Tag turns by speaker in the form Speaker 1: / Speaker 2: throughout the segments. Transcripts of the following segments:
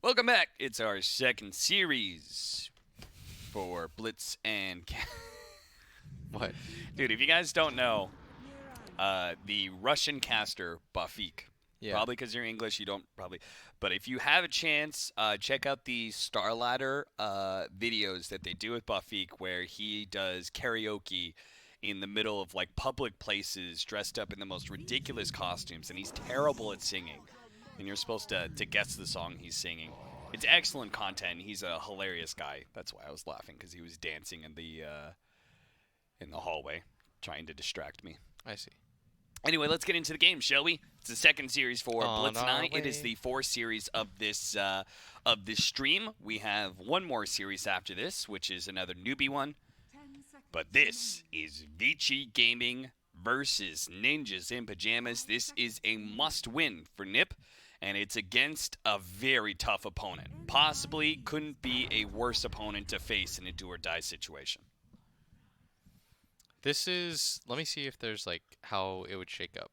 Speaker 1: Welcome back. It's our second series for Blitz and
Speaker 2: What?
Speaker 1: Dude, if you guys don't know, the Russian caster Bafik.
Speaker 2: Yeah.
Speaker 1: Probably because you're English, you don't probably. But if you have a chance, check out the Star Ladder videos that they do with Bafik, where he does karaoke in the middle of like public places, dressed up in the most ridiculous costumes, and he's terrible at singing. And you're supposed to guess the song he's singing. It's excellent content. He's a hilarious guy. That's why I was laughing, because he was dancing in the hallway, trying to distract me.
Speaker 2: I see.
Speaker 1: Anyway, let's get into the game, shall we? It's the second series for
Speaker 2: On
Speaker 1: Blitz
Speaker 2: our
Speaker 1: 9. It
Speaker 2: way.
Speaker 1: is the fourth series of this stream. We have one more series after this, which is another newbie one. But this is Vici Gaming versus Ninjas in Pajamas. This is a must-win for Nip, and it's against a very tough opponent. Possibly couldn't be a worse opponent to face in a do-or-die situation.
Speaker 2: This is. Let me see if there's like how it would shake up.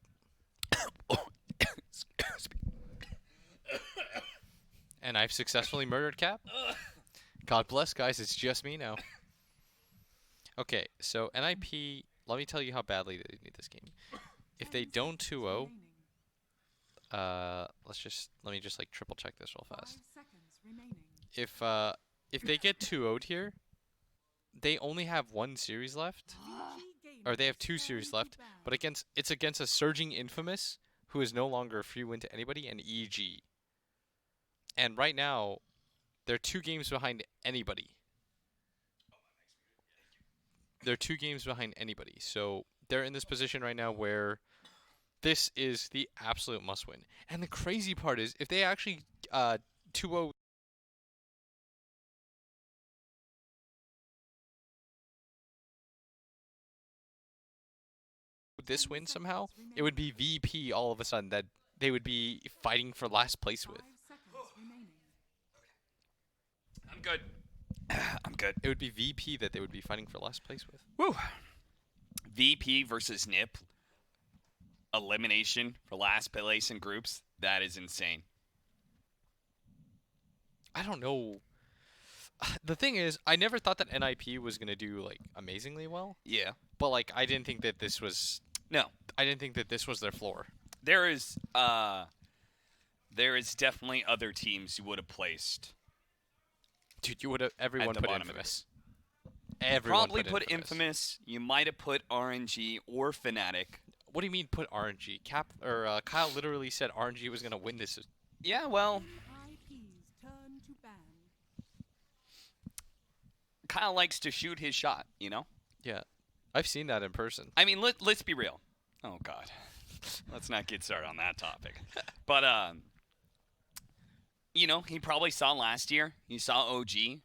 Speaker 1: Excuse me.
Speaker 2: And I've successfully murdered Cap. God bless, guys. It's just me now. Okay, so NIP. Let me tell you how badly they need this game. If they don't 2-0, let me just like triple check this real fast. If they get 2-0'd here, they only have one series left, or they have two series left. But it's against a surging Infamous, who is no longer a free win to anybody, and EG. And right now, they're 2 games behind anybody. They're 2 games behind anybody. So they're in this position right now where this is the absolute must-win. And the crazy part is, if they actually 2-0 this win somehow, it would be VP all of a sudden that they would be fighting for last place with.
Speaker 1: I'm good. I'm good.
Speaker 2: It would be VP that they would be fighting for last place with.
Speaker 1: Woo. VP versus Nip. Elimination for last place in groups. That is insane.
Speaker 2: I don't know. The thing is, I never thought that NIP was going to do like amazingly well.
Speaker 1: Yeah.
Speaker 2: But like I didn't think that this was I didn't think that this was their floor.
Speaker 1: There is definitely other teams you would have placed.
Speaker 2: Dude, you would have everyone
Speaker 1: the
Speaker 2: put
Speaker 1: bottom of
Speaker 2: Infamous. Everyone
Speaker 1: Probably put Infamous. You might have put RNG or Fnatic.
Speaker 2: What do you mean put RNG? Kyle literally said RNG was going to win this.
Speaker 1: Yeah, well, Kyle likes to shoot his shot, you know?
Speaker 2: Yeah. I've seen that in person.
Speaker 1: I mean, let's be real. Oh, God. Let's not get started on that topic. But, you know, he probably saw last year. He saw OG,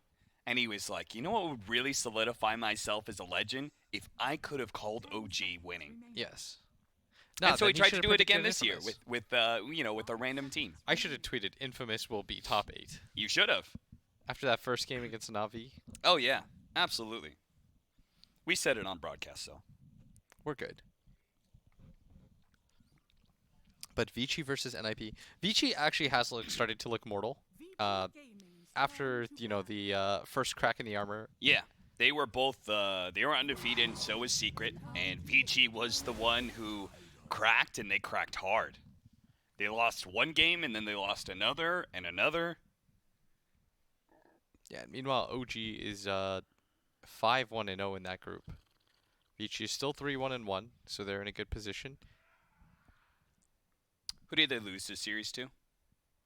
Speaker 1: and he was like, you know what would really solidify myself as a legend? If I could have called OG winning.
Speaker 2: Yes.
Speaker 1: And so he tried to
Speaker 2: should've
Speaker 1: do it again
Speaker 2: predicted
Speaker 1: this year
Speaker 2: Infamous.
Speaker 1: with a random team.
Speaker 2: I should have tweeted Infamous will be top 8.
Speaker 1: You should have.
Speaker 2: After that first game against Navi,
Speaker 1: Oh, yeah. Absolutely. We said it on broadcast, so.
Speaker 2: we're good. But Vici versus NIP. Vici actually has started to look mortal. After, the first crack in the armor.
Speaker 1: Yeah. They were both, they were undefeated, and so was Secret. And Vici was the one who cracked, and they cracked hard. They lost one game, and then they lost another, and another.
Speaker 2: Yeah, meanwhile, OG is 5-1-0 in that group. Vici is still 3-1-1, so they're in a good position.
Speaker 1: Who did they lose this series to?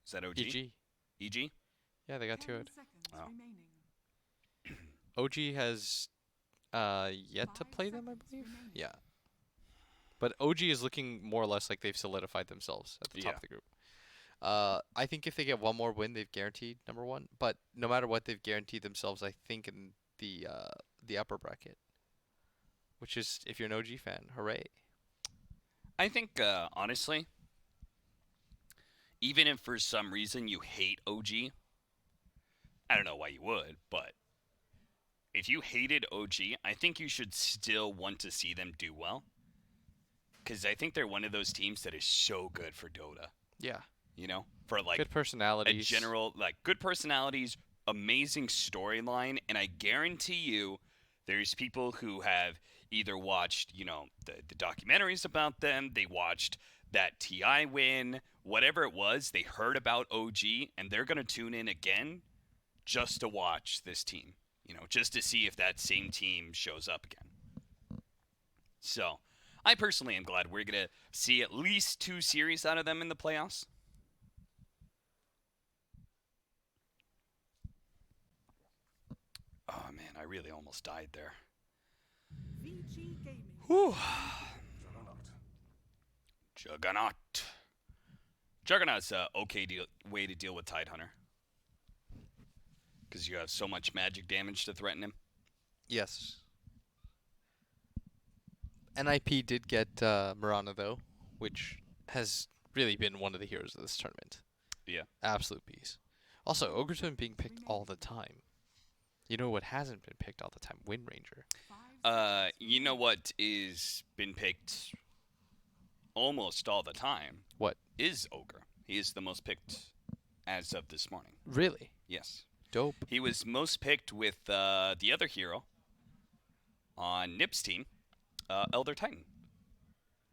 Speaker 1: Is that OG?
Speaker 2: EG.
Speaker 1: EG?
Speaker 2: Yeah, they got 2-0.
Speaker 1: Oh.
Speaker 2: OG has yet to play them, I believe. Yeah. But OG is looking more or less like they've solidified themselves at the top of the group. I think if they get one more win, they've guaranteed number 1. But no matter what, they've guaranteed themselves, I think, in the upper bracket. Which is, if you're an OG fan, hooray.
Speaker 1: I think, honestly, even if for some reason you hate OG, I don't know why you would, but if you hated OG, I think you should still want to see them do well. Because I think they're one of those teams that is so good for Dota.
Speaker 2: Yeah.
Speaker 1: You know? for like
Speaker 2: Good
Speaker 1: a
Speaker 2: personalities.
Speaker 1: general, like good personalities, amazing storyline, and I guarantee you there's people who have either watched, the documentaries about them, they watched that TI win, whatever it was, they heard about OG, and they're going to tune in again just to watch this team, just to see if that same team shows up again. So, I personally am glad we're going to see at least 2 series out of them in the playoffs. Oh man, I really almost died there. Whew. Juggernaut. Juggernaut's a okay way to deal with Tidehunter. Because you have so much magic damage to threaten him.
Speaker 2: Yes. NIP did get Mirana though, which has really been one of the heroes of this tournament.
Speaker 1: Yeah.
Speaker 2: Absolute beast. Also, Ogre's been being picked all the time. You know what hasn't been picked all the time? Wind Ranger.
Speaker 1: You know what is been picked almost all the time?
Speaker 2: What?
Speaker 1: Is Ogre. He is the most picked as of this morning.
Speaker 2: Really?
Speaker 1: Yes.
Speaker 2: Dope.
Speaker 1: He was most picked with the other hero on Nip's team, Elder Titan.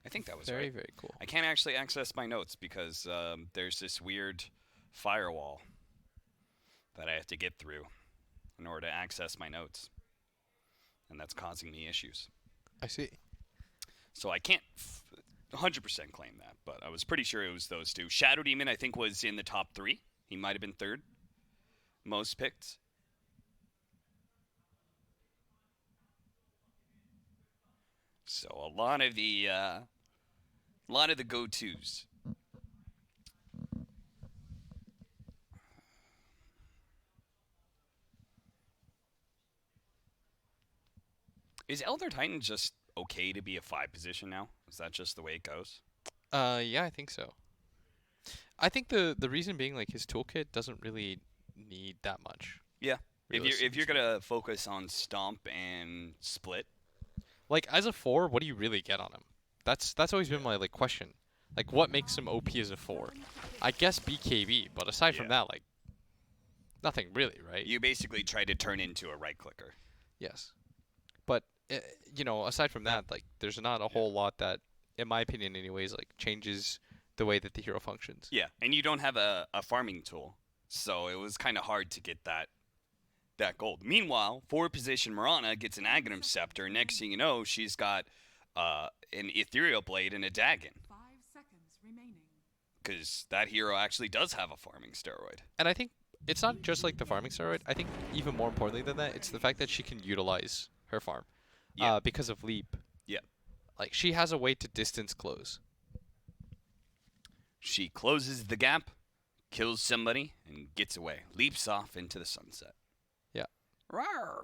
Speaker 1: I think that was
Speaker 2: very,
Speaker 1: right.
Speaker 2: very cool.
Speaker 1: I can't actually access my notes because there's this weird firewall that I have to get through in order to access my notes. And that's causing me issues.
Speaker 2: I see.
Speaker 1: So I can't 100% claim that, but I was pretty sure it was those two. Shadow Demon, I think, was in the top 3. He might have been 3rd. Most picked. So a lot of the go-tos. Is Elder Titan just okay to be a 5 position now? Is that just the way it goes?
Speaker 2: Yeah, I think so. I think the reason being like his toolkit doesn't really need that much.
Speaker 1: Yeah. If you're gonna focus on Stomp and Split,
Speaker 2: like as a 4, what do you really get on him? That's always been my like question. Like what makes him OP as a 4? I guess BKB, but aside from that, like nothing really, right?
Speaker 1: You basically try to turn into a right clicker.
Speaker 2: Yes. But aside from that, like there's not a whole lot that, in my opinion anyways, like changes the way that the hero functions.
Speaker 1: Yeah, and you don't have a farming tool, so it was kind of hard to get that gold. Meanwhile, 4 position Mirana gets an Aghanim Scepter. Next thing you know, she's got an Ethereal Blade and a Dagon.
Speaker 3: 5 seconds remaining.
Speaker 1: Because that hero actually does have a farming steroid.
Speaker 2: And I think it's not just like the farming steroid. I think even more importantly than that, it's the fact that she can utilize her farm.
Speaker 1: Yeah.
Speaker 2: Because of Leap.
Speaker 1: Yeah.
Speaker 2: Like she has a way to distance close.
Speaker 1: She closes the gap, kills somebody, and gets away. Leaps off into the sunset.
Speaker 2: Yeah.
Speaker 1: Rawr.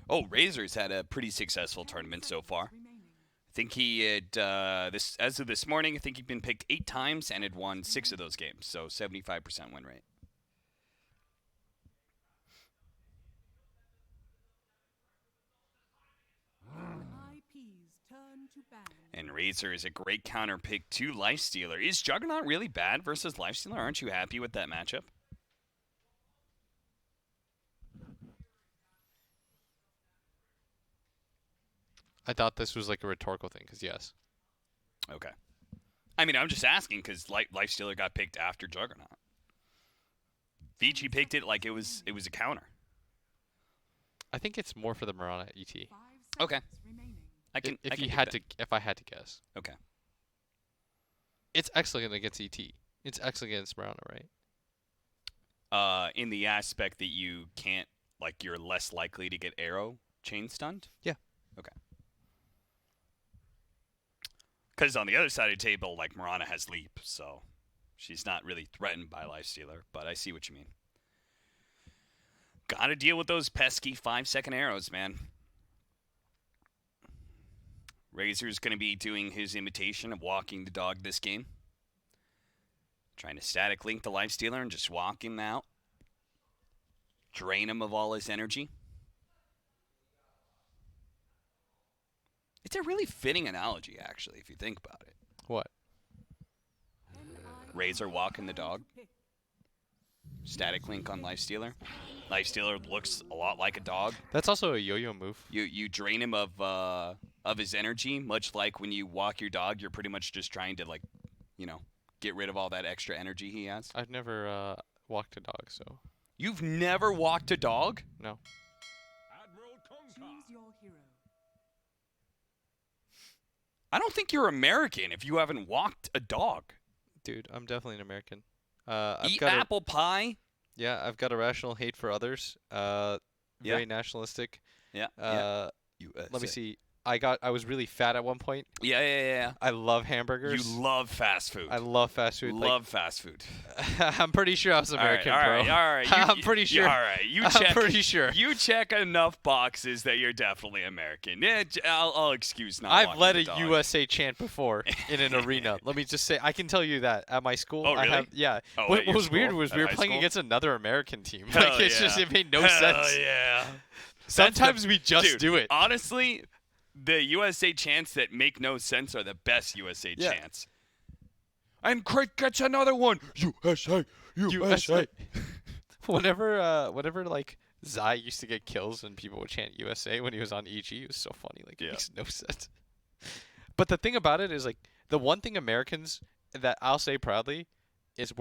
Speaker 1: Oh, Razor's had a pretty successful tournament so far. I think he had, as of this morning, I think he'd been picked 8 times and had won 6 of those games. So 75% win rate. And Razor is a great counter pick to Lifestealer. Is Juggernaut really bad versus Lifestealer? Aren't you happy with that matchup?
Speaker 2: I thought this was like a rhetorical thing, because yes.
Speaker 1: Okay. I mean, I'm just asking because Lifestealer got picked after Juggernaut. Vici picked it like it was a counter.
Speaker 2: I think it's more for the Mirana ET.
Speaker 1: Okay.
Speaker 2: If I had to guess.
Speaker 1: Okay.
Speaker 2: It's excellent against ET. It's excellent against Mirana, right?
Speaker 1: In the aspect that you can't, like, you're less likely to get arrow chain stunned?
Speaker 2: Yeah.
Speaker 1: Okay. Because on the other side of the table, like, Mirana has leap, so she's not really threatened by Lifestealer, but I see what you mean. Gotta deal with those pesky 5-second arrows, man. Razor's going to be doing his imitation of walking the dog this game. Trying to static link the Lifestealer and just walk him out. Drain him of all his energy. It's a really fitting analogy, actually, if you think about it.
Speaker 2: What?
Speaker 1: Razor walking the dog. Static link on Lifestealer. Lifestealer looks a lot like a dog.
Speaker 2: That's also a yo-yo move.
Speaker 1: You drain him of his energy, much like when you walk your dog. You're pretty much just trying to like, get rid of all that extra energy he has.
Speaker 2: I've never walked a dog, so.
Speaker 1: You've never walked a dog?
Speaker 2: No.
Speaker 3: Choose your hero.
Speaker 1: I don't think you're American if you haven't walked a dog.
Speaker 2: Dude, I'm definitely an American.
Speaker 1: Eat apple pie?
Speaker 2: Yeah, I've got a rational hate for others. Very nationalistic.
Speaker 1: Yeah.
Speaker 2: Let me see. I was really fat at one point.
Speaker 1: Yeah.
Speaker 2: I love hamburgers.
Speaker 1: You love fast food.
Speaker 2: I love fast food.
Speaker 1: Love fast food.
Speaker 2: I'm pretty sure I was American,
Speaker 1: all
Speaker 2: bro.
Speaker 1: right.
Speaker 2: I'm pretty sure.
Speaker 1: All right,
Speaker 2: I'm pretty sure.
Speaker 1: You check enough boxes that you're definitely American. Yeah, I'll excuse not.
Speaker 2: I've
Speaker 1: walking
Speaker 2: led
Speaker 1: the
Speaker 2: a
Speaker 1: dog.
Speaker 2: USA chant before in an arena. Let me just say, I can tell you that at my school.
Speaker 1: Oh, really?
Speaker 2: I have, yeah.
Speaker 1: Oh,
Speaker 2: what
Speaker 1: at your
Speaker 2: was weird
Speaker 1: school?
Speaker 2: was
Speaker 1: At
Speaker 2: we were
Speaker 1: high
Speaker 2: playing
Speaker 1: school?
Speaker 2: against another American team.
Speaker 1: Hell
Speaker 2: Like it's
Speaker 1: yeah.
Speaker 2: just it made no
Speaker 1: Hell
Speaker 2: sense.
Speaker 1: yeah.
Speaker 2: Sometimes we just
Speaker 1: Dude,
Speaker 2: do it.
Speaker 1: Honestly, the USA chants that make no sense are the best USA chants. And Craig gets another one. USA.
Speaker 2: Whenever like Zai used to get kills and people would chant USA when he was on EG, it was so funny. Like it makes no sense. But the thing about it is like the one thing Americans that I'll say proudly is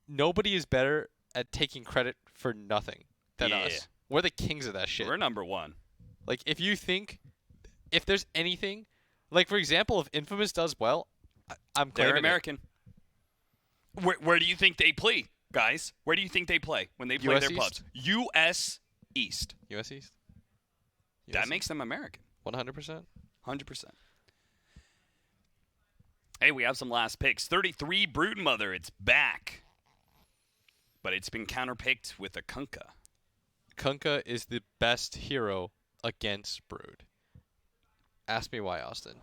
Speaker 2: nobody is better at taking credit for nothing than us. We're the kings of that shit.
Speaker 1: We're number one.
Speaker 2: Like if there's anything, like for example, if Infamous does well, I'm claiming
Speaker 1: They're American. Where do you think they play, guys? Where do you think they play when they play
Speaker 2: US
Speaker 1: their
Speaker 2: East?
Speaker 1: pubs? U.S. East.
Speaker 2: US East.
Speaker 1: That makes them American.
Speaker 2: 100%.
Speaker 1: 100%. Hey, we have some last picks. 33 Broodmother. It's back. But it's been counterpicked with a Kunkka.
Speaker 2: Kunkka is the best hero against Brood. Ask me why, Austin.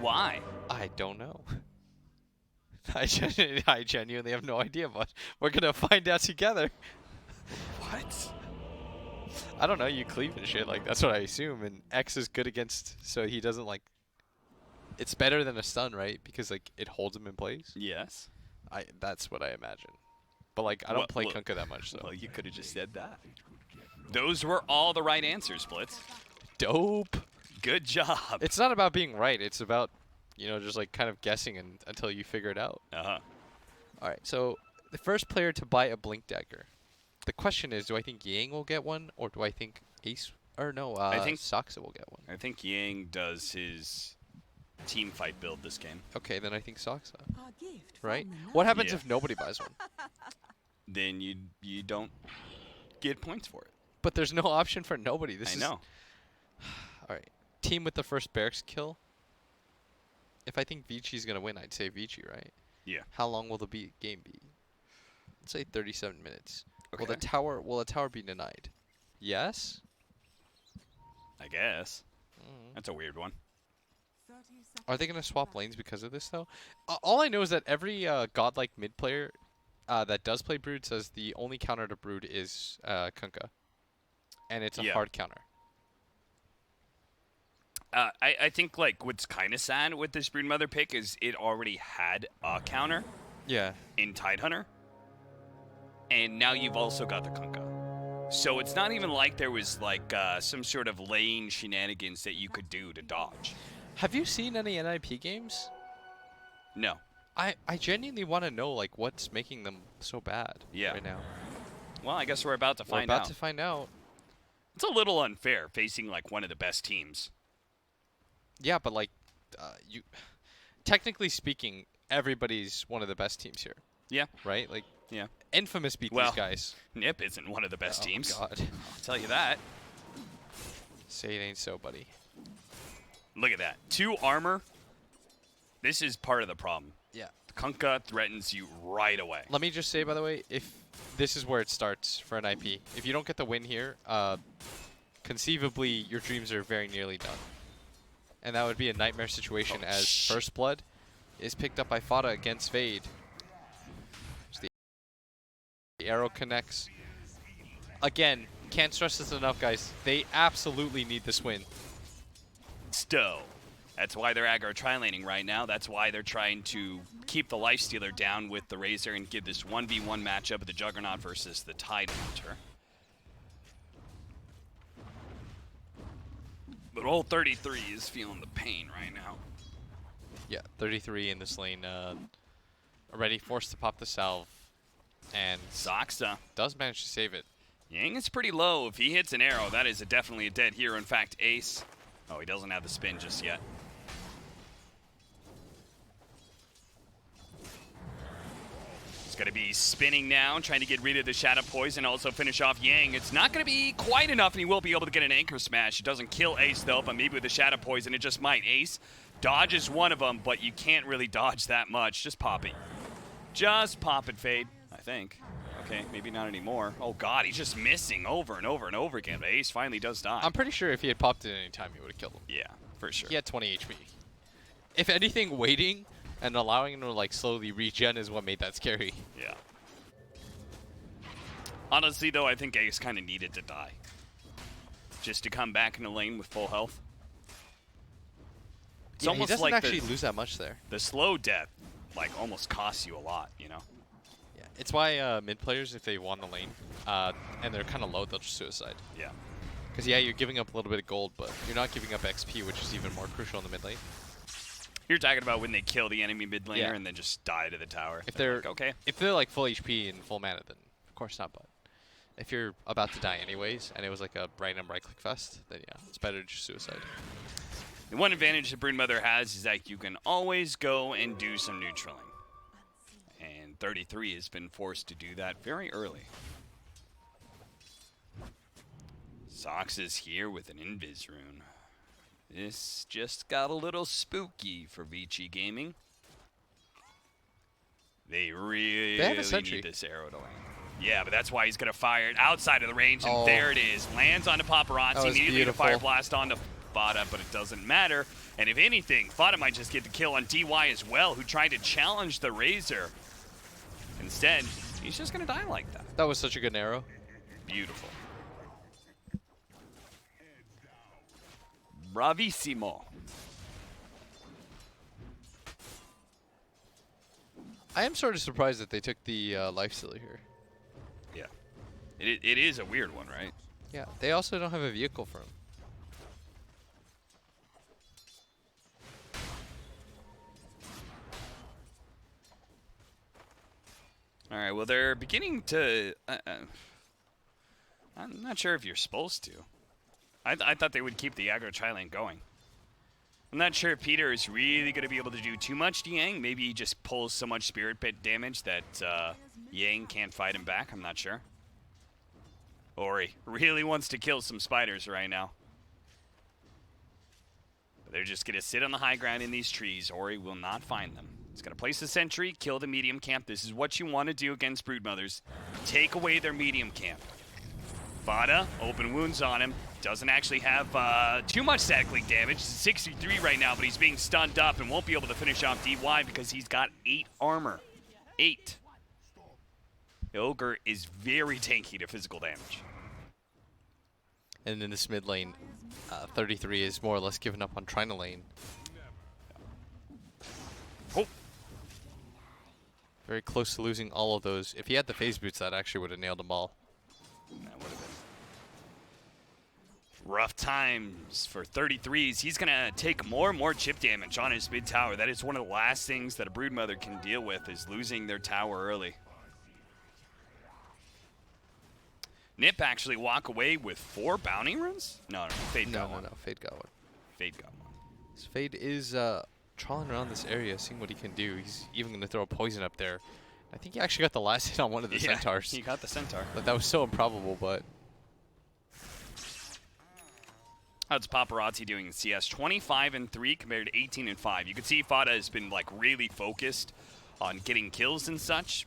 Speaker 1: Why?
Speaker 2: I don't know. I genuinely have no idea, but we're going to find out together.
Speaker 1: What?
Speaker 2: I don't know. You cleave and shit. Like, that's what I assume. And X is good against, so he doesn't, like... It's better than a stun, right? Because, like, it holds him in place.
Speaker 1: Yes.
Speaker 2: That's what I imagine. But, like, I don't play Kunkka that much, so...
Speaker 1: Well, you could have just said that. Those were all the right answers, Blitz.
Speaker 2: Dope.
Speaker 1: Good job.
Speaker 2: It's not about being right. It's about, just like kind of guessing until you figure it out.
Speaker 1: Uh-huh.
Speaker 2: All right. So the first player to buy a Blink Dagger. The question is, do I think Yang will get one, or do I think Ace? Or no, I think Saksa will get one.
Speaker 1: I think Yang does his team fight build this game.
Speaker 2: Okay, then I think Saksa.
Speaker 3: Our gift
Speaker 2: Right?
Speaker 3: from the
Speaker 2: What happens
Speaker 1: Yeah.
Speaker 2: if nobody buys one?
Speaker 1: Then you don't get points for it.
Speaker 2: But there's no option for nobody.
Speaker 1: I know.
Speaker 2: All right. Team with the first barracks kill. If I think Vichi's gonna win, I'd say Vici, right?
Speaker 1: Yeah.
Speaker 2: How long will the game be? Let's say 37 minutes.
Speaker 1: Okay.
Speaker 2: Will the tower be denied? Yes.
Speaker 1: I guess. That's a weird one.
Speaker 3: 30 seconds
Speaker 2: Are they gonna swap
Speaker 3: left.
Speaker 2: lanes because of this though? All I know is that every godlike mid player that does play Brood says the only counter to Brood is Kunkka, and it's a hard counter.
Speaker 1: I think like what's kind of sad with this Broodmother pick is it already had a counter
Speaker 2: Yeah.
Speaker 1: in Tidehunter, and now you've also got the Kunkka. So it's not even like there was like some sort of lane shenanigans that you could do to dodge.
Speaker 2: Have you seen any NIP games?
Speaker 1: No.
Speaker 2: I genuinely want to know like what's making them so bad right now.
Speaker 1: Well, I guess we're about to find
Speaker 2: We're about
Speaker 1: out.
Speaker 2: to find out.
Speaker 1: It's a little unfair facing like one of the best teams.
Speaker 2: Yeah, but like, technically speaking, everybody's one of the best teams here.
Speaker 1: Yeah.
Speaker 2: Right? Like,
Speaker 1: Yeah.
Speaker 2: Infamous beat
Speaker 1: Well,
Speaker 2: these guys.
Speaker 1: Nip isn't one of the best teams.
Speaker 2: Oh, God.
Speaker 1: I'll tell you that.
Speaker 2: Say it ain't so, buddy.
Speaker 1: Look at that. 2 armor. This is part of the problem.
Speaker 2: Yeah.
Speaker 1: Kunkka threatens you right away.
Speaker 2: Let me just say, by the way, if this is where it starts for an IP, if you don't get the win here, conceivably your dreams are very nearly done. And that would be a nightmare situation as First Blood is picked up by Fada against Fade. So the arrow connects. Again, can't stress this enough, guys. They absolutely need this win.
Speaker 1: Stowe That's why they're aggro tri-laning right now. That's why they're trying to keep the Lifestealer down with the Razor and give this 1v1 matchup of the Juggernaut versus the Tide Hunter. But old 33 is feeling the pain right now.
Speaker 2: Yeah, 33 in this lane. Already forced to pop the salve. And
Speaker 1: Zoxa
Speaker 2: does manage to save it.
Speaker 1: Yang is pretty low. If he hits an arrow, that is definitely a dead hero. In fact, Ace. Oh, he doesn't have the spin just yet. He's going to be spinning now, trying to get rid of the Shadow Poison, also finish off Yang. It's not going to be quite enough, and he will be able to get an Anchor Smash. It doesn't kill Ace, though, but maybe with the Shadow Poison, it just might. Ace dodges one of them, but you can't really dodge that much. Just pop it. Just pop it, Fade, I think. Okay, maybe not anymore. Oh, God, he's just missing over and over and over again, but Ace finally does die.
Speaker 2: I'm pretty sure if he had popped it at any time, he would have killed him.
Speaker 1: Yeah, for sure.
Speaker 2: He had 20 HP. If anything, waiting and allowing him to like slowly regen is what made that scary.
Speaker 1: Yeah. Honestly, though, I think Ace kind of needed to die. Just to come back in the lane with full health. It's
Speaker 2: Yeah,
Speaker 1: almost
Speaker 2: he doesn't
Speaker 1: like
Speaker 2: actually lose that much there.
Speaker 1: the slow death, like, almost costs you a lot, you know?
Speaker 2: Yeah, it's why mid players, if they won the lane and they're kind of low, they'll just suicide.
Speaker 1: Yeah.
Speaker 2: Because yeah, you're giving up a little bit of gold, but you're not giving up XP, which is even more crucial in the mid lane.
Speaker 1: You're talking about when they kill the enemy mid laner
Speaker 2: Yeah.
Speaker 1: and then just die to the tower.
Speaker 2: If they're
Speaker 1: like, okay.
Speaker 2: if they're like full HP and full mana, then of course not. But if you're about to die anyways, and it was like a random right click fest, then yeah, it's better to just suicide.
Speaker 1: The one advantage the Broodmother has is that you can always go and do some neutraling. And 33 has been forced to do that very early. Sox is here with an Invis rune. This just got a little spooky for Vici Gaming. They really
Speaker 2: have a sentry.
Speaker 1: need this arrow to land. Yeah, but that's why he's going to fire it outside of the range, and
Speaker 2: Oh.
Speaker 1: there it is. Lands onto
Speaker 2: That
Speaker 1: Paparazzi,
Speaker 2: was
Speaker 1: immediately to Fire
Speaker 2: beautiful.
Speaker 1: Blast onto Fada, but it doesn't matter. And if anything, Fada might just get the kill on DY as well, who tried to challenge the Razor. Instead, he's just going to die like that.
Speaker 2: That was such a good arrow.
Speaker 1: Beautiful. Bravissimo.
Speaker 2: I am sort of surprised that they took the lifestealer here.
Speaker 1: Yeah. It is a weird one, right?
Speaker 2: Yeah, they also don't have a vehicle for him.
Speaker 1: All right, well, they're beginning to... I'm not sure if you're supposed to. I thought they would keep the aggro tri-lane going. I'm not sure if Peter is really going to be able to do too much to Yang. Maybe he just pulls so much spirit pit damage that Yang can't fight him back. I'm not sure. Ori really wants to kill some spiders right now. But they're just going to sit on the high ground in these trees. Ori will not find them. He's going to place a sentry, kill the medium camp. This is what you want to do against Broodmothers. Take away their medium camp. Fada, open wounds on him. Doesn't actually have too much static link damage. 63 right now, but he's being stunned up and won't be able to finish off DY because he's got 8 armor. 8. The Ogre is very tanky to physical damage.
Speaker 2: And in this mid lane, 33 is more or less given up on trying to lane.
Speaker 1: Oh.
Speaker 2: Very close to losing all of those. If he had the phase boots, that actually would have nailed them all.
Speaker 1: That would have been rough times for 33s. He's going to take more and more chip damage on his mid tower. That is one of the last things that a Broodmother can deal with, is losing their tower early. Nip actually walk away with 4 bounty runes? No, Fade got one.
Speaker 2: No, Fade got one.
Speaker 1: Fade got one.
Speaker 2: So Fade is trawling around this area, seeing what he can do. He's even going to throw a poison up there. I think he actually got the last hit on one of the centaurs.
Speaker 1: He got the centaur.
Speaker 2: But that was so improbable, but...
Speaker 1: How's Paparazzi doing in CS? 25-3 compared to 18-5. You can see Fada has been like really focused on getting kills and such.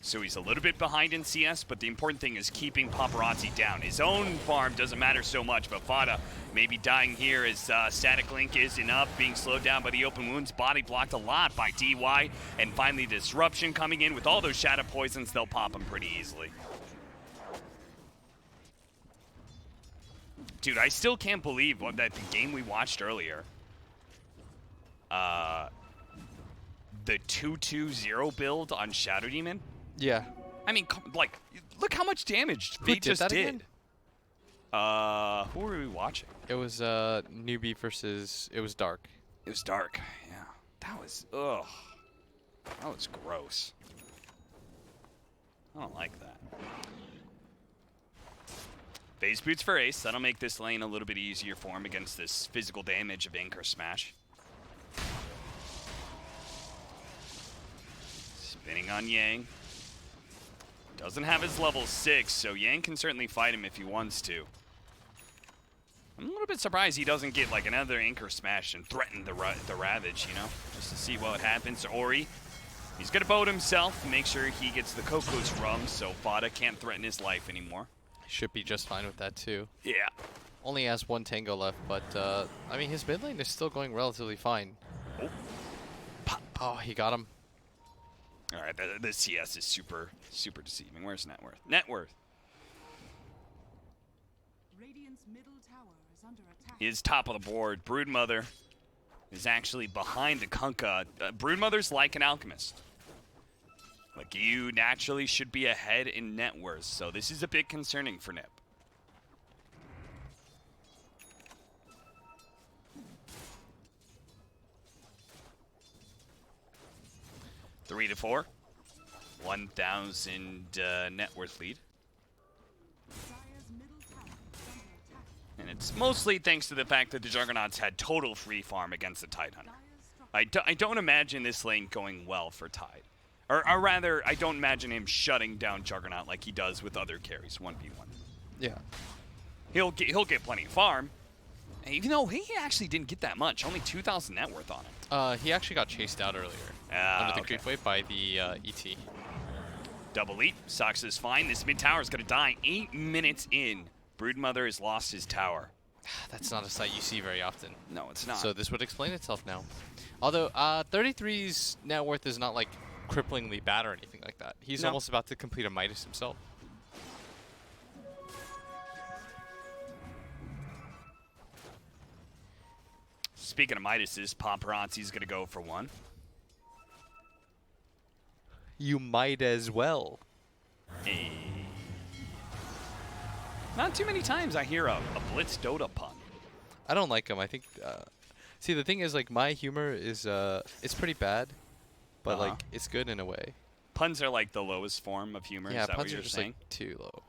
Speaker 1: So he's a little bit behind in CS, but the important thing is keeping Paparazzi down. His own farm doesn't matter so much, but Fada maybe dying here as static link isn't up, being slowed down by the open wounds. Body blocked a lot by DY, and finally disruption coming in with all those shadow poisons. They'll pop him pretty easily. Dude, I still can't believe that the game we watched earlier, the 2-2-0 build on Shadow Demon.
Speaker 2: Yeah.
Speaker 1: I mean, like, look how much damage
Speaker 2: Who
Speaker 1: they
Speaker 2: did
Speaker 1: just
Speaker 2: that
Speaker 1: did.
Speaker 2: again?
Speaker 1: Who were we watching?
Speaker 2: It was newbie versus. It was dark.
Speaker 1: It was dark. Yeah, that was ugh. That was gross. I don't like that. Phase boots for Ace. That'll make this lane a little bit easier for him against this physical damage of Anchor Smash. Spinning on Yang. Doesn't have his level 6, so Yang can certainly fight him if he wants to. I'm a little bit surprised he doesn't get like another Anchor Smash and threaten the Ravage, you know? Just to see what happens. Ori, he's gonna boat himself, make sure he gets the Coco's rum so Fada can't threaten his life anymore.
Speaker 2: Should be just fine with that too.
Speaker 1: Yeah.
Speaker 2: Only has one Tango left, but I mean his mid lane is still going relatively fine.
Speaker 1: Oh.
Speaker 2: Oh, he got him.
Speaker 1: Alright, the CS is super deceiving. Where's net worth? Net worth.
Speaker 3: Radiant's middle tower is under attack.
Speaker 1: Is top of the board. Broodmother is actually behind the Kunkka. Broodmother's like an alchemist. Like, you naturally should be ahead in net worth, so this is a bit concerning for Nip. Three to 4. 1,000 net worth lead.
Speaker 3: Dire's middle tower is under attack.
Speaker 1: And it's mostly thanks to the fact that the Juggernauts had total free farm against the Tidehunter.
Speaker 3: Dire's structure
Speaker 1: I don't imagine this lane going well for Tide. Or rather, I don't imagine him shutting down Juggernaut like he does with other carries 1v1.
Speaker 2: Yeah.
Speaker 1: He'll get plenty of farm, even though he actually didn't get that much. Only 2,000 net worth on him.
Speaker 2: He actually got chased out earlier under the
Speaker 1: Okay.
Speaker 2: creep wave by the ET.
Speaker 1: Double leap. Sox is fine. This mid tower is going to die 8 minutes in. Broodmother has lost his tower.
Speaker 2: That's not a sight you see very often.
Speaker 1: No, it's not.
Speaker 2: So this would explain itself now. Although 33's net worth is not like cripplingly bad or anything like that. He's
Speaker 1: No.
Speaker 2: almost about to complete a Midas himself.
Speaker 1: Speaking of Midas's, Paparazzi's going to go for one.
Speaker 2: You might as well.
Speaker 1: Hey. Not too many times I hear a Blitz Dota pun.
Speaker 2: I don't like him. I think. See, the thing is, like, my humor is it's pretty bad, but
Speaker 1: Uh-huh.
Speaker 2: like it's good in a way.
Speaker 1: Puns are like the lowest form of humor.
Speaker 2: Yeah,
Speaker 1: is that
Speaker 2: puns
Speaker 1: what
Speaker 2: are
Speaker 1: you're
Speaker 2: just
Speaker 1: saying?
Speaker 2: like too low.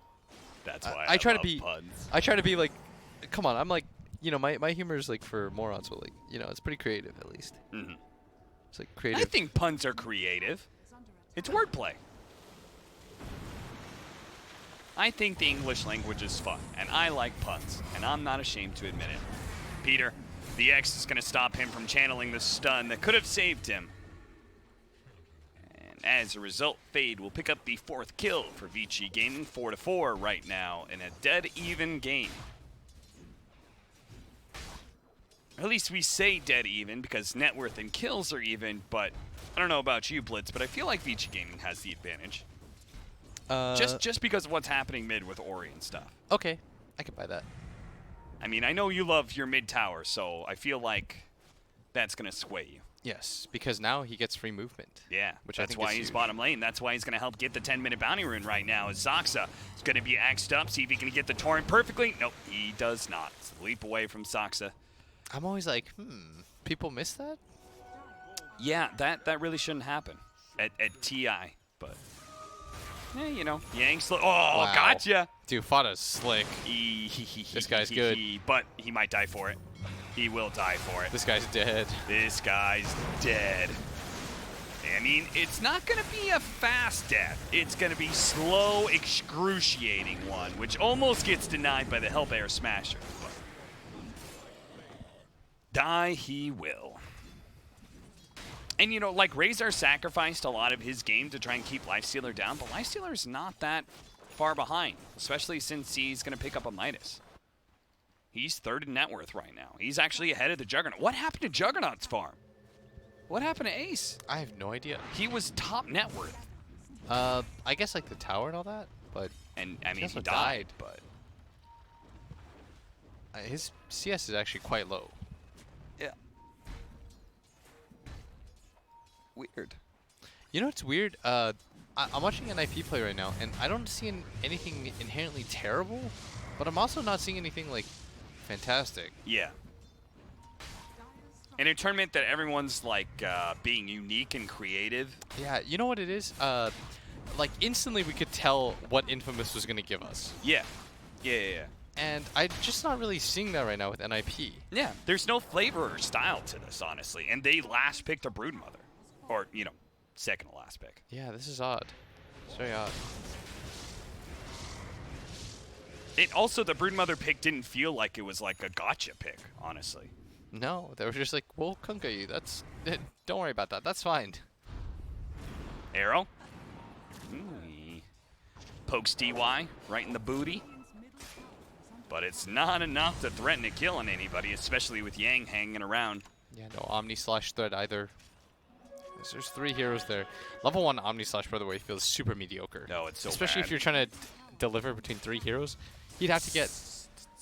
Speaker 1: That's
Speaker 2: I-
Speaker 1: why
Speaker 2: I try to
Speaker 1: love
Speaker 2: be-
Speaker 1: puns.
Speaker 2: I try to be like, come on, I'm like, you know, my humor is like for morons, but like, you know, it's pretty creative at least.
Speaker 1: Mhm.
Speaker 2: It's like
Speaker 1: I
Speaker 2: creative.
Speaker 1: think puns are creative.
Speaker 3: is under attack.
Speaker 1: It's wordplay. I think the English language is fun, and I like puns, and I'm not ashamed to admit it. Peter, the X is going to stop him from channeling the stun that could have saved him. And as a result, Fade will pick up the 4th kill for Vici Gaming, 4-4 right now in a dead even game. At least we say dead even because net worth and kills are even, but I don't know about you, Blitz, but I feel like Vici Gaming has the advantage. Just because of what's happening mid with Ori and stuff.
Speaker 2: Okay, I can buy that.
Speaker 1: I mean, I know you love your mid tower, so I feel like that's going to sway you.
Speaker 2: Yes, because now he gets free movement.
Speaker 1: Yeah,
Speaker 2: Which I
Speaker 1: that's
Speaker 2: think
Speaker 1: why
Speaker 2: is
Speaker 1: he's
Speaker 2: huge.
Speaker 1: bottom lane. That's why he's going to help get the 10-minute bounty rune right now. As Zoxa is going to be axed up, see if he can get the torrent perfectly. Nope, he does not. It's a leap away from Zoxa.
Speaker 2: I'm always like, people miss that?
Speaker 1: Yeah, that really shouldn't happen at TI, but you know, Yang's oh,
Speaker 2: Wow.
Speaker 1: gotcha.
Speaker 2: Dude, Fada's slick.
Speaker 1: This
Speaker 2: guy's good.
Speaker 1: But he might die for it. He will die for it.
Speaker 2: This guy's dead.
Speaker 1: This guy's dead. I mean, it's not going to be a fast death. It's going to be slow, excruciating one, which almost gets denied by the Hellbear Smasher. But die he will. And, you know, like, Razor sacrificed a lot of his game to try and keep Lifestealer down, but Lifestealer's not that far behind, especially since he's going to pick up a Midas. He's 3rd in net worth right now. He's actually ahead of the Juggernaut. What happened to Juggernaut's farm? What happened to Ace?
Speaker 2: I have no idea.
Speaker 1: He was top net worth.
Speaker 2: I guess like the tower and all that, but
Speaker 1: And, I mean,
Speaker 2: also
Speaker 1: he died, but...
Speaker 2: his CS is actually quite low.
Speaker 1: Yeah. Weird.
Speaker 2: You know what's weird? I'm watching an IP play right now, and I don't see anything inherently terrible, but I'm also not seeing anything like fantastic.
Speaker 1: Yeah. In a tournament that everyone's like being unique and creative.
Speaker 2: Yeah, you know what it is? Like instantly we could tell what Infamous was gonna give us.
Speaker 1: Yeah. Yeah.
Speaker 2: And I'm just not really seeing that right now with NIP.
Speaker 1: Yeah, there's no flavor or style to this, honestly. And they last picked a Broodmother. Or, you know, second to last pick.
Speaker 2: Yeah, this is odd. It's very odd.
Speaker 1: It also, the Broodmother pick didn't feel like it was like a gotcha pick, honestly.
Speaker 2: No, they were just like, we'll kunka you. That's don't worry about that. That's fine.
Speaker 1: Arrow. Ooh. Pokes DY right in the booty. But it's not enough to threaten to killing anybody, especially with Yang hanging around.
Speaker 2: Yeah, no Omni/Thread either. There's 3 heroes there. Level 1 Omni/, by the way, feels super mediocre.
Speaker 1: No, it's so
Speaker 2: especially
Speaker 1: bad.
Speaker 2: if you're trying to deliver between 3 heroes. You'd have to get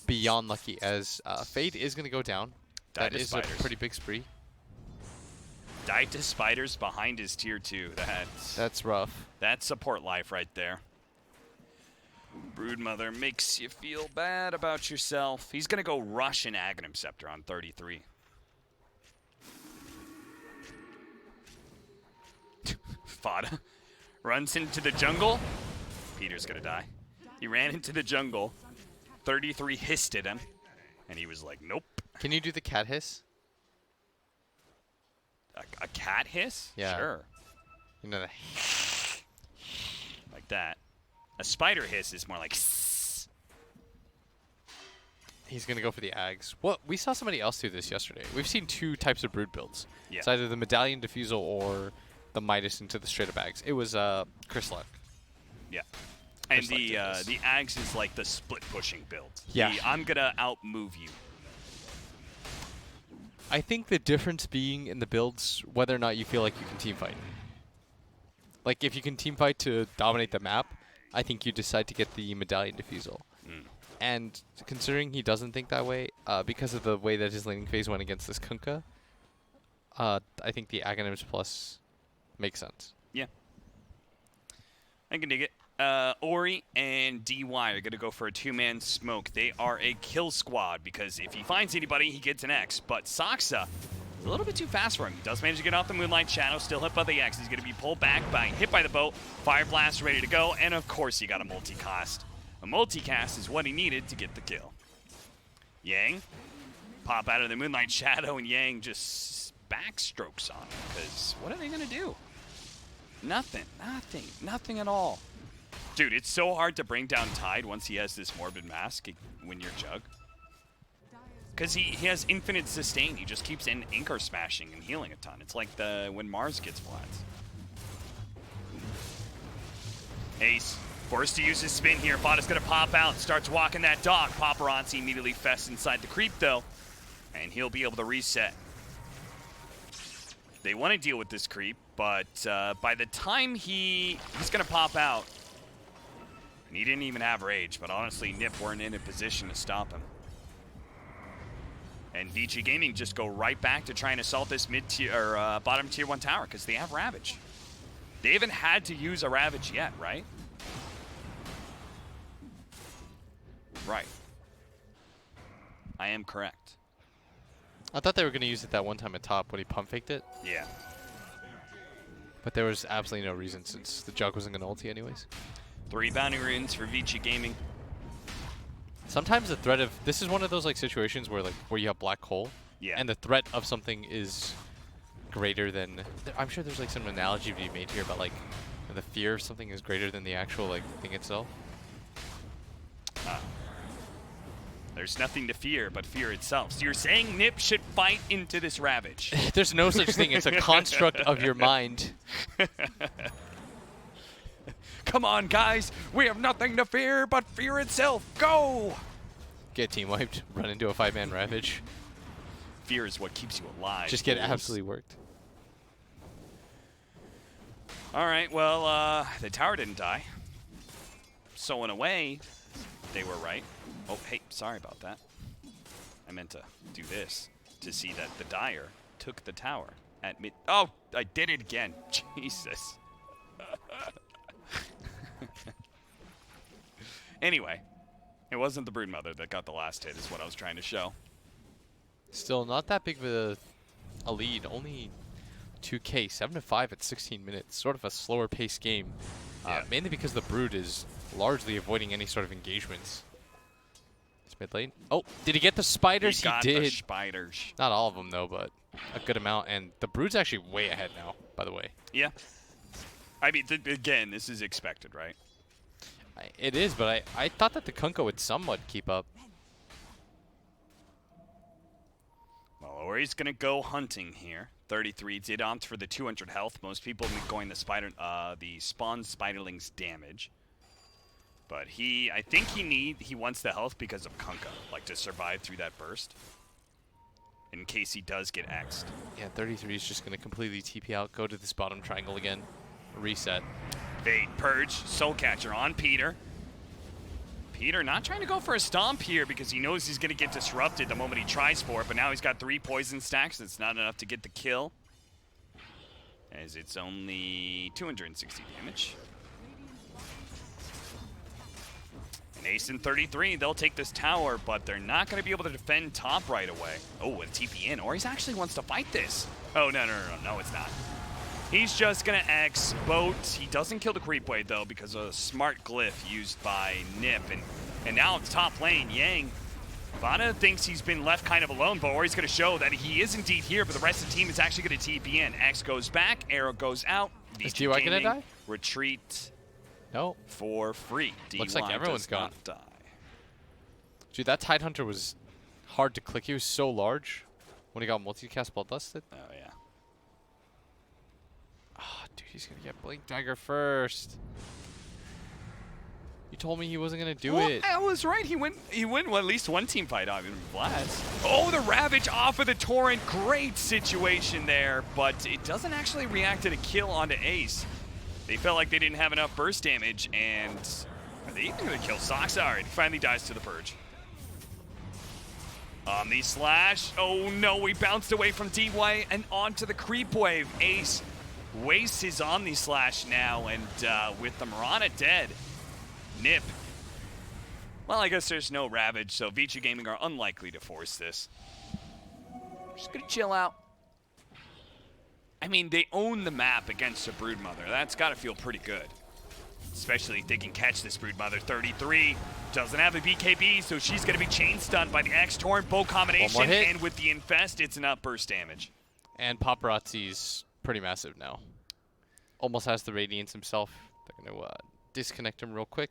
Speaker 2: beyond lucky, as Fade is going to go down. That is a pretty big spree.
Speaker 1: Died to spiders behind his tier 2.
Speaker 2: That's rough.
Speaker 1: That's support life right there. Broodmother makes you feel bad about yourself. He's going to go rush an Aghanim Scepter on 33. Fada runs into the jungle. Peter's going to die. He ran into the jungle. 33 hissed at him. And he was like, nope.
Speaker 2: Can you do the cat hiss?
Speaker 1: A cat hiss?
Speaker 2: Yeah.
Speaker 1: Sure.
Speaker 2: You know,
Speaker 1: Like that. A spider hiss is more like sss.
Speaker 2: he's going to go for the Ags. Well, we saw somebody else do this yesterday. We've seen 2 types of Brood builds.
Speaker 1: Yeah.
Speaker 2: It's either the Medallion Diffusal or the Midas into the straight up Ags. It was Chris Luck.
Speaker 1: Yeah. And
Speaker 2: Chris Luck
Speaker 1: the
Speaker 2: did this.
Speaker 1: the Ags is like the split pushing build.
Speaker 2: Yeah.
Speaker 1: I'm going to outmove you.
Speaker 2: I think the difference being in the builds whether or not you feel like you can team fight. Like if you can team fight to dominate the map, I think you decide to get the Medallion Diffusal. And considering he doesn't think that way, because of the way that his laning phase went against this Kunkka, I think the Aghanims Plus makes sense.
Speaker 1: Yeah. I can dig it. Ori and DY are going to go for a 2-man smoke. They are a kill squad because if he finds anybody, he gets an X. But Saksa, a little bit too fast for him. He does manage to get off the Moonlight Shadow, still hit by the X. He's going to be pulled back by hit by the boat. Fire Blast ready to go, and of course he got a multicast. A multicast is what he needed to get the kill. Yang, pop out of the Moonlight Shadow, and Yang just backstrokes on him because what are they going to do? Nothing at all. Dude, it's so hard to bring down Tide once he has this Morbid Mask when you're Jug. Because he has infinite sustain. He just keeps anchor smashing and healing a ton. It's like when Mars gets flats. Ace, forced to use his spin here. Fada's going to pop out, starts walking that dog. Paparazzi immediately fests inside the creep, though. And he'll be able to reset. They want to deal with this creep, but by the time he's going to pop out, and he didn't even have rage, but honestly, Nip weren't in a position to stop him. And VG Gaming just go right back to trying to assault this mid-tier or bottom tier 1 tower because they have Ravage. They haven't had to use a Ravage yet, right? Right. I am correct.
Speaker 2: I thought they were going to use it that one time at top when he pump faked it.
Speaker 1: Yeah.
Speaker 2: But there was absolutely no reason since the Jug wasn't going to ulti anyways.
Speaker 1: 3 bounty runes for VG Gaming.
Speaker 2: Sometimes the threat of this is one of those like situations where you have black hole,
Speaker 1: Yeah.
Speaker 2: and the threat of something is greater than. I'm sure there's like some analogy to be made here, but like the fear of something is greater than the actual like thing itself.
Speaker 1: There's nothing to fear but fear itself. So you're saying Nip should fight into this Ravage?
Speaker 2: There's no such thing. It's a construct of your mind.
Speaker 1: Come on, guys. We have nothing to fear but fear itself. Go!
Speaker 2: Get team wiped. Run into a 5-man Ravage.
Speaker 1: Fear is what keeps you alive.
Speaker 2: Just get
Speaker 1: fools.
Speaker 2: absolutely worked.
Speaker 1: All right, well, the tower didn't die. So in a way, they were right. Oh, hey, sorry about that. I meant to do this to see that the Dire took the tower. at mid. Oh, I did it again. Jesus. Anyway, it wasn't the Broodmother that got the last hit, is what I was trying to show.
Speaker 2: Still not that big of a lead. Only 2K, 7-5 at 16 minutes. Sort of a slower paced game.
Speaker 1: Yeah.
Speaker 2: Mainly because the Brood is largely avoiding any sort of engagements. It's mid lane. Oh, did he get the spiders?
Speaker 1: He got
Speaker 2: did.
Speaker 1: the spiders.
Speaker 2: Not all of them though, but a good amount. And the Brood's actually way ahead now, by the way.
Speaker 1: Yeah. I mean, again, this is expected, right?
Speaker 2: It is, but I thought that the Kunkka would somewhat keep up.
Speaker 1: Well, Ori's going to go hunting here. 33 did opt for the 200 health. Most people going the spawn spiderling's damage. But I think he wants the health because of Kunkka, like to survive through that burst. In case he does get X'd.
Speaker 2: Yeah, 33 is just going to completely TP out, go to this bottom triangle again, reset.
Speaker 1: Fade, Purge, Soul Catcher on Peter. Peter not trying to go for a stomp here because he knows he's going to get disrupted the moment he tries for it, but now he's got 3 poison stacks. That's not enough to get the kill, as it's only 260 damage. And Ace and 33, they'll take this tower, but they're not going to be able to defend top right away. Oh, with TP in, or he actually wants to fight this. Oh, no, it's not. He's just going to X Boat. He doesn't kill the creep wave, though, because of a smart glyph used by Nip. And now it's top lane. Yang. Vana thinks he's been left kind of alone, but Ori's going to show that he is indeed here, but the rest of the team is actually going to TP in. X goes back. Arrow goes out.
Speaker 2: Is DY going to die?
Speaker 1: Retreat.
Speaker 2: No.
Speaker 1: For free.
Speaker 2: Looks like everyone's gone.
Speaker 1: Not die.
Speaker 2: Dude, that Tidehunter was hard to click. He was so large when he got multicast Bloodlusted.
Speaker 1: Oh, yeah.
Speaker 2: Oh, dude, he's going to get Blink Dagger first. You told me he wasn't going to do it.
Speaker 1: I was right. He went well, at least one team fight on him. Blast. Oh, the Ravage off of the Torrent. Great situation there, but it doesn't actually react to the kill onto Ace. They felt like they didn't have enough burst damage, and are they even going to kill Sox? All right, he finally dies to the Purge. Omni Slash. Oh, no, he bounced away from DY and onto the creep wave. Ace wastes his Omni Slash now, and with the Mirana dead, Nip. Well, I guess there's no Ravage, so Vici Gaming are unlikely to force this. Just going to chill out. I mean, they own the map against a Broodmother. That's got to feel pretty good. Especially if they can catch this Broodmother. 33 doesn't have a BKB, so she's going to be chain stunned by the X-Torrent bow combination. And with the Infest, it's enough burst damage.
Speaker 2: And Paparazzi's pretty massive now. Almost has the Radiance himself. They're going to disconnect him real quick.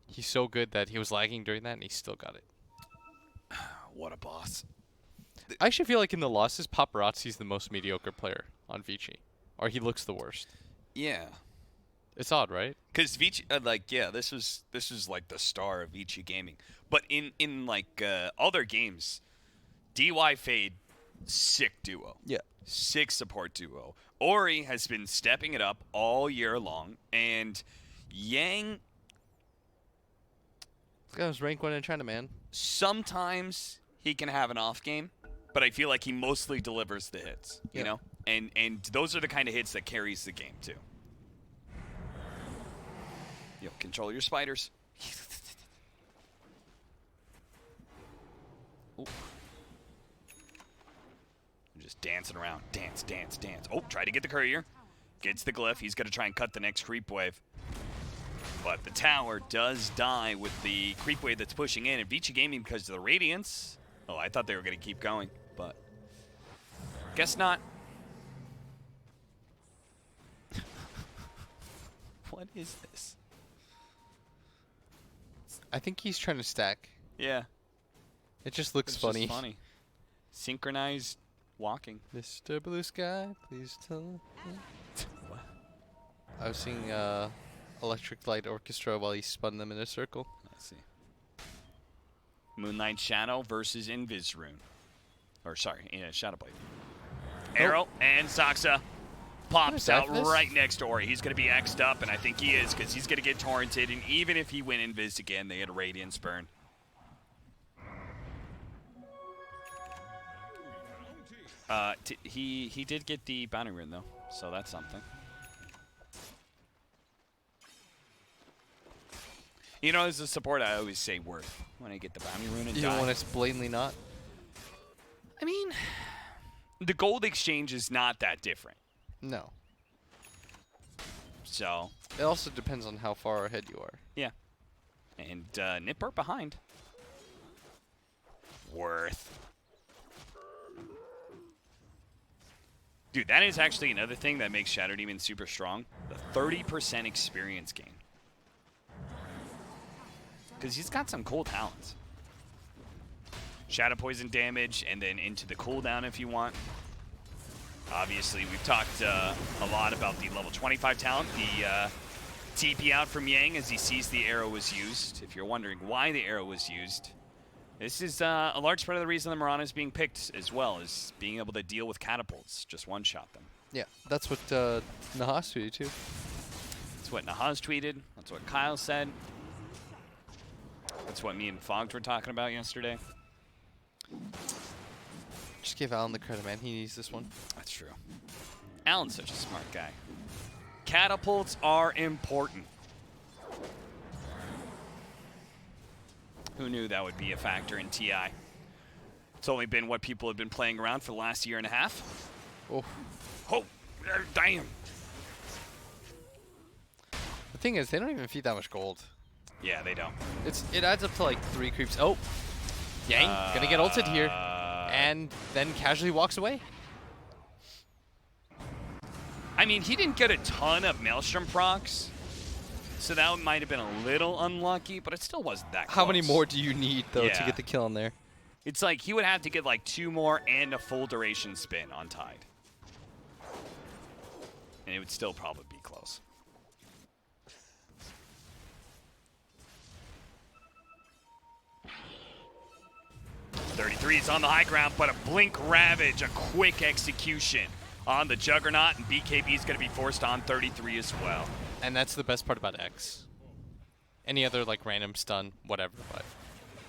Speaker 2: He's so good that he was lagging during that, and he still got it.
Speaker 1: What a boss.
Speaker 2: I actually feel like in the losses, Paparazzi's the most mediocre player on Vici. Or he looks the worst.
Speaker 1: Yeah.
Speaker 2: It's odd, right?
Speaker 1: Because Vici, this was like the star of Vici Gaming. But in other games, DY Fade, sick duo.
Speaker 2: Yeah.
Speaker 1: Sick support duo. Ori has been stepping it up all year long, and Yang.
Speaker 2: This guy was rank 1 in China, man.
Speaker 1: Sometimes he can have an off game, but I feel like he mostly delivers the hits, you know? And those are the kind of hits that carries the game, too. Yo, control your spiders. Ooh. Just dancing around. Dance, dance, dance. Oh, try to get the courier. Gets the glyph. He's going to try and cut the next creep wave. But the tower does die with the creep wave that's pushing in. And Vici Gaming, because of the Radiance. Oh, I thought they were going to keep going, but guess not. What is this?
Speaker 2: I think he's trying to stack.
Speaker 1: Yeah.
Speaker 2: It just looks
Speaker 1: It's
Speaker 2: funny.
Speaker 1: just funny. Synchronized walking.
Speaker 2: Mr. Blue Sky, please tell me.
Speaker 1: What?
Speaker 2: I was seeing Electric Light Orchestra while he spun them in a circle.
Speaker 1: Let's see. Moonlight Shadow versus Invisrune. Or, sorry, Shadowblade. Arrow and Saxa pops out right next to Ori. He's going to be X'd up, and I think he is, because he's going to get torrented, and even if he win Invis again, they get a Radiance burn. He did get the bounty rune though, so that's something. You know, as a support, I always say worth when I get the bounty rune and
Speaker 2: Even when it's blatantly not?
Speaker 1: I mean, the gold exchange is not that different.
Speaker 2: No.
Speaker 1: So.
Speaker 2: It also depends on how far ahead you are.
Speaker 1: Yeah. And Nipper behind. Worth. Dude, that is actually another thing that makes Shadow Demon super strong. The 30% experience gain. Because he's got some cool talents. Shadow Poison damage, and then into the cooldown if you want. Obviously, we've talked a lot about the level 25 talent. The TP out from Yang as he sees the arrow was used. If you're wondering why the arrow was used, this is a large part of the reason the Mirana is being picked as well, is being able to deal with catapults. Just one-shot them.
Speaker 2: Yeah, that's what Nahas tweeted too.
Speaker 1: That's what Nahas tweeted. That's what Kyle said. That's what me and Fogged were talking about yesterday.
Speaker 2: Just give Alan the credit, man. He needs this one.
Speaker 1: That's true. Alan's such a smart guy. Catapults are important. Who knew that would be a factor in TI? It's only been what people have been playing around for the last year and a half.
Speaker 2: Oh.
Speaker 1: Oh, damn.
Speaker 2: The thing is, they don't even feed that much gold.
Speaker 1: Yeah, they don't.
Speaker 2: It adds up to like 3 creeps. Oh, Yang gonna get ulted here, and then casually walks away.
Speaker 1: I mean, he didn't get a ton of Maelstrom procs, so that might have been a little unlucky, but it still wasn't that close.
Speaker 2: How many more do you need, though, to get the kill in there?
Speaker 1: It's like he would have to get like 2 more and a full duration spin on Tide. And it would still probably be close. .33 is on the high ground, but a Blink Ravage, a quick execution on the Juggernaut, and BKB is going to be forced on 33 as well.
Speaker 2: And that's the best part about X. Any other like random stun, whatever, but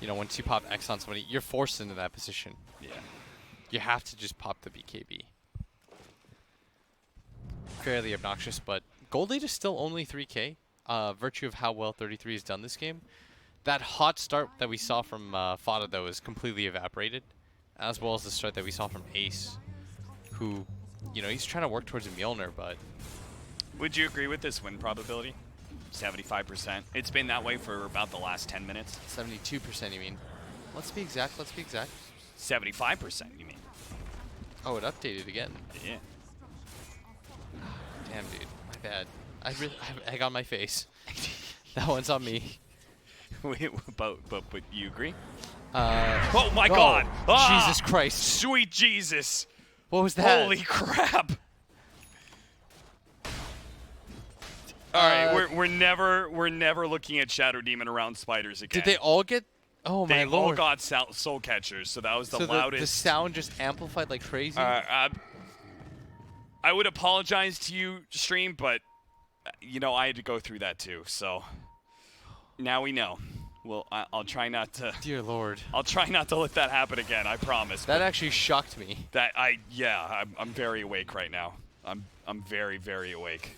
Speaker 2: you know, once you pop X on somebody, you're forced into that position.
Speaker 1: Yeah.
Speaker 2: You have to just pop the BKB. Fairly obnoxious, but Gold Lead is still only 3K. Virtue of how well 33 has done this game. That hot start that we saw from Fada, though, is completely evaporated, as well as the start that we saw from Ace, who, you know, he's trying to work towards a Mjolnir, but...
Speaker 1: Would you agree with this win probability? 75%. It's been that way for about the last 10 minutes.
Speaker 2: 72%, you mean? Let's be exact, let's be exact.
Speaker 1: 75%, you mean?
Speaker 2: Oh, it updated again.
Speaker 1: Yeah.
Speaker 2: Damn, dude. My bad. I have egg on my face. That one's on me.
Speaker 1: but you agree?
Speaker 2: Oh
Speaker 1: my God! Ah,
Speaker 2: Jesus Christ!
Speaker 1: Sweet Jesus!
Speaker 2: What was that?
Speaker 1: Holy crap! All right, we're never looking at Shadow Demon around spiders again.
Speaker 2: Did they all get? Oh my
Speaker 1: They
Speaker 2: lord!
Speaker 1: all got soul catchers, so that was the
Speaker 2: so
Speaker 1: loudest.
Speaker 2: The sound just amplified like crazy.
Speaker 1: I would apologize to you, stream, but you know I had to go through that too. So now we know. Well, I'll try not to.
Speaker 2: Dear Lord.
Speaker 1: I'll try not to let that happen again. I promise.
Speaker 2: That actually shocked me.
Speaker 1: I'm very awake right now. I'm very, very awake.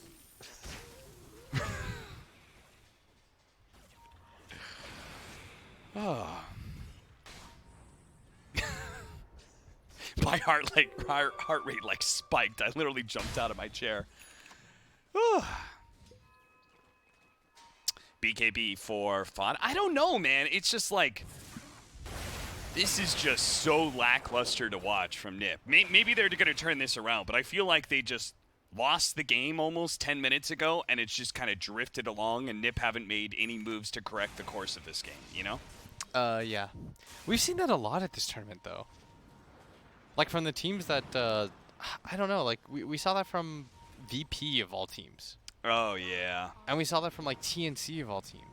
Speaker 1: Oh. My heart rate like spiked. I literally jumped out of my chair. BKB for fun. I don't know, man. It's just like this is just so lackluster to watch from Nip. Maybe they're going to turn this around, but I feel like they just lost the game almost 10 minutes ago, and it's just kind of drifted along, and Nip haven't made any moves to correct the course of this game, you know?
Speaker 2: Yeah. We've seen that a lot at this tournament, though. Like, from the teams that, I don't know, like, we saw that from VP of all teams.
Speaker 1: Oh, yeah.
Speaker 2: And we saw that from, like, TNC of all teams.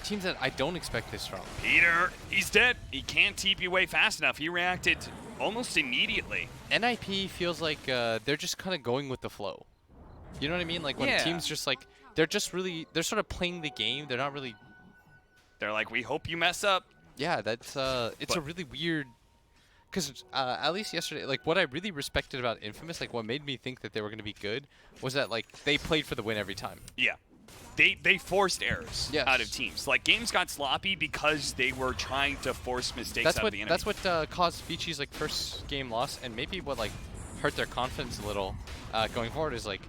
Speaker 2: Teams that I don't expect this from.
Speaker 1: Peter, he's dead. He can't TP away fast enough. He reacted almost immediately.
Speaker 2: NIP feels like they're just kind of going with the flow. You know what I mean? Like, when a team's just, like, they're sort of playing the game. They're not really...
Speaker 1: They're like, we hope you mess up.
Speaker 2: Yeah, that's, it's a really weird because at least yesterday, like what I really respected about Infamous, like what made me think that they were going to be good, was that like they played for the win every time.
Speaker 1: Yeah. They forced errors
Speaker 2: Yes.
Speaker 1: out of teams. Like, games got sloppy because they were trying to force mistakes out of the enemy.
Speaker 2: That's what caused Vichi's like first game loss, and maybe what like hurt their confidence a little going forward is like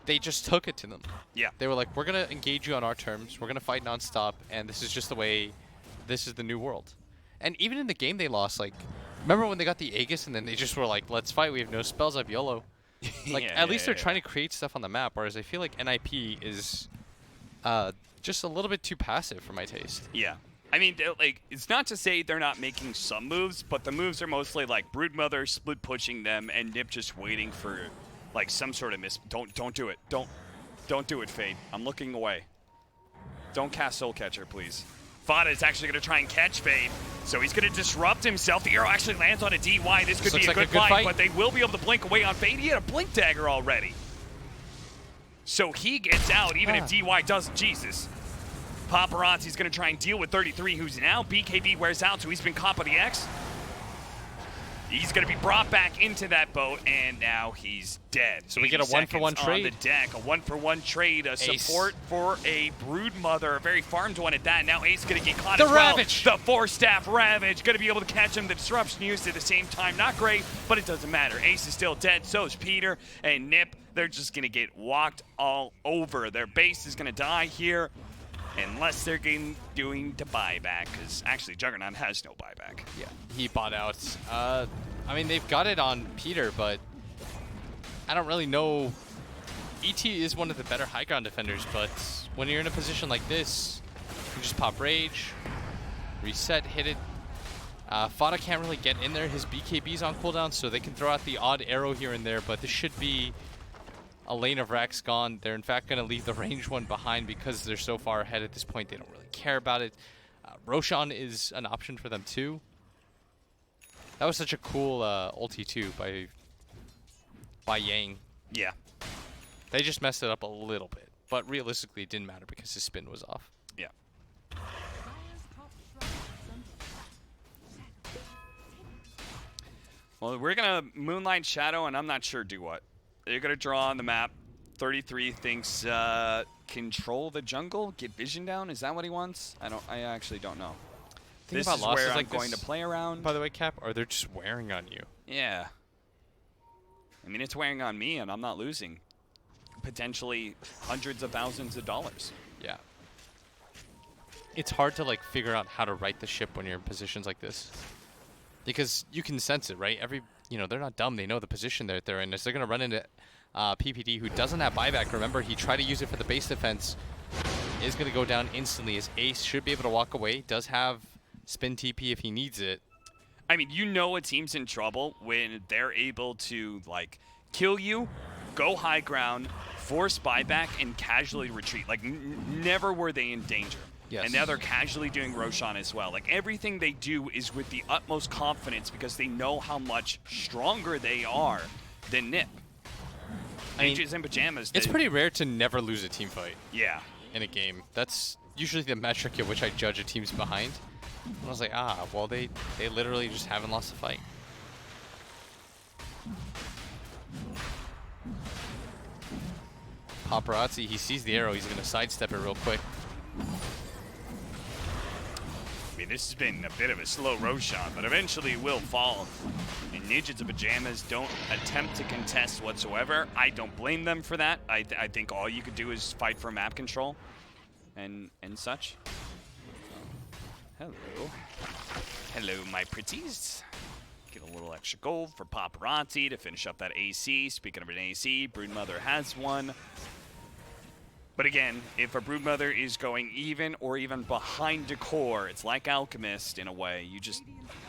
Speaker 2: they just took it to them.
Speaker 1: Yeah.
Speaker 2: They were like, we're gonna engage you on our terms, we're gonna fight nonstop, and this is just the way. This is the new world. And even in the game they lost, like, remember when they got the Aegis and then they just were like, let's fight, we have no spells, I have YOLO. Like, at least they're trying to create stuff on the map, whereas I feel like NIP is just a little bit too passive for my taste.
Speaker 1: Yeah. I mean, like, it's not to say they're not making some moves, but the moves are mostly like Broodmother split pushing them and Nip just waiting for like some sort of miss. Don't do it. Don't do it, Fade. I'm looking away. Don't cast Soul Catcher, please. Fada is actually going to try and catch Fade, so he's going to disrupt himself. The arrow actually lands on a DY. This could be a good fight, but they will be able to blink away on Fade. He had a blink dagger already. So he gets out, even if DY doesn't. Jesus. Paparazzi's going to try and deal with 33, who's now BKB wears out, so he's been caught by the X. He's going to be brought back into that boat, and now he's dead.
Speaker 2: So we get a 1-for-1 trade.
Speaker 1: On the deck, a 1-for-1 trade, a support for a Broodmother, a very farmed one at that. Now Ace is going to get caught as well.
Speaker 2: Ravage.
Speaker 1: The 4-staff Ravage, going to be able to catch him. The disruption used at the same time, not great, but it doesn't matter. Ace is still dead, so is Peter and Nip. They're just going to get walked all over. Their base is going to die here. Unless they're doing the buyback, because actually Juggernaut has no buyback.
Speaker 2: Yeah, he bought out. I mean, they've got it on Peter, but I don't really know. ET is one of the better high ground defenders, but when you're in a position like this, you just pop Rage, reset, hit it. Fada can't really get in there. His BKB's on cooldown, so they can throw out the odd arrow here and there, but this should be a lane of racks gone. They're in fact going to leave the range one behind because they're so far ahead at this point. They don't really care about it. Roshan is an option for them too. That was such a cool ulti too by Yang.
Speaker 1: Yeah.
Speaker 2: They just messed it up a little bit, but realistically it didn't matter because his spin was off.
Speaker 1: Yeah. Well, we're going to Moonlight Shadow, and I'm not sure do what. They're going to draw on the map. 33 thinks control the jungle, get vision down. Is that what he wants? I actually don't know. This is where I'm going to play around.
Speaker 2: By the way, Cap, or they're just wearing on you.
Speaker 1: Yeah. I mean, it's wearing on me, and I'm not losing. Potentially hundreds of thousands of dollars.
Speaker 2: Yeah. It's hard to like figure out how to right the ship when you're in positions like this. Because you can sense it, right? They're not dumb. They know the position that they're in. They're going to run into PPD, who doesn't have buyback. Remember, he tried to use it for the base defense. Is going to go down instantly. His Ace should be able to walk away. Does have spin TP if he needs it.
Speaker 1: I mean, you know a team's in trouble when they're able to, like, kill you, go high ground, force buyback, and casually retreat. Like, never were they in danger.
Speaker 2: Yes.
Speaker 1: And now they're casually doing Roshan as well. Like, everything they do is with the utmost confidence because they know how much stronger they are than Nip. Ages in pajamas.
Speaker 2: It's pretty rare to never lose a team fight.
Speaker 1: Yeah.
Speaker 2: In a game. That's usually the metric at which I judge a team's behind. And I was like, well, they literally just haven't lost a fight. Paparazzi, he sees the arrow. He's going to sidestep it real quick.
Speaker 1: I mean, this has been a bit of a slow Roshan, but eventually will fall. And Ninjas of Pajamas don't attempt to contest whatsoever. I don't blame them for that. I think all you could do is fight for map control and such. Hello. Hello, my pretties. Get a little extra gold for Paparazzi to finish up that AC. Speaking of an AC, Broodmother has one. But again, if a Broodmother is going even or even behind Decor, it's like Alchemist in a way. You just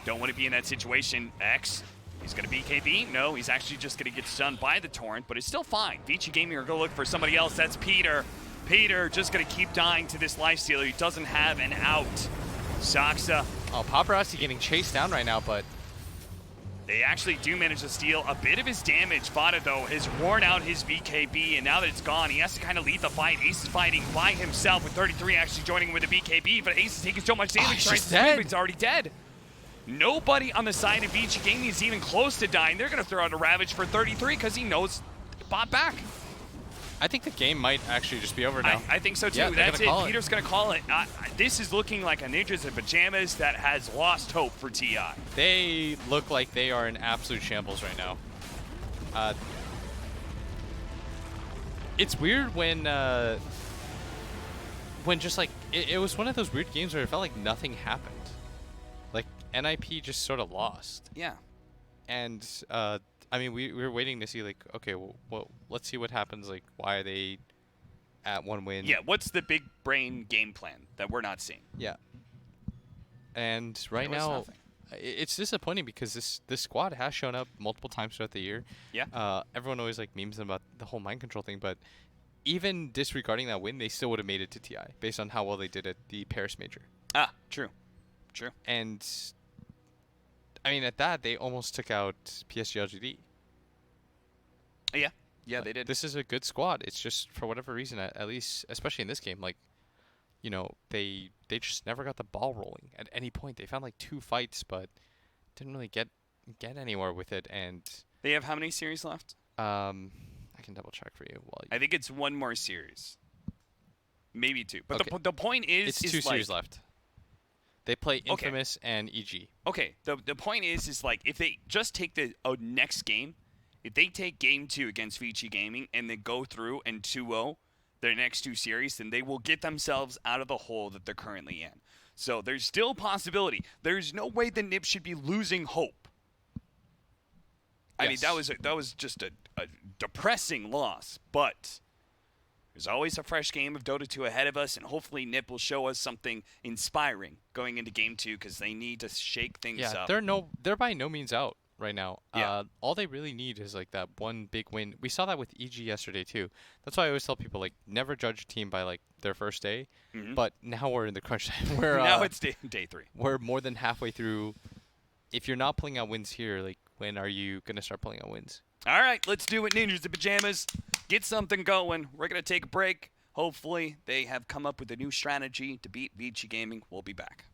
Speaker 1: don't want to be in that situation. X, he's going to BKB. No, he's actually just going to get stunned by the Torrent, but it's still fine. Vici Gaming are going to look for somebody else. That's Peter. Peter just going to keep dying to this lifestealer. He doesn't have an out. Saxa.
Speaker 2: Oh, Paparazzi getting chased down right now, but
Speaker 1: they actually do manage to steal a bit of his damage. Fada, though, has worn out his BKB, and now that it's gone, he has to kind of lead the fight. Ace is fighting by himself with 33 actually joining him with a BKB, but Ace is taking so much damage.
Speaker 2: He's dead.
Speaker 1: He's already dead. Nobody on the side of VG Gaming is even close to dying. They're going to throw out a Ravage for 33 because he knows bot back.
Speaker 2: I think the game might actually just be over now.
Speaker 1: I think so too.
Speaker 2: Yeah,
Speaker 1: That's it.
Speaker 2: call it.
Speaker 1: Peter's going to call it. This is looking like a Ninjas in Pajamas that has lost hope for TI.
Speaker 2: They look like they are in absolute shambles right now. It's weird when just like it was one of those weird games where it felt like nothing happened. Like NIP just sort of lost.
Speaker 1: Yeah.
Speaker 2: And I mean, we were waiting to see like, okay, well, let's see what happens. Like, why are they at 1 win?
Speaker 1: Yeah. What's the big brain game plan that we're not seeing?
Speaker 2: Yeah. And right
Speaker 1: There was
Speaker 2: now,
Speaker 1: nothing.
Speaker 2: it's disappointing because this squad has shown up multiple times throughout the year.
Speaker 1: Yeah.
Speaker 2: Everyone always like memes about the whole mind control thing, but even disregarding that win, they still would have made it to TI based on how well they did at the Paris Major.
Speaker 1: Ah, true. True.
Speaker 2: And I mean, at that, they almost took out PSG LGD.
Speaker 1: Yeah. Yeah, they did.
Speaker 2: This is a good squad. It's just for whatever reason, at least, especially in this game, like, you know, they just never got the ball rolling at any point. They found like 2 fights, but didn't really get anywhere with it. And
Speaker 1: They have how many series left?
Speaker 2: I can double check for you.
Speaker 1: I think it's 1 more series. Maybe 2. But
Speaker 2: Okay.
Speaker 1: the point is...
Speaker 2: It's
Speaker 1: is
Speaker 2: 2
Speaker 1: like,
Speaker 2: series left. They play
Speaker 1: Okay.
Speaker 2: Infamous and EG.
Speaker 1: Okay, the point is like if they just take the next game, if they take game 2 against VG Gaming and then go through and 2-0 their next 2 series, then they will get themselves out of the hole that they're currently in. So there's still possibility. There's no way the NIP should be losing hope. I mean,
Speaker 2: Yes.
Speaker 1: that was just a depressing loss, but there's always a fresh game of Dota 2 ahead of us, and hopefully NIP will show us something inspiring going into game 2 because they need to shake things
Speaker 2: Yeah,
Speaker 1: up.
Speaker 2: they're by no means out right now.
Speaker 1: Yeah.
Speaker 2: All they really need is like that one big win. We saw that with EG yesterday too. That's why I always tell people like never judge a team by like their first day.
Speaker 1: Mhm.
Speaker 2: But now we're in the crunch time. We're
Speaker 1: Now it's day 3.
Speaker 2: we're more than halfway through. If you're not pulling out wins here, like when are you gonna start pulling out wins?
Speaker 1: All right, let's do it, Ninjas in Pajamas. Get something going. We're going to take a break. Hopefully, they have come up with a new strategy to beat VG Gaming. We'll be back.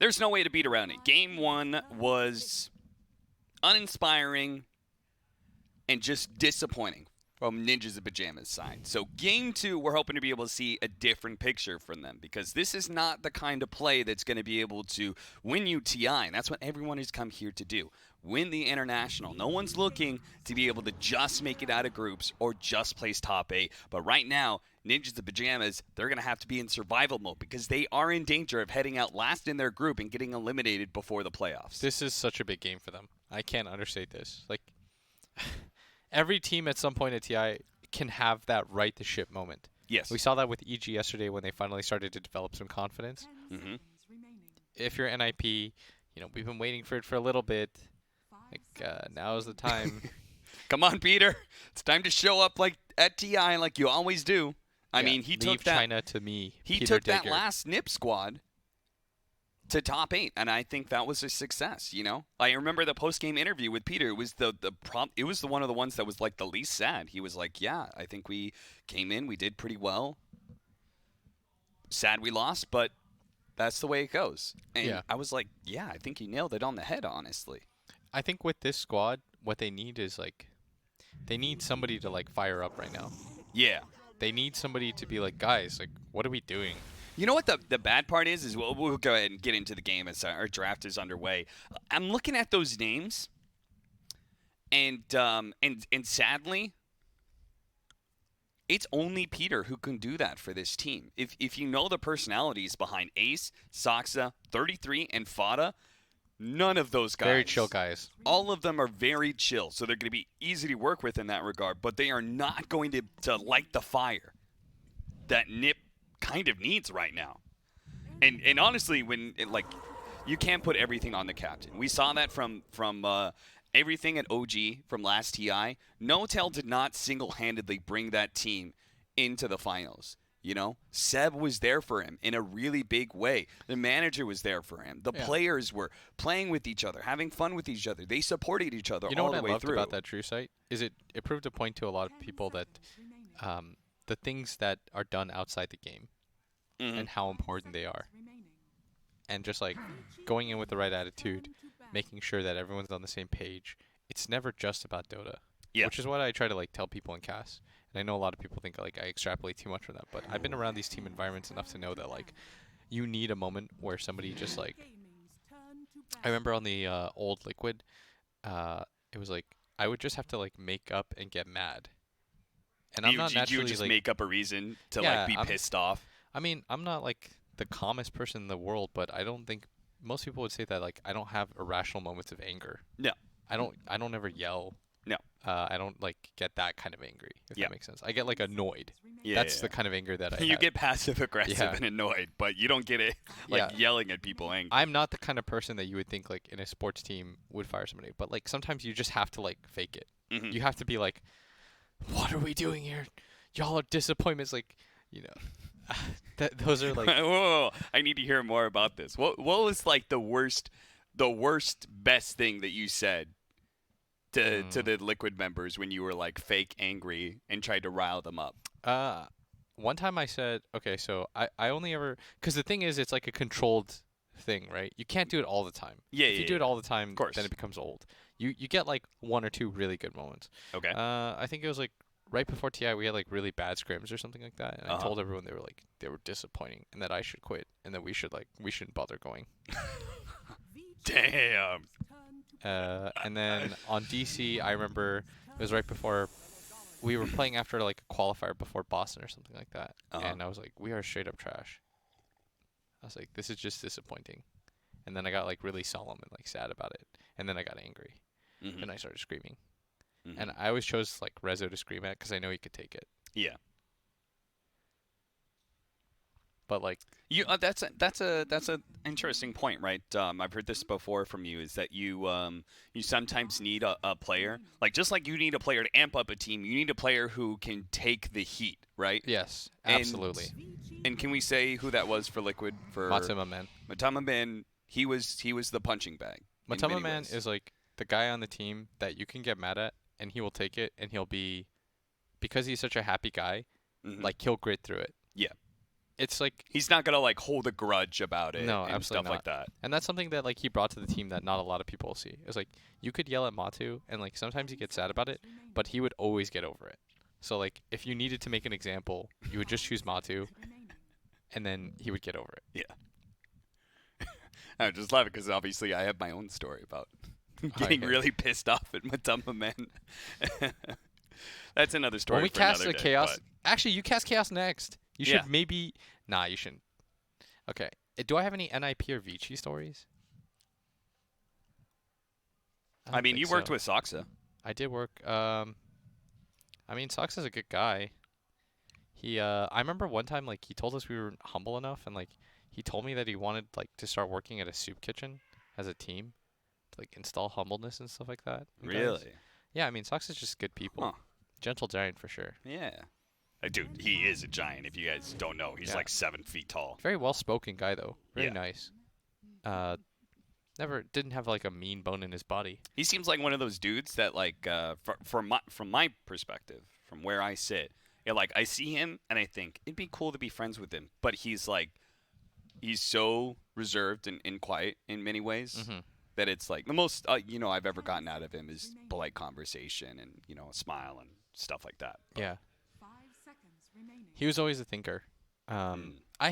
Speaker 1: There's no way to beat around it. Game 1 was uninspiring and just disappointing from Ninjas in Pajamas side. So Game 2, we're hoping to be able to see a different picture from them because this is not the kind of play that's going to be able to win you TI, and that's what everyone has come here to do. Win the International. No one's looking to be able to just make it out of groups or just place top 8. But right now, Ninjas in Pajamas, they're going to have to be in survival mode because they are in danger of heading out last in their group and getting eliminated before the playoffs.
Speaker 2: This is such a big game for them. I can't understate this. Like, every team at some point at TI can have that right to ship moment.
Speaker 1: Yes.
Speaker 2: We saw that with EG yesterday when they finally started to develop some confidence.
Speaker 1: Mm-hmm.
Speaker 2: If you're NIP, we've been waiting for it for a little bit. Like, now is the time.
Speaker 1: Come on, Peter. It's time to show up like at TI like you always do. I mean, he took that
Speaker 2: China to me.
Speaker 1: He
Speaker 2: Peter
Speaker 1: took that
Speaker 2: Digger.
Speaker 1: last NIP squad to top 8, and I think that was a success. I remember the post-game interview with Peter. It was it was one of the ones that was like the least sad. He was like, "Yeah, I think we came in, we did pretty well. Sad we lost, but that's the way it goes." And
Speaker 2: Yeah.
Speaker 1: I was like, "Yeah, I think you nailed it on the head, honestly."
Speaker 2: I think with this squad, what they need is they need somebody to fire up right now.
Speaker 1: Yeah.
Speaker 2: They need somebody to be like, guys, what are we doing?
Speaker 1: You know what the bad part is we'll go ahead and get into the game as our draft is underway. I'm looking at those names, and sadly, it's only Peter who can do that for this team. If you know the personalities behind Ace, Saksa, 33, and Fada, none of those guys.
Speaker 2: Very chill guys.
Speaker 1: All of them are very chill, so they're going to be easy to work with in that regard, but they are not going to light the fire that NIP kind of needs right now. And honestly, when you can't put everything on the captain. We saw that from everything at OG from last TI. No-Tail did not single-handedly bring that team into the finals. Seb was there for him in a really big way. The manager was there for him. The players were playing with each other, having fun with each other. They supported each other all the way through.
Speaker 2: You know what I loved about that True Sight is it proved a point to a lot of people that the things that are done outside the game and how important they are. And just going in with the right attitude, making sure that everyone's on the same page. It's never just about Dota.
Speaker 1: Yeah.
Speaker 2: Which is what I try to tell people in CAS. And I know a lot of people think I extrapolate too much from that, but I've been around these team environments enough to know that you need a moment where somebody just I remember on the old Liquid, it was I would just have to make up and get mad. And I'm not naturally
Speaker 1: you would just make up a reason to be pissed off.
Speaker 2: I mean, I'm not the calmest person in the world, but I don't think most people would say that I don't have irrational moments of anger.
Speaker 1: No.
Speaker 2: I don't ever yell.
Speaker 1: No.
Speaker 2: I don't get that kind of angry, if that makes sense. I get annoyed.
Speaker 1: Yeah,
Speaker 2: That's the kind of anger that I
Speaker 1: You
Speaker 2: have.
Speaker 1: get passive aggressive and annoyed, but you don't get it yelling at people angry.
Speaker 2: I'm not the kind of person that you would think in a sports team would fire somebody, but sometimes you just have to fake it.
Speaker 1: Mm-hmm.
Speaker 2: You have to be what are we doing here? Y'all are disappointments, those are
Speaker 1: Whoa, I need to hear more about this. What was the worst best thing that you said to the Liquid members when you were fake angry and tried to rile them up?
Speaker 2: One time I said, okay, so I only ever, because the thing is, it's a controlled thing, right? You can't do it all the time. If you do it all the time, then it becomes old. You get one or two really good moments.
Speaker 1: Okay.
Speaker 2: I think it was right before TI, we had really bad scrims or something like that, and I told everyone they were disappointing and that I should quit and that we shouldn't bother going.
Speaker 1: Damn.
Speaker 2: And then on DC, I remember it was right before we were playing after a qualifier before Boston or something like that, and I was we are straight up trash. I was this is just disappointing, and then I got really solemn and sad about it, and then I got angry, and I started screaming, and I always chose Rezo to scream at because I know he could take it.
Speaker 1: Yeah.
Speaker 2: But
Speaker 1: you that's a interesting point, right? I've heard this before from you, is that you sometimes need a player just like you need a player to amp up a team. You need a player who can take the heat, right?
Speaker 2: Yes, absolutely.
Speaker 1: And can we say who that was for Liquid? For
Speaker 2: Matama Man.
Speaker 1: Matama Man, he was the punching bag.
Speaker 2: Matama Man is the guy on the team that you can get mad at and he will take it, and he'll be, because he's such a happy guy, he'll grit through it.
Speaker 1: Yeah.
Speaker 2: it's like
Speaker 1: He's not gonna like hold a grudge about it
Speaker 2: No,
Speaker 1: and
Speaker 2: absolutely
Speaker 1: stuff like
Speaker 2: not.
Speaker 1: that.
Speaker 2: And that's something that like he brought to the team that not a lot of people will see. It's like you could yell at Matu and like sometimes he gets sad about it, but he would always get over it. So like if you needed to make an example, you would just choose Matu and then he would get over it.
Speaker 1: I just love it because obviously I have my own story about getting
Speaker 2: Okay.
Speaker 1: really pissed off at Matamba Men. That's another story
Speaker 2: When we
Speaker 1: for
Speaker 2: cast
Speaker 1: another
Speaker 2: the
Speaker 1: day,
Speaker 2: chaos,
Speaker 1: but-
Speaker 2: actually you cast chaos next. You
Speaker 1: Yeah.
Speaker 2: should maybe Nah, you shouldn't. Okay. Do I have any NIP or Vici stories?
Speaker 1: I
Speaker 2: don't
Speaker 1: mean,
Speaker 2: think
Speaker 1: you worked
Speaker 2: so.
Speaker 1: with Soxa.
Speaker 2: I did work. I mean, Sox is a good guy. I remember one time, like, he told us we were humble enough, and like, he told me that he wanted like to start working at a soup kitchen as a team, to like install humbleness and stuff like that. in guys.
Speaker 1: Really?
Speaker 2: Yeah, I mean, Sox is just good people.
Speaker 1: Huh.
Speaker 2: Gentle giant for sure.
Speaker 1: Yeah. Dude, he is a giant. If you guys don't know, he's
Speaker 2: Yeah.
Speaker 1: like 7 feet tall.
Speaker 2: Very well spoken guy though. Very
Speaker 1: Yeah.
Speaker 2: nice. Never didn't have like a mean bone in his body.
Speaker 1: He seems like one of those dudes that, like, from my perspective, from where I sit, like I see him and I think it'd be cool to be friends with him. But he's so reserved and quiet in many ways
Speaker 2: Mm-hmm.
Speaker 1: that it's like the most I've ever gotten out of him is polite conversation and a smile and stuff like that.
Speaker 2: Yeah.
Speaker 3: 5 seconds remaining.
Speaker 2: He was always a thinker.
Speaker 1: Mm.
Speaker 2: I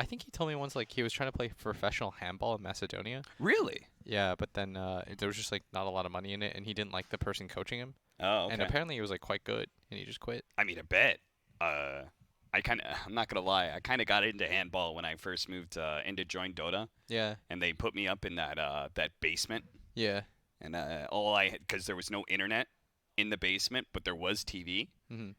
Speaker 2: think he told me once like he was trying to play professional handball in Macedonia.
Speaker 1: Really?
Speaker 2: Yeah, but then there was just like not a lot of money in it, and he didn't like the person coaching him.
Speaker 1: Oh, okay.
Speaker 2: And apparently he was like quite good, and he just quit.
Speaker 1: I mean, I bet. I'm not gonna lie. I kind of got into handball when I first moved into join Dota,
Speaker 2: Yeah,
Speaker 1: and they put me up in that basement,
Speaker 2: yeah.
Speaker 1: and because there was no internet in the basement, but there was TV.
Speaker 2: Mm-hmm.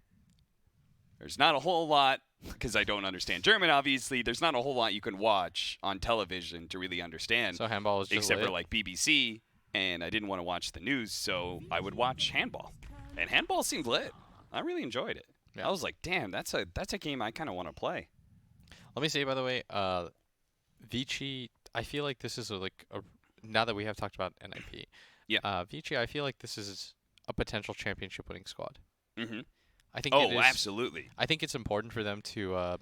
Speaker 1: There's not a whole lot because I don't understand German. Obviously, there's not a whole lot you can watch on television to really understand,
Speaker 2: So handball was just
Speaker 1: except
Speaker 2: lit.
Speaker 1: for like BBC. And I didn't want to watch the news, so I would watch handball. And handball seemed lit. I really enjoyed it.
Speaker 2: Yeah.
Speaker 1: I was like, damn, that's a game I kind of want to play.
Speaker 2: Let me say, by the way, Vici. I feel like this is now that we have talked about NIP.
Speaker 1: Yeah.
Speaker 2: Vici. I feel like this is a potential championship winning squad.
Speaker 1: Mm-hmm.
Speaker 2: I think.
Speaker 1: Oh,
Speaker 2: it is,
Speaker 1: absolutely.
Speaker 2: I think it's important for them to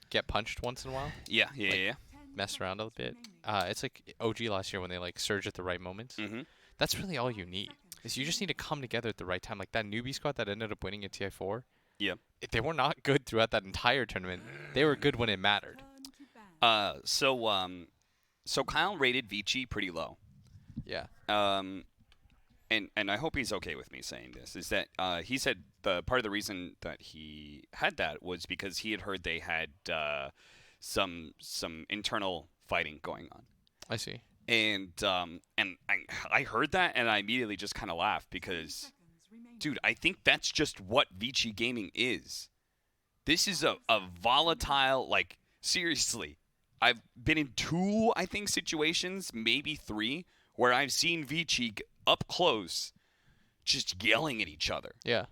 Speaker 2: get punched once in a while,
Speaker 1: Yeah.
Speaker 2: mess around a bit. It's like OG last year when they like surge at the right moments.
Speaker 1: Mm-hmm.
Speaker 2: That's really all you need. Is you just need to come together at the right time. Like that newbie squad that ended up winning at TI4.
Speaker 1: Yep.
Speaker 2: They were not good throughout that entire tournament. They were good when it mattered.
Speaker 3: Turn to ban.
Speaker 1: So Kyle rated Vici pretty low.
Speaker 2: Yeah.
Speaker 1: And I hope he's okay with me saying this, is that he said the part of the reason that he had that was because he had heard they had some internal fighting going on.
Speaker 2: I see.
Speaker 1: And I heard that and I immediately just kind of laughed because,
Speaker 3: Seconds remaining.
Speaker 1: dude, I think that's just what Vici Gaming is. This is a volatile, like, seriously. I've been in 2, I think, situations, maybe 3, where I've seen Vici up close just yelling at each other.
Speaker 2: Yeah.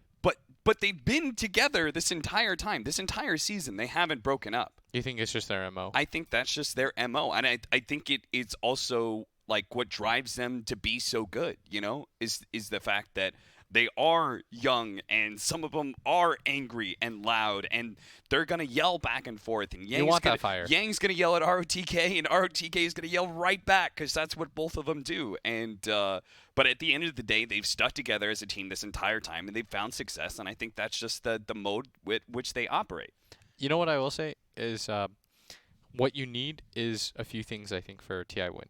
Speaker 1: But they've been together this entire time. This entire season, they haven't broken up.
Speaker 2: You think it's just their MO?
Speaker 1: I think that's just their MO. And I think it's also like what drives them to be so good, is the fact that they are young and some of them are angry and loud and they're going to yell back and forth. And
Speaker 2: that fire.
Speaker 1: Yang's going to yell at ROTK and ROTK is going to yell right back because that's what both of them do. And but at the end of the day, they've stuck together as a team this entire time and they've found success. And I think that's just the mode with which they operate.
Speaker 2: You know what I will say is what you need is a few things, I think, for TI win.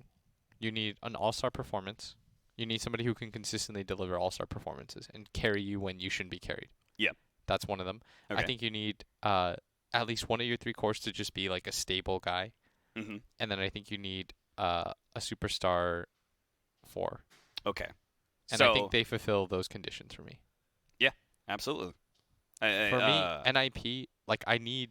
Speaker 2: You need an all-star performance. You need somebody who can consistently deliver all-star performances and carry you when you shouldn't be carried.
Speaker 1: Yeah.
Speaker 2: That's one of them.
Speaker 1: Okay.
Speaker 2: I think you need at least one of your 3 cores to just be like a stable guy.
Speaker 1: Mm-hmm.
Speaker 2: And then I think you need a superstar 4.
Speaker 1: Okay.
Speaker 2: And
Speaker 1: so,
Speaker 2: I think they fulfill those conditions for me.
Speaker 1: absolutely.
Speaker 2: For me, NIP, like I need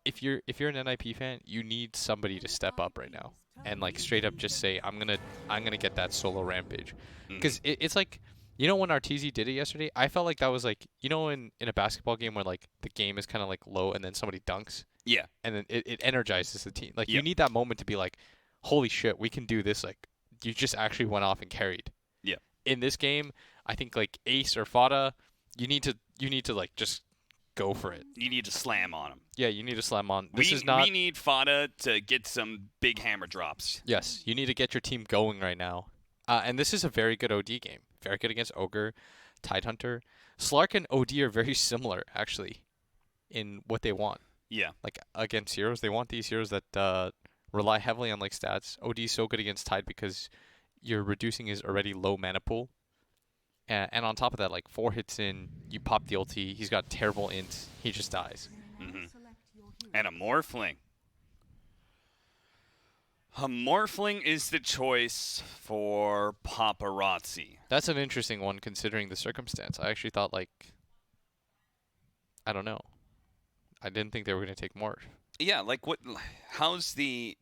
Speaker 2: if you're an NIP fan, you need somebody to step up right now and like straight up just say I'm gonna get that solo rampage, because it's like, when Arteezy did it yesterday, I felt like that was like, in a basketball game where like the game is kind of like low and then somebody dunks,
Speaker 1: Yeah.
Speaker 2: and then it energizes the team. Like you
Speaker 1: Yep.
Speaker 2: need that moment to be like, holy shit, we can do this. Like you just actually went off and carried.
Speaker 1: Yeah.
Speaker 2: In this game, I think like Ace or Fada, you need to like just go for it.
Speaker 1: You need to slam on him.
Speaker 2: Yeah, you need to slam on. This is not.
Speaker 1: We need Fada to get some big hammer drops.
Speaker 2: Yes, you need to get your team going right now. And this is a very good OD game. Very good against Ogre, Tidehunter. Slark and OD are very similar, actually, in what they want.
Speaker 1: Yeah.
Speaker 2: Like, against heroes, they want these heroes that rely heavily on, like, stats. OD is so good against Tide because you're reducing his already low mana pool. And on top of that, like, 4 hits in, you pop the ulti, he's got terrible int, he just dies.
Speaker 1: And a Morphling. A Morphling is the choice for Paparazzi.
Speaker 2: That's an interesting one considering the circumstance. I actually thought, like, I don't know. I didn't think they were going to take Morph.
Speaker 1: Yeah, like how is the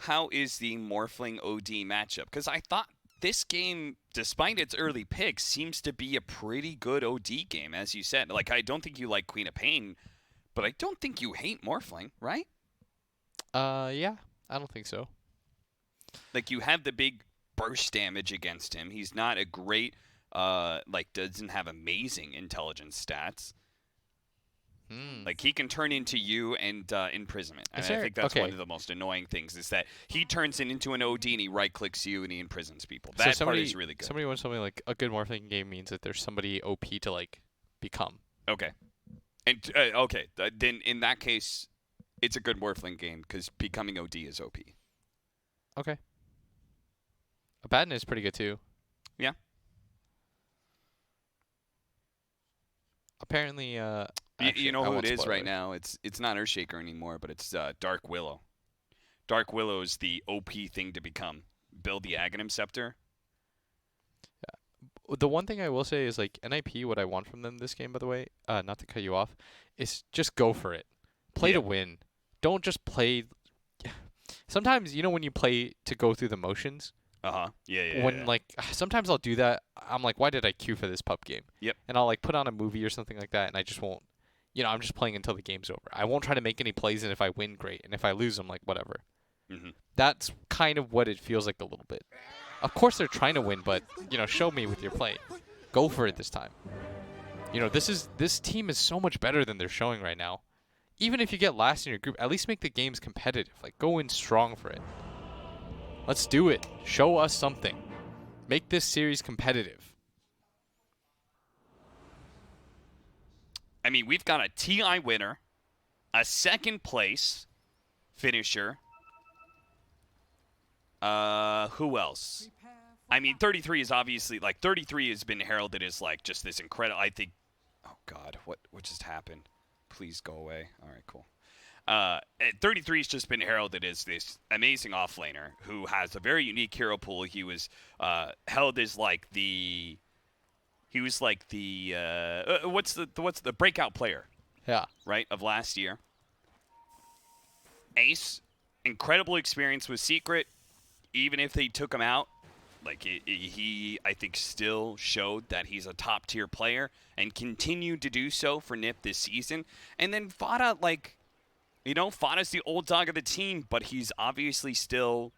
Speaker 1: Morphling OD matchup? Because I thought this game, despite its early picks, seems to be a pretty good OD game, as you said. Like, I don't think you like Queen of Pain, but I don't think you hate Morphling, right?
Speaker 2: Yeah, I don't think so.
Speaker 1: Like, you have the big burst damage against him. He's not a great, doesn't have amazing intelligence stats. Like, he can turn into you and imprisonment. And I think that's one of the most annoying things is that he turns into an OD and he right-clicks you and he imprisons people. That part is really good.
Speaker 2: Somebody wants something like a good Morphling game means that there's somebody OP to, like, become.
Speaker 1: Okay. And, then in that case, it's a good Morphling game because becoming OD is OP.
Speaker 2: Okay. Abaddon is pretty good, too.
Speaker 1: Yeah.
Speaker 2: Apparently,
Speaker 1: you know who it is right now? It's not Earthshaker anymore, but it's Dark Willow. Dark Willow is the OP thing to become. Build the Aghanim Scepter.
Speaker 2: Yeah. The one thing I will say is, like, NIP, what I want from them this game, by the way, not to cut you off, is just go for it. Play to win. Don't just play. Sometimes, when you play to go through the motions.
Speaker 1: Yeah.
Speaker 2: When, like, sometimes I'll do that. I'm like, why did I queue for this pub game?
Speaker 1: Yep.
Speaker 2: And I'll, like, put on a movie or something like that, and I just won't. I'm just playing until the game's over. I won't try to make any plays, and if I win, great. And if I lose, I'm like, whatever.
Speaker 1: Mm-hmm.
Speaker 2: That's kind of what it feels like a little bit. Of course they're trying to win, but, show me with your play. Go for it this time. This team is so much better than they're showing right now. Even if you get last in your group, at least make the games competitive. Like, go in strong for it. Let's do it. Show us something. Make this series competitive.
Speaker 1: I mean, we've got a TI winner, a second place finisher. Who else? I mean, 33 is obviously, 33 has been heralded as, just this incredible, I think, oh God, what just happened? Please go away. All right, cool. 33 has just been heralded as this amazing offlaner who has a very unique hero pool. He was held as what's the breakout player?
Speaker 2: Yeah.
Speaker 1: Right, of last year. Ace, incredible experience with Secret. Even if they took him out, he, I think, still showed that he's a top-tier player and continued to do so for NIP this season. And then Fada, Fada's the old dog of the team, but he's obviously still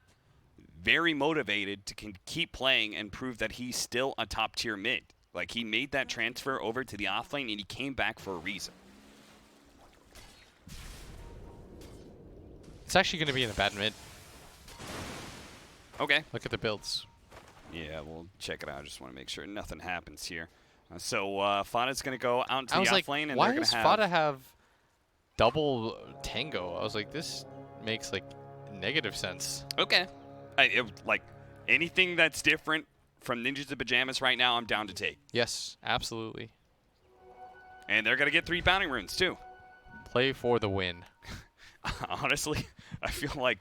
Speaker 1: very motivated to keep playing and prove that he's still a top-tier mid. He made that transfer over to the offlane, and he came back for a reason.
Speaker 2: It's actually going to be in the bad mid.
Speaker 1: Okay.
Speaker 2: Look at the builds.
Speaker 1: Yeah, we'll check it out. I just want to make sure nothing happens here. So Fada's going to go out into the offlane, and
Speaker 2: why
Speaker 1: they're going
Speaker 2: does
Speaker 1: to have...
Speaker 2: Fada have double Tango? I was like, this makes, negative sense.
Speaker 1: Okay. Anything that's different from Ninjas in Pajamas right now, I'm down to take.
Speaker 2: Yes, absolutely.
Speaker 1: And they're going to get 3 bounty runes, too.
Speaker 2: Play for the win.
Speaker 1: Honestly, I feel like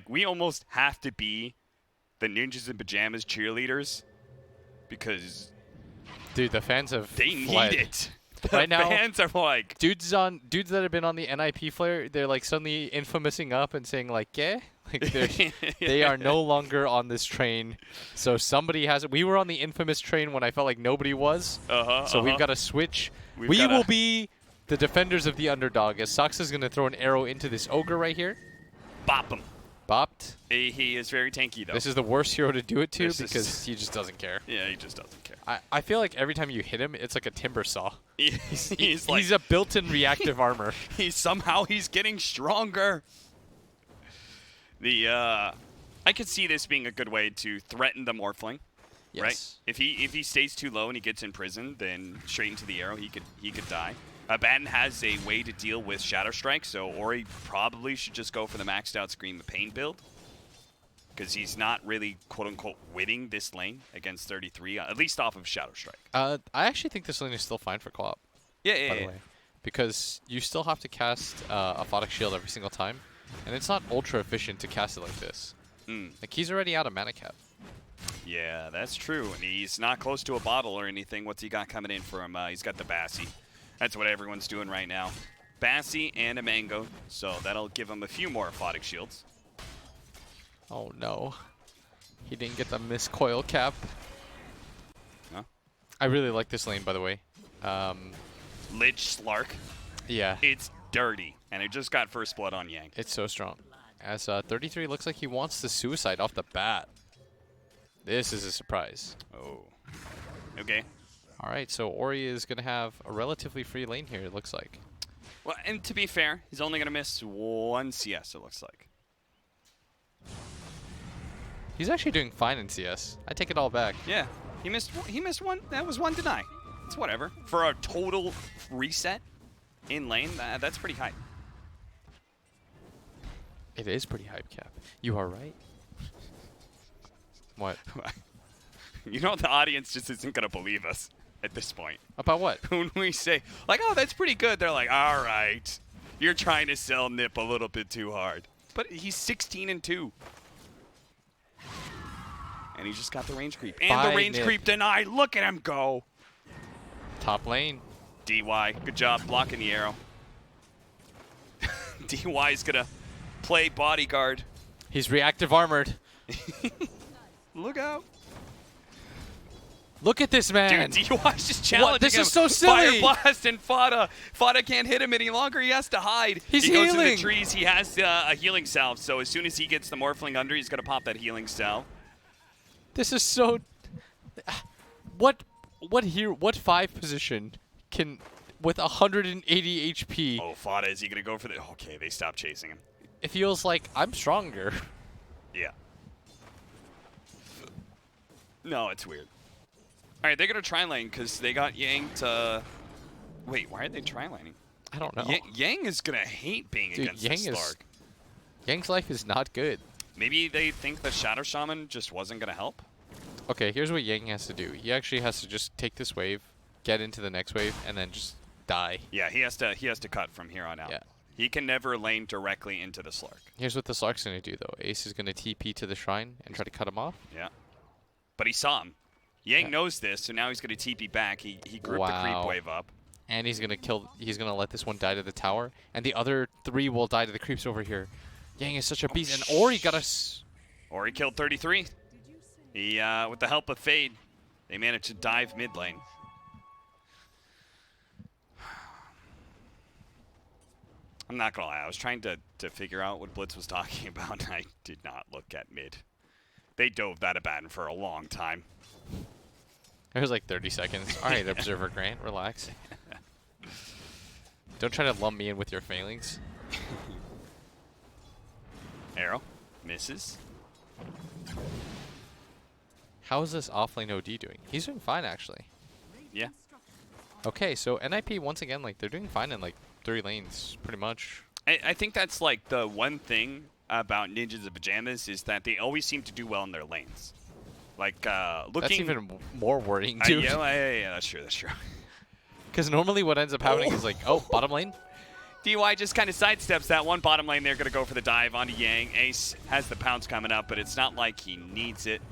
Speaker 1: we almost have to be the Ninjas in Pajamas cheerleaders because
Speaker 2: dude, the fans have
Speaker 1: they
Speaker 2: fled.
Speaker 1: need it.
Speaker 2: Right now,
Speaker 1: fans are
Speaker 2: dudes that have been on the NIP flare, they're suddenly infamousing up and saying yeah, they are no longer on this train. So somebody has it. We were on the infamous train when I felt like nobody was. So we've got to switch. We will be the defenders of the underdog. As Sox is going to throw an arrow into this ogre right here.
Speaker 1: Bop him.
Speaker 2: Bopped.
Speaker 1: He is very tanky though.
Speaker 2: This is the worst hero to do it to because he just doesn't care.
Speaker 1: Yeah, he just doesn't care.
Speaker 2: I feel like every time you hit him, it's like a timber saw.
Speaker 1: He's like
Speaker 2: He's a built-in reactive armor.
Speaker 1: he's getting stronger. I could see this being a good way to threaten the Morphling.
Speaker 2: Yes.
Speaker 1: Right? If he stays too low and he gets imprisoned, then straight into the arrow he could die. Batten has a way to deal with Shadow Strike, so Ori probably should just go for the maxed out Scream of Pain build. Because he's not really, quote-unquote, winning this lane against 33, at least off of Shadow Strike.
Speaker 2: I actually think this lane is still fine for co-op,
Speaker 1: Yeah,
Speaker 2: by the way. Because you still have to cast a Photic Shield every single time. And it's not ultra efficient to cast it like this. Like, he's already out of mana cap.
Speaker 1: Yeah, that's true. And he's not close to a bottle or anything. What's he got coming in for him? He's got the Bassi. That's what everyone's doing right now. Bassi and a Mango, so that'll give him a few more Photic Shields.
Speaker 2: Oh, no. He didn't get the miscoil cap.
Speaker 1: Huh?
Speaker 2: I really like this lane, by the way.
Speaker 1: Lich Slark.
Speaker 2: Yeah.
Speaker 1: It's dirty, and it just got first blood on Yang.
Speaker 2: It's so strong. As 33 looks like he wants the suicide off the bat. This is a surprise.
Speaker 1: Oh. Okay.
Speaker 2: All right, so Ori is going to have a relatively free lane here, it looks like.
Speaker 1: Well, and to be fair, he's only going to miss one CS, it looks like.
Speaker 2: He's actually doing fine in CS. I take it all back.
Speaker 1: Yeah. He missed one. That was one deny. It's whatever. For a total reset in lane, that's pretty high.
Speaker 2: It is pretty hype, Cap. You are right. What?
Speaker 1: You know, the audience just isn't going to believe us at this point.
Speaker 2: About what?
Speaker 1: When we say, like, oh, that's pretty good, they're like, all right, you're trying to sell Nip a little bit too hard. But he's 16-2. And he just got the range creep. And
Speaker 2: Bye,
Speaker 1: the range
Speaker 2: Nip.
Speaker 1: creep denied. Look at him go.
Speaker 2: Top lane.
Speaker 1: DY, good job blocking the arrow. DY is going to play bodyguard.
Speaker 2: He's reactive armored.
Speaker 1: Look out.
Speaker 2: Look at this man.
Speaker 1: Dude, DY's just challenging
Speaker 2: This
Speaker 1: him.
Speaker 2: is so silly.
Speaker 1: Fire Blast and Fada. Fada can't hit him any longer. He has to hide.
Speaker 2: He's
Speaker 1: he goes in
Speaker 2: healing.
Speaker 1: the trees. He has a healing salve. So as soon as he gets the Morphling under, he's going to pop that healing salve.
Speaker 2: This is so... What 5 position can... With 180 HP...
Speaker 1: Oh, Fada, is he going to go for the... Okay, they stopped chasing him.
Speaker 2: It feels like I'm stronger.
Speaker 1: Yeah. No, it's weird. All right, they're going to try lane because they got Yang to... Wait, why are they try laning?
Speaker 2: I don't know.
Speaker 1: Yang is going to hate being
Speaker 2: Dude,
Speaker 1: against
Speaker 2: Yang
Speaker 1: this Slark.
Speaker 2: Yang's life is not good.
Speaker 1: Maybe they think the Shadow Shaman just wasn't going to help?
Speaker 2: Okay, here's what Yang has to do. He actually has to just take this wave, get into the next wave, and then just die.
Speaker 1: Yeah, he has to cut from here on out.
Speaker 2: Yeah.
Speaker 1: He can never lane directly into the Slark.
Speaker 2: Here's what the Slark's going to do, though. Ace is going to TP to the shrine and try to cut him off.
Speaker 1: Yeah. But he saw him. Yang
Speaker 2: Yeah.
Speaker 1: knows this, so now he's going to TP back. He grouped the creep wave up.
Speaker 2: And he's going to let this one die to the tower. And the other 3 will die to the creeps over here. Yang is such a beast. And Ori got us.
Speaker 1: Ori killed 33. He, with the help of Fade, they managed to dive mid lane. I'm not gonna lie, I was trying to figure out what Blitz was talking about, and I did not look at mid. They dove that Abaddon for a long time.
Speaker 2: It was like 30 seconds. All right, Observer Grant, relax. Don't try to lump me in with your failings.
Speaker 1: Arrow misses.
Speaker 2: How is this offlane OD doing? He's doing fine, actually.
Speaker 1: Yeah.
Speaker 2: Okay, so NIP, once again, like, they're doing fine in, like, 3 lanes, pretty much.
Speaker 1: I think that's like the one thing about Ninjas of Pajamas is that they always seem to do well in their lanes. Like, looking...
Speaker 2: That's even more worrying, too.
Speaker 1: Yeah, that's true, that's true.
Speaker 2: Because normally what ends up happening is like, oh, bottom lane?
Speaker 1: DY just kind of sidesteps that one bottom lane. They're going to go for the dive onto Yang. Ace has the pounce coming up, but it's not like he needs it.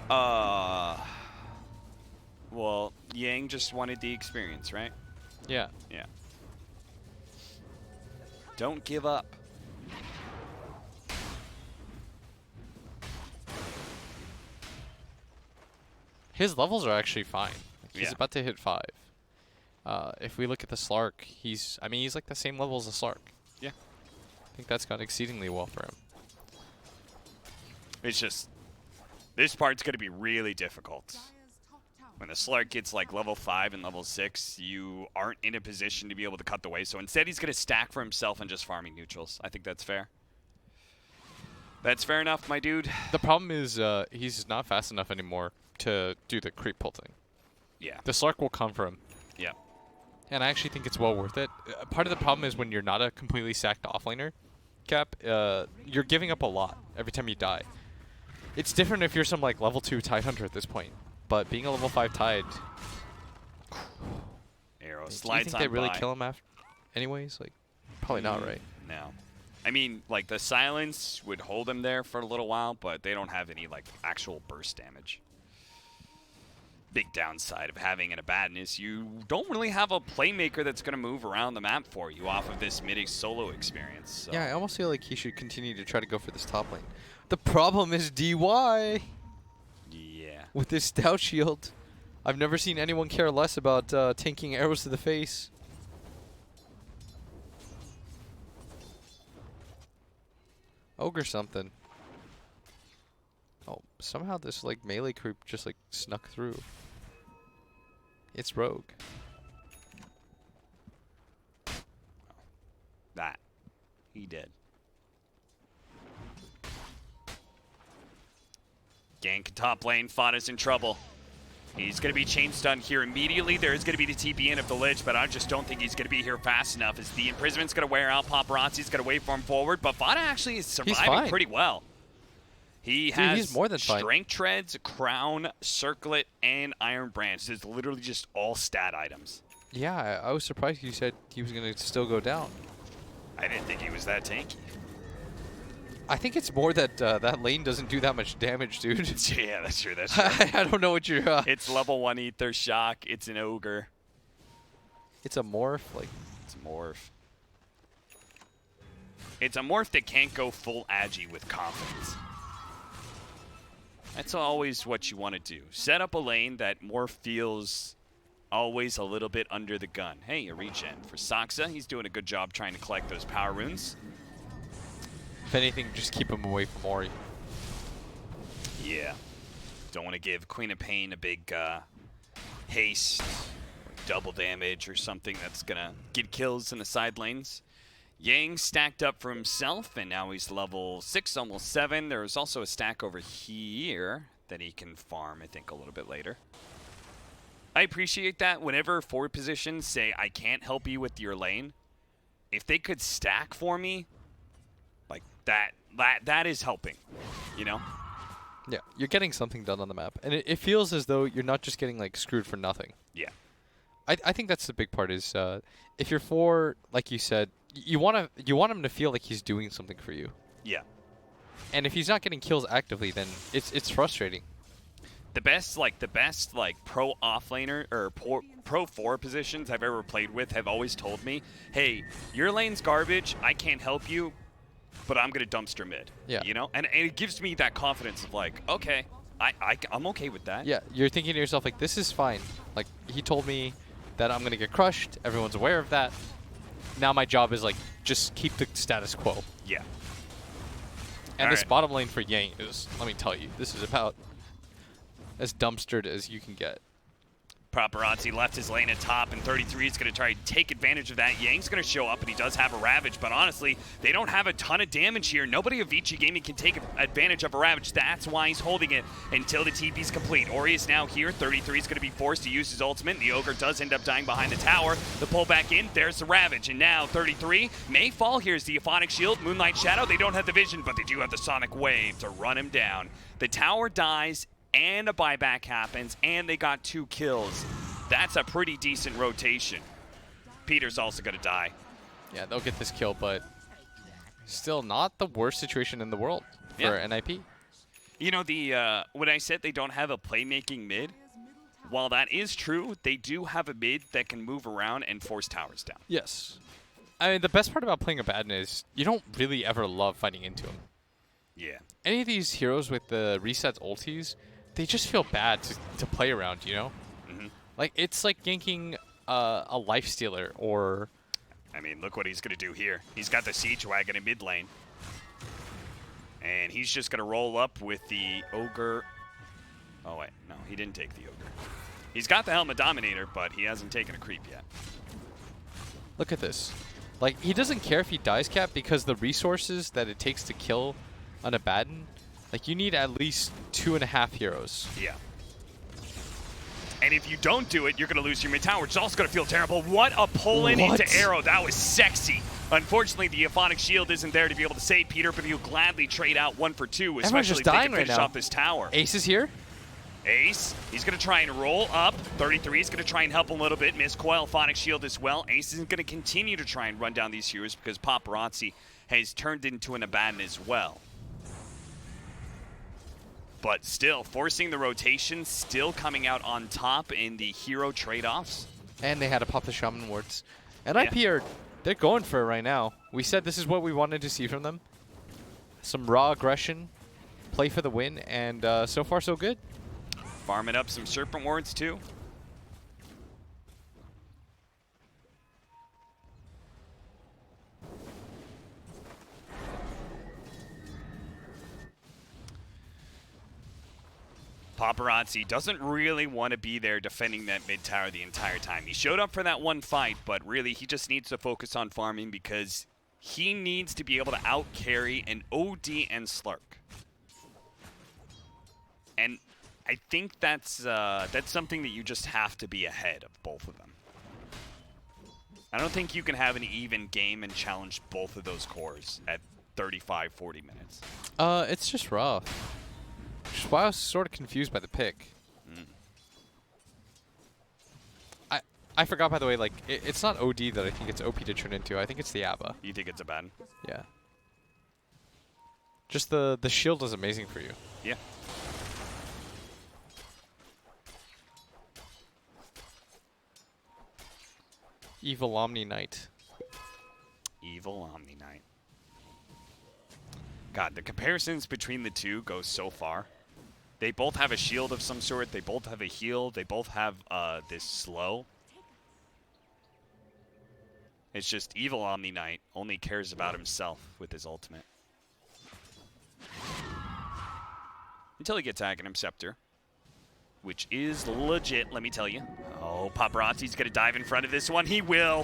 Speaker 1: Well, Yang just wanted the experience, right?
Speaker 2: Yeah.
Speaker 1: Yeah. Don't give up.
Speaker 2: His levels are actually fine. He's
Speaker 1: Yeah.
Speaker 2: about to hit 5. If we look at the Slark, he's like the same level as the Slark.
Speaker 1: Yeah.
Speaker 2: I think that's gone exceedingly well for him.
Speaker 1: It's just, this part's going to be really difficult.
Speaker 3: Dire's top tower
Speaker 1: When the Slark gets like level 5 and level 6, you aren't in a position to be able to cut the way. So instead, he's going to stack for himself and just farming neutrals. I think that's fair. That's fair enough, my dude.
Speaker 2: The problem is he's not fast enough anymore to do the creep pull thing.
Speaker 1: Yeah.
Speaker 2: The Slark will come for him.
Speaker 1: Yeah.
Speaker 2: And I actually think it's well worth it. Part of the problem is when you're not a completely sacked offlaner, Cap, you're giving up a lot every time you die. It's different if you're some like level 2 Tide Hunter at this point. But being a level 5 Tide...
Speaker 1: Arrow
Speaker 2: do you
Speaker 1: slides
Speaker 2: think
Speaker 1: on
Speaker 2: they really
Speaker 1: by.
Speaker 2: kill him after? Anyways? Like, probably not, right?
Speaker 1: No. I mean, like, the silence would hold him there for a little while, but they don't have any, like, actual burst damage. Big downside of having an Abaddon is you don't really have a playmaker that's going to move around the map for you off of this mid solo experience. So.
Speaker 2: Yeah, I almost feel like he should continue to try to go for this top lane. The problem is DY
Speaker 1: Yeah.
Speaker 2: with this stout shield. I've never seen anyone care less about tanking arrows to the face. Ogre something. Oh, somehow this like melee creep just like snuck through. It's rogue.
Speaker 1: That. He did. Gank top lane. Fada's in trouble. He's going to be chain stunned here immediately. There is going to be the TP in of the Lich, but I just don't think he's going to be here fast enough as the imprisonment's going to wear out. Paparazzi's going to wait for him forward, but Fada actually is surviving pretty well. He has
Speaker 2: he's more than fine.
Speaker 1: Strength Treads, Crown, Circlet, and Iron Branch. It's literally just all stat items.
Speaker 2: Yeah, I was surprised you said he was going to still go down.
Speaker 1: I didn't think he was that tanky.
Speaker 2: I think it's more that that lane doesn't do that much damage, dude.
Speaker 1: Yeah, that's true. That's true.
Speaker 2: I don't know what you're...
Speaker 1: It's level 1 Ether Shock. It's an Ogre.
Speaker 2: It's a morph? Like,
Speaker 1: it's a morph. It's a morph that can't go full agi with confidence. That's always what you want to do. Set up a lane that morph feels always a little bit under the gun. Hey, a regen for Saksa. He's doing a good job trying to collect those power runes.
Speaker 2: if anything, just keep him away from Ori.
Speaker 1: Yeah. Don't want to give Queen of Pain a big haste, double damage, or something that's going to get kills in the side lanes. Yang stacked up for himself, and now he's level 6, almost 7. There's also a stack over here that he can farm, I think, a little bit later. I appreciate that. Whenever forward positions say, I can't help you with your lane, if they could stack for me, like, that is helping, you know?
Speaker 2: Yeah, you're getting something done on the map. And it feels as though you're not just getting, like, screwed for nothing.
Speaker 1: Yeah.
Speaker 2: I think that's the big part is if you're for, like you said, you want him to feel like he's doing something for you.
Speaker 1: Yeah.
Speaker 2: And if he's not getting kills actively, then it's frustrating.
Speaker 1: The best pro offlaner or pro 4 positions I've ever played with have always told me, hey, your lane's garbage, I can't help you, but I'm going to dumpster mid.
Speaker 2: Yeah.
Speaker 1: You know? And it gives me that confidence of like, okay, I'm okay with that.
Speaker 2: Yeah, you're thinking to yourself, like, this is fine. Like, he told me that I'm going to get crushed. Everyone's aware of that. Now my job is, like, just keep the status quo.
Speaker 1: Yeah.
Speaker 2: And this bottom lane for Yang is, let me tell you, this is about as dumpstered as you can get.
Speaker 1: Paparazzi left his lane at top, and 33 is going to try to take advantage of that. Yang's going to show up, and he does have a Ravage, but honestly, they don't have a ton of damage here. Nobody of Vici Gaming can take advantage of a Ravage. That's why he's holding it until the TP's complete. Ori is now here. 33 is going to be forced to use his ultimate. The Ogre does end up dying behind the tower. The pull back in, there's the Ravage, and now 33 may fall. Here's the Euphonic Shield, Moonlight Shadow. They don't have the vision, but they do have the Sonic Wave to run him down. The tower dies, and a buyback happens, and they got 2 kills. That's a pretty decent rotation. Peter's also going to die.
Speaker 2: Yeah, they'll get this kill, but still not the worst situation in the world for NIP.
Speaker 1: You know, when I said they don't have a playmaking mid, while that is true, they do have a mid that can move around and force towers down.
Speaker 2: Yes. I mean, the best part about playing Abaddon is you don't really ever love fighting into him.
Speaker 1: Yeah.
Speaker 2: Any of these heroes with the resets ultis, they just feel bad to play around, you know? Like, it's like yanking a lifestealer or...
Speaker 1: I mean, look what he's going to do here. He's got the Siege Wagon in mid lane. And he's just going to roll up with the Ogre. Oh, wait. No, he didn't take the Ogre. He's got the Helmet Dominator, but he hasn't taken a creep yet.
Speaker 2: Look at this. Like, he doesn't care if he dies, Cap, because the resources that it takes to kill an Abaddon, like, you need at least 2.5 heroes.
Speaker 1: Yeah. And if you don't do it, you're going to lose your mid tower, which is also going to feel terrible. What a pull-in into Arrow. That was sexy. Unfortunately, the Euphonic Shield isn't there to be able to save Peter, but he'll gladly trade out 1 for 2, especially if they can finish off this tower.
Speaker 2: Ace is here.
Speaker 1: Ace, he's going to try and roll up. 33 is going to try and help a little bit. Miss Coil, Euphonic Shield as well. Ace isn't going to continue to try and run down these heroes because Paparazzi has turned into an Abaddon as well. But still, forcing the rotation, still coming out on top in the hero trade-offs.
Speaker 2: And they had to pop the Shaman wards. And IP they're going for it right now. We said this is what we wanted to see from them. Some raw aggression, play for the win, and so far so good.
Speaker 1: Farming up some Serpent wards too. Paparazzi doesn't really want to be there defending that mid tower the entire time. He showed up for that one fight, but really he just needs to focus on farming because he needs to be able to out-carry an OD and Slark. And I think that's something that you just have to be ahead of both of them. I don't think you can have an even game and challenge both of those cores at 35, 40 minutes.
Speaker 2: It's just rough. Which is why I was sort of confused by the pick. I forgot, by the way, like, it's not OD that I think it's OP to turn into. I think it's the ABBA.
Speaker 1: You think it's a bad?
Speaker 2: Yeah. Just the shield is amazing for you.
Speaker 1: Yeah.
Speaker 2: Evil Omni Knight.
Speaker 1: Evil Omni Knight. God, the comparisons between the two go so far. They both have a shield of some sort. They both have a heal. They both have this slow. It's just Evil Omni Knight only cares about himself with his ultimate. Until he gets Aghanim Scepter, which is legit, let me tell you. Oh, Paparazzi's going to dive in front of this one. He will.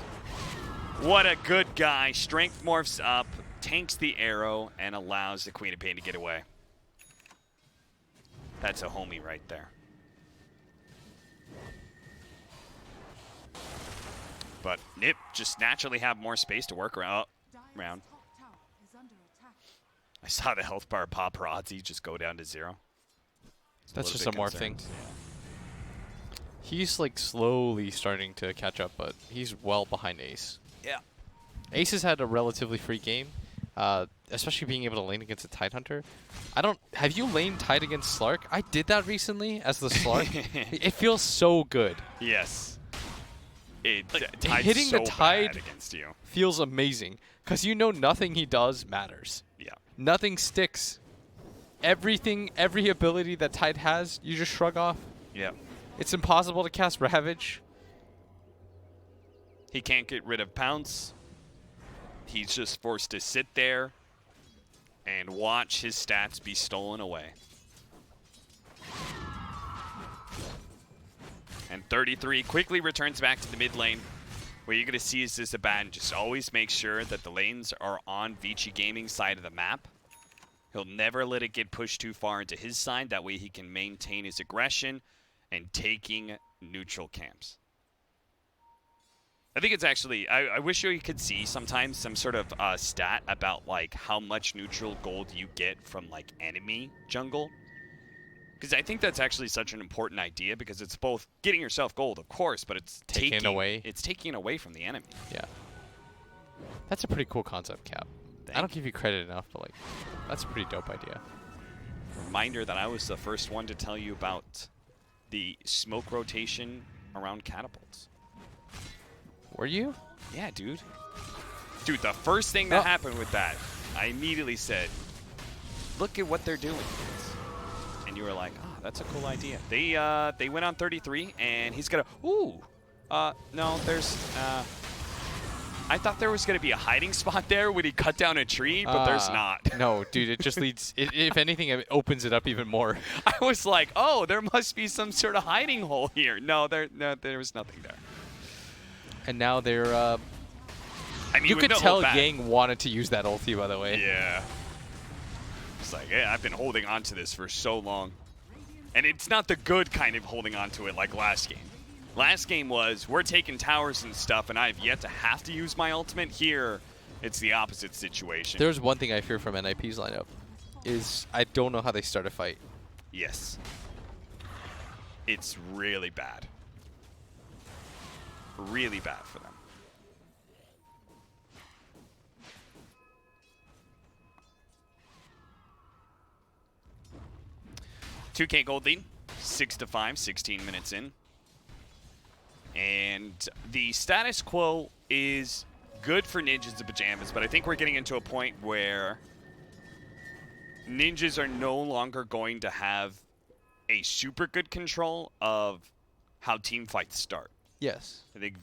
Speaker 1: What a good guy. Strength morphs up, tanks the arrow, and allows the Queen of Pain to get away. That's a homie right there. But Nip just naturally have more space to work around. I saw the health bar Paparazzi just go down to 0.
Speaker 2: That's just a morph thing. He's like slowly starting to catch up, but he's well behind Ace.
Speaker 1: Yeah.
Speaker 2: Ace has had a relatively free game, especially being able to lane against a Tidehunter. Have you laned Tide against Slark? I did that recently as the Slark. It feels so good.
Speaker 1: Yes.
Speaker 2: Hitting
Speaker 1: so
Speaker 2: the Tide
Speaker 1: bad against you
Speaker 2: feels amazing because you know nothing he does matters.
Speaker 1: Yeah.
Speaker 2: Nothing sticks. Everything, every ability that Tide has, you just shrug off.
Speaker 1: Yeah.
Speaker 2: It's impossible to cast Ravage.
Speaker 1: He can't get rid of Pounce. He's just forced to sit there and watch his stats be stolen away. And 33 quickly returns back to the mid lane. What you're going to see is this Abaddon just always make sure that the lanes are on Vici Gaming's side of the map. He'll never let it get pushed too far into his side. That way he can maintain his aggression and taking neutral camps. I think it's actually, I wish you could see sometimes some sort of stat about like how much neutral gold you get from like enemy jungle. Because I think that's actually such an important idea because it's both getting yourself gold, of course, but it's taking away. It's taking away from the enemy.
Speaker 2: Yeah. That's a pretty cool concept, Cap. I don't give you credit enough, but like, that's a pretty dope idea.
Speaker 1: Reminder that I was the first one to tell you about the smoke rotation around catapults.
Speaker 2: Were you?
Speaker 1: Yeah, dude. Dude, the first thing that happened with that, I immediately said, look at what they're doing. And you were like, oh, that's a cool idea. They went on 33, and he's gonna, no, there's, I thought there was going to be a hiding spot there when he cut down a tree, but there's not.
Speaker 2: No, dude, it just leads. If anything, it opens it up even more.
Speaker 1: I was like, oh, there must be some sort of hiding hole here. No, there was nothing there.
Speaker 2: And now they're.
Speaker 1: I mean,
Speaker 2: You
Speaker 1: with
Speaker 2: could
Speaker 1: no
Speaker 2: tell
Speaker 1: hold back.
Speaker 2: Yang wanted to use that ulti, by the way.
Speaker 1: Yeah. It's like, yeah, I've been holding on to this for so long. And it's not the good kind of holding on to it like last game. Last game was, we're taking towers and stuff, and I've yet to have to use my ultimate. Here, it's the opposite situation.
Speaker 2: There's one thing I fear from NIP's lineup, is I don't know how they start a fight.
Speaker 1: Yes. It's really bad. Really bad for them. $2K gold lead, 6-5, 16 minutes in. And the status quo is good for Ninjas and Pajamas, but I think we're getting into a point where Ninjas are no longer going to have a super good control of how team fights start.
Speaker 2: Yes.
Speaker 1: I think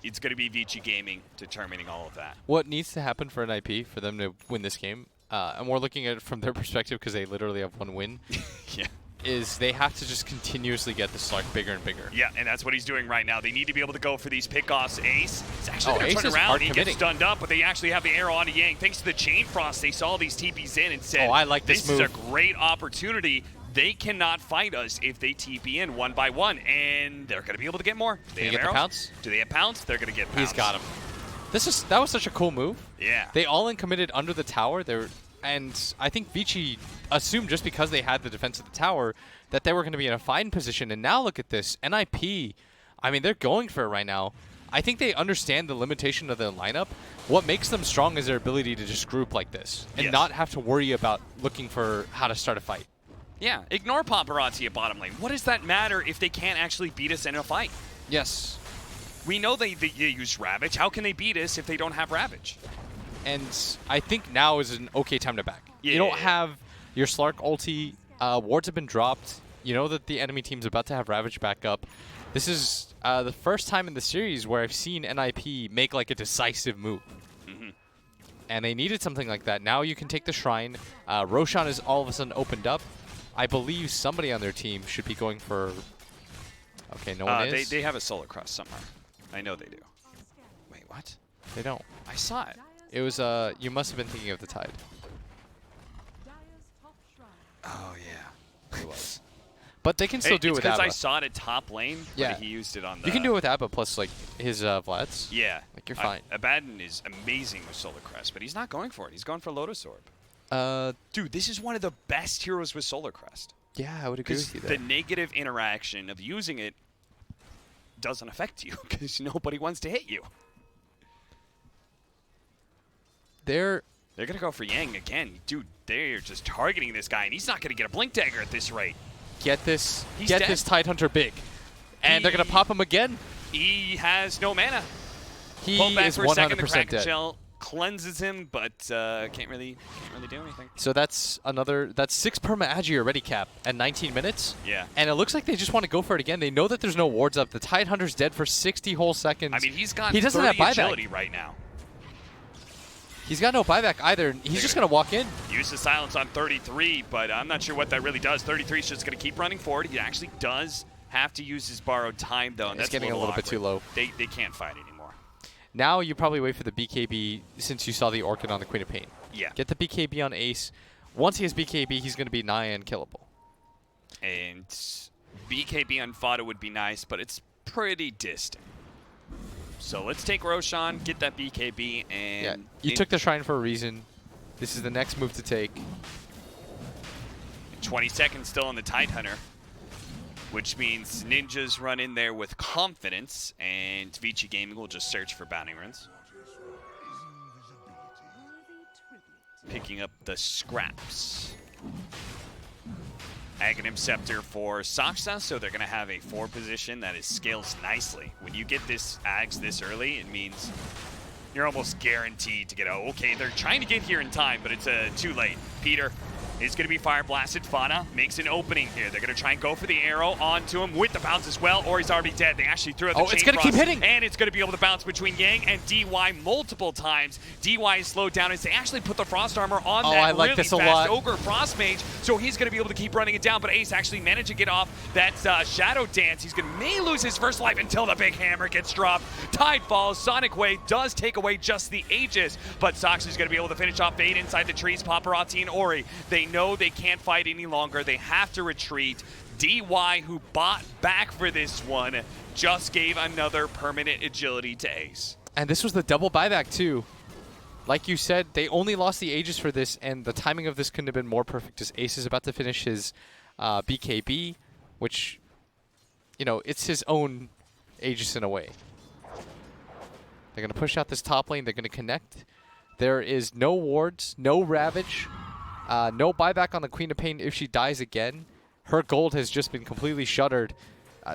Speaker 1: it's going to be Vici Gaming determining all of that.
Speaker 2: What needs to happen for NIP for them to win this game, and we're looking at it from their perspective because they literally have one win,
Speaker 1: Yeah.
Speaker 2: is they have to just continuously get the Slark bigger and bigger.
Speaker 1: Yeah, and that's what he's doing right now. They need to be able to go for these pickoffs. Ace, it's actually going
Speaker 2: Ace
Speaker 1: to turn
Speaker 2: is
Speaker 1: around.
Speaker 2: hard
Speaker 1: He
Speaker 2: committing.
Speaker 1: gets stunned up, but they actually have the arrow onto Yang. Thanks to the Chain Frost, they saw these TPs in and said,
Speaker 2: Oh, I like this
Speaker 1: is a
Speaker 2: move.
Speaker 1: great opportunity. They cannot fight us if they TP in one by one, and they're going to be able to get more. Do they
Speaker 2: Can
Speaker 1: have
Speaker 2: you get the
Speaker 1: arrows?
Speaker 2: pounce?
Speaker 1: Do they have pounce? They're going to get pounce.
Speaker 2: He's got him. That was such a cool move.
Speaker 1: Yeah.
Speaker 2: They all in committed under the tower. And I think Vici assumed just because they had the defense of the tower that they were going to be in a fine position. And now look at this. NIP, I mean, they're going for it right now. I think they understand the limitation of their lineup. What makes them strong is their ability to just group like this and
Speaker 1: Yes.
Speaker 2: not have to worry about looking for how to start a fight.
Speaker 1: Yeah, ignore paparazzi at bottom lane. What does that matter if they can't actually beat us in a fight?
Speaker 2: Yes.
Speaker 1: We know they use Ravage. How can they beat us if they don't have Ravage?
Speaker 2: And I think now is an okay time to back.
Speaker 1: Yeah.
Speaker 2: You don't have your Slark ulti. Wards have been dropped. You know that the enemy team's about to have Ravage back up. This is the first time in the series where I've seen NIP make like a decisive move.
Speaker 1: Mm-hmm.
Speaker 2: And they needed something like that. Now you can take the Shrine. Roshan is all of a sudden opened up. I believe somebody on their team should be going for... Okay, no one is.
Speaker 1: They have a Solar Cross somewhere. I know they do. Wait, what?
Speaker 2: They don't.
Speaker 1: I saw it.
Speaker 2: It was, you must have been thinking of the Tide.
Speaker 1: Oh, yeah. It was.
Speaker 2: But they can still do it with
Speaker 1: because
Speaker 2: Abba.
Speaker 1: I saw it at top lane,
Speaker 2: Yeah.
Speaker 1: but he used it on the...
Speaker 2: You can do it with Abba plus, like, his Vlad's.
Speaker 1: Yeah.
Speaker 2: Like, you're fine.
Speaker 1: Abaddon is amazing with Solar Crest, but he's not going for it. He's going for Lotus Orb. Dude, this is one of the best heroes with Solar Crest.
Speaker 2: Yeah, I would agree
Speaker 1: Because
Speaker 2: with you there.
Speaker 1: the negative interaction of using it doesn't affect you, because nobody wants to hit you.
Speaker 2: They're
Speaker 1: They're going to go for Yang again. Dude, they're just targeting this guy, and he's not going to get a Blink Dagger at this rate.
Speaker 2: get this
Speaker 1: He's
Speaker 2: get
Speaker 1: dead.
Speaker 2: this Tidehunter big. And they're going to pop him again.
Speaker 1: He has no mana.
Speaker 2: He
Speaker 1: Pull back
Speaker 2: is
Speaker 1: for a second, the
Speaker 2: 100%
Speaker 1: Kraken
Speaker 2: dead.
Speaker 1: Shell cleanses him, but can't really do anything.
Speaker 2: So that's 6 perma agi already, Cap, at 19 minutes.
Speaker 1: Yeah.
Speaker 2: And it looks like they just want to go for it again. They know that there's no wards up. The Tidehunter's dead for 60 whole seconds.
Speaker 1: I mean, he's got
Speaker 2: he doesn't
Speaker 1: 30
Speaker 2: have buyback.
Speaker 1: agility right now.
Speaker 2: He's got no buyback either. He's just going to walk in.
Speaker 1: Use the silence on 33, but I'm not sure what that really does. 33 is just going to keep running forward. He actually does have to use his borrowed time, though. And
Speaker 2: It's
Speaker 1: that's
Speaker 2: getting a little bit too low.
Speaker 1: They can't fight anymore.
Speaker 2: Now you probably wait for the BKB since you saw the Orchid on the Queen of Pain.
Speaker 1: Yeah.
Speaker 2: Get the BKB on Ace. Once he has BKB, he's going to be nigh unkillable.
Speaker 1: And BKB on Fada would be nice, but it's pretty distant. So let's take Roshan, get that BKB, and...
Speaker 2: Yeah, you took the Shrine for a reason. This is the next move to take.
Speaker 1: 20 seconds still on the Tidehunter, which means Ninjas run in there with confidence, and Vici Gaming will just search for bounty runs. Picking up the scraps. Aghanim Scepter for Saksa, so they're going to have a 4 position that is scales nicely. When you get this Ags this early, it means you're almost guaranteed to get out. Okay, they're trying to get here in time, but it's too late. Peter is going to be fire blasted. Fana makes an opening here. They're going to try and go for the arrow onto him with the bounce as well, or he's already dead. They actually threw out the chain
Speaker 2: it's going to keep
Speaker 1: frost,
Speaker 2: hitting.
Speaker 1: and it's going to be able to bounce between Yang and DY multiple times. DY is slowed down as they actually put the frost armor on that
Speaker 2: I like
Speaker 1: really
Speaker 2: this a
Speaker 1: fast
Speaker 2: lot.
Speaker 1: Ogre Frost Mage, so he's going to be able to keep running it down, but Ace actually managed to get off that Shadow Dance. He's going to may lose his first life until the big hammer gets dropped. Tide falls. Sonic Wave does take away just the Aegis, but Sox is going to be able to finish off Fade inside the trees. Paparazzi and Ori, they know they can't fight any longer. They have to retreat. DY, who bought back for this one, just gave another permanent agility to Ace.
Speaker 2: And this was the double buyback too. Like you said, they only lost the Aegis for this, and the timing of this couldn't have been more perfect as Ace is about to finish his BKB, which, you know, it's his own Aegis in a way. They're going to push out this top lane. They're going to connect. There is no wards, no Ravage, no buyback on the Queen of Pain if she dies again. Her gold has just been completely shuttered.